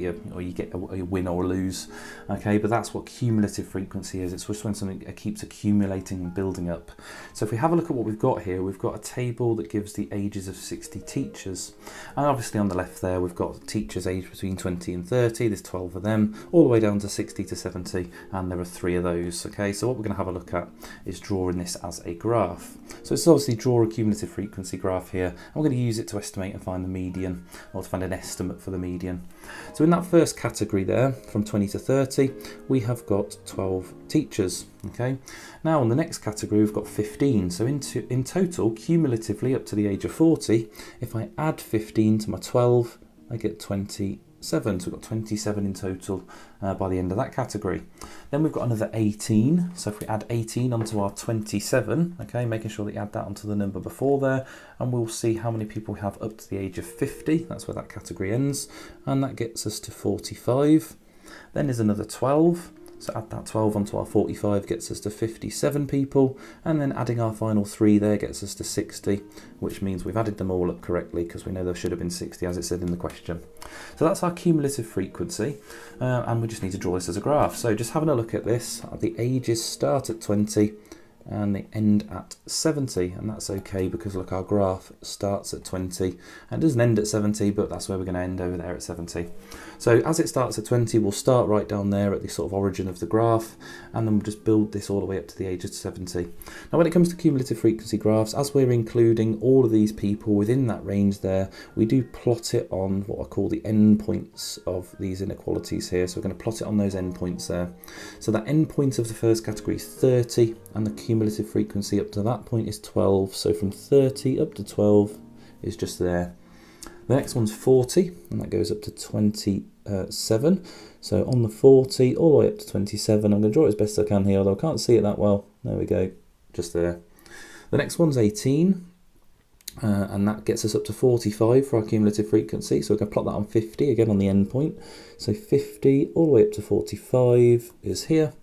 a win or a lose, okay? But that's what cumulative frequency is. It's just when something keeps accumulating and building up. So if we have a look at what we've got here, we've got a table that gives the ages of 60 teachers, and obviously on the left there we've got teachers aged between 20 and 30, there's 12 of them, all the way down to 60 to 70, and there are 3 of those, okay? So what we're going to have a look at is drawing this as a graph. So it's obviously draw a cumulative frequency graph here, and we're going to use it to estimate and find the median, or to find an estimate for the median. So in that first category there, from 20 to 30, we have got 12 teachers, okay? Now on the next category we've got 15, so in total, cumulatively up to the age of 40, if I add 15 to my 12, I get 27, so we've got 27 in total by the end of that category. Then we've got another 18, so if we add 18 onto our 27, okay, making sure that you add that onto the number before there, and we'll see how many people we have up to the age of 50, that's where that category ends, and that gets us to 45. Then there's another 12, so add that 12 onto our 45 gets us to 57 people, and then adding our final 3 there gets us to 60, which means we've added them all up correctly because we know there should have been 60 as it said in the question. So that's our cumulative frequency, and we just need to draw this as a graph. So just having a look at this, the ages start at 20 and they end at 70, and that's okay because look, our graph starts at 20 and doesn't end at 70, but that's where we're going to end over there at 70. So as it starts at 20, we'll start right down there at the sort of origin of the graph, and then we'll just build this all the way up to the age of 70. Now when it comes to cumulative frequency graphs, as we're including all of these people within that range there, we do plot it on what I call the endpoints of these inequalities here. So we're going to plot it on those endpoints there. So that endpoint of the first category is 30, and the cumulative frequency up to that point is 12. So from 30 up to 12 is just there. The next one's 40, and that goes up to 27. So on the 40, all the way up to 27. I'm going to draw it as best I can here, although I can't see it that well. There we go, just there. The next one's 18, and that gets us up to 45 for our cumulative frequency. So we're going to plot that on 50, again on the end point. So 50 all the way up to 45 is here.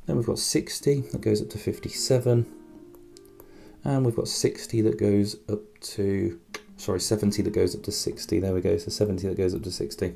Then we've got 60, that goes up to 57. And we've got 60 that goes up to... 70 that goes up to 60, there we go, so 70 that goes up to 60.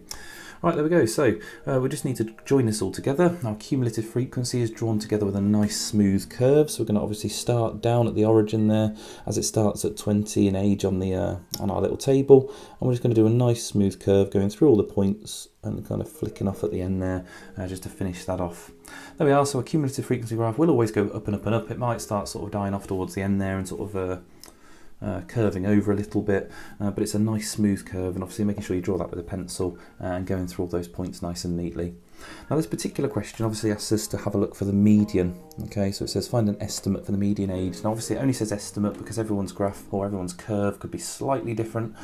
Right, there we go, so we just need to join this all together. Our cumulative frequency is drawn together with a nice smooth curve, so we're going to obviously start down at the origin there, as it starts at 20 in age on our little table, and we're just going to do a nice smooth curve going through all the points and kind of flicking off at the end there, just to finish that off. There we are, so a cumulative frequency graph will always go up and up and up. It might start sort of dying off towards the end there and sort of curving over a little bit, but it's a nice smooth curve, and obviously making sure you draw that with a pencil and going through all those points nice and neatly. Now this particular question obviously asks us to have a look for the median, okay, so it says find an estimate for the median age. Now obviously it only says estimate because everyone's graph or everyone's curve could be slightly different,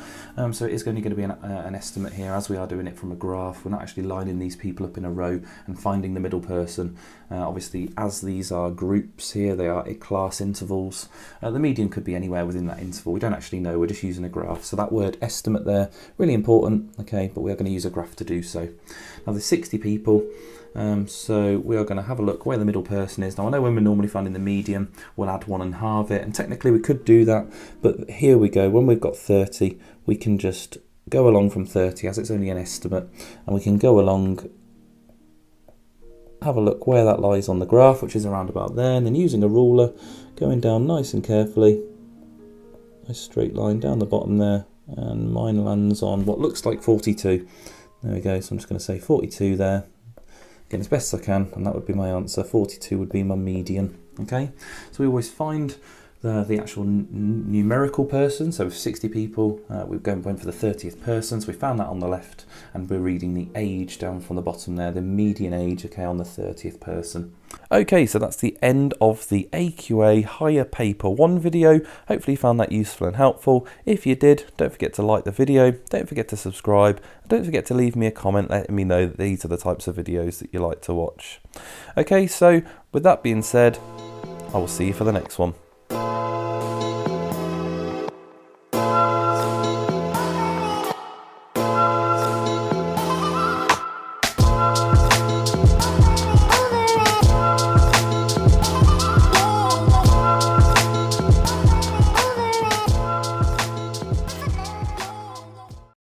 so it is only going to be an estimate here as we are doing it from a graph. We're not actually lining these people up in a row and finding the middle person. Obviously as these are groups here, they are class intervals. The median could be anywhere within that interval. We don't actually know, we're just using a graph. So that word estimate there, really important, okay, but we are going to use a graph to do so. Now there's 60 people, so we are going to have a look where the middle person is. Now I know when we're normally finding the median, we'll add 1 and halve it, and technically we could do that, but here we go, when we've got 30, we can just go along from 30 as it's only an estimate, and we can go along, have a look where that lies on the graph, which is around about there, and then using a ruler, going down nice and carefully, a straight line down the bottom there, and mine lands on what looks like 42. There we go, so I'm just going to say 42 there, again as best as I can, and that would be my answer. 42 would be my median, okay? So we always find the actual numerical person, so with 60 people, we're going for the 30th person, so we found that on the left, and we're reading the age down from the bottom there, the median age, okay, on the 30th person. Okay, so that's the end of the AQA Higher Paper 1 video. Hopefully you found that useful and helpful. If you did, don't forget to like the video, don't forget to subscribe, and don't forget to leave me a comment letting me know that these are the types of videos that you like to watch. Okay, so with that being said, I will see you for the next one.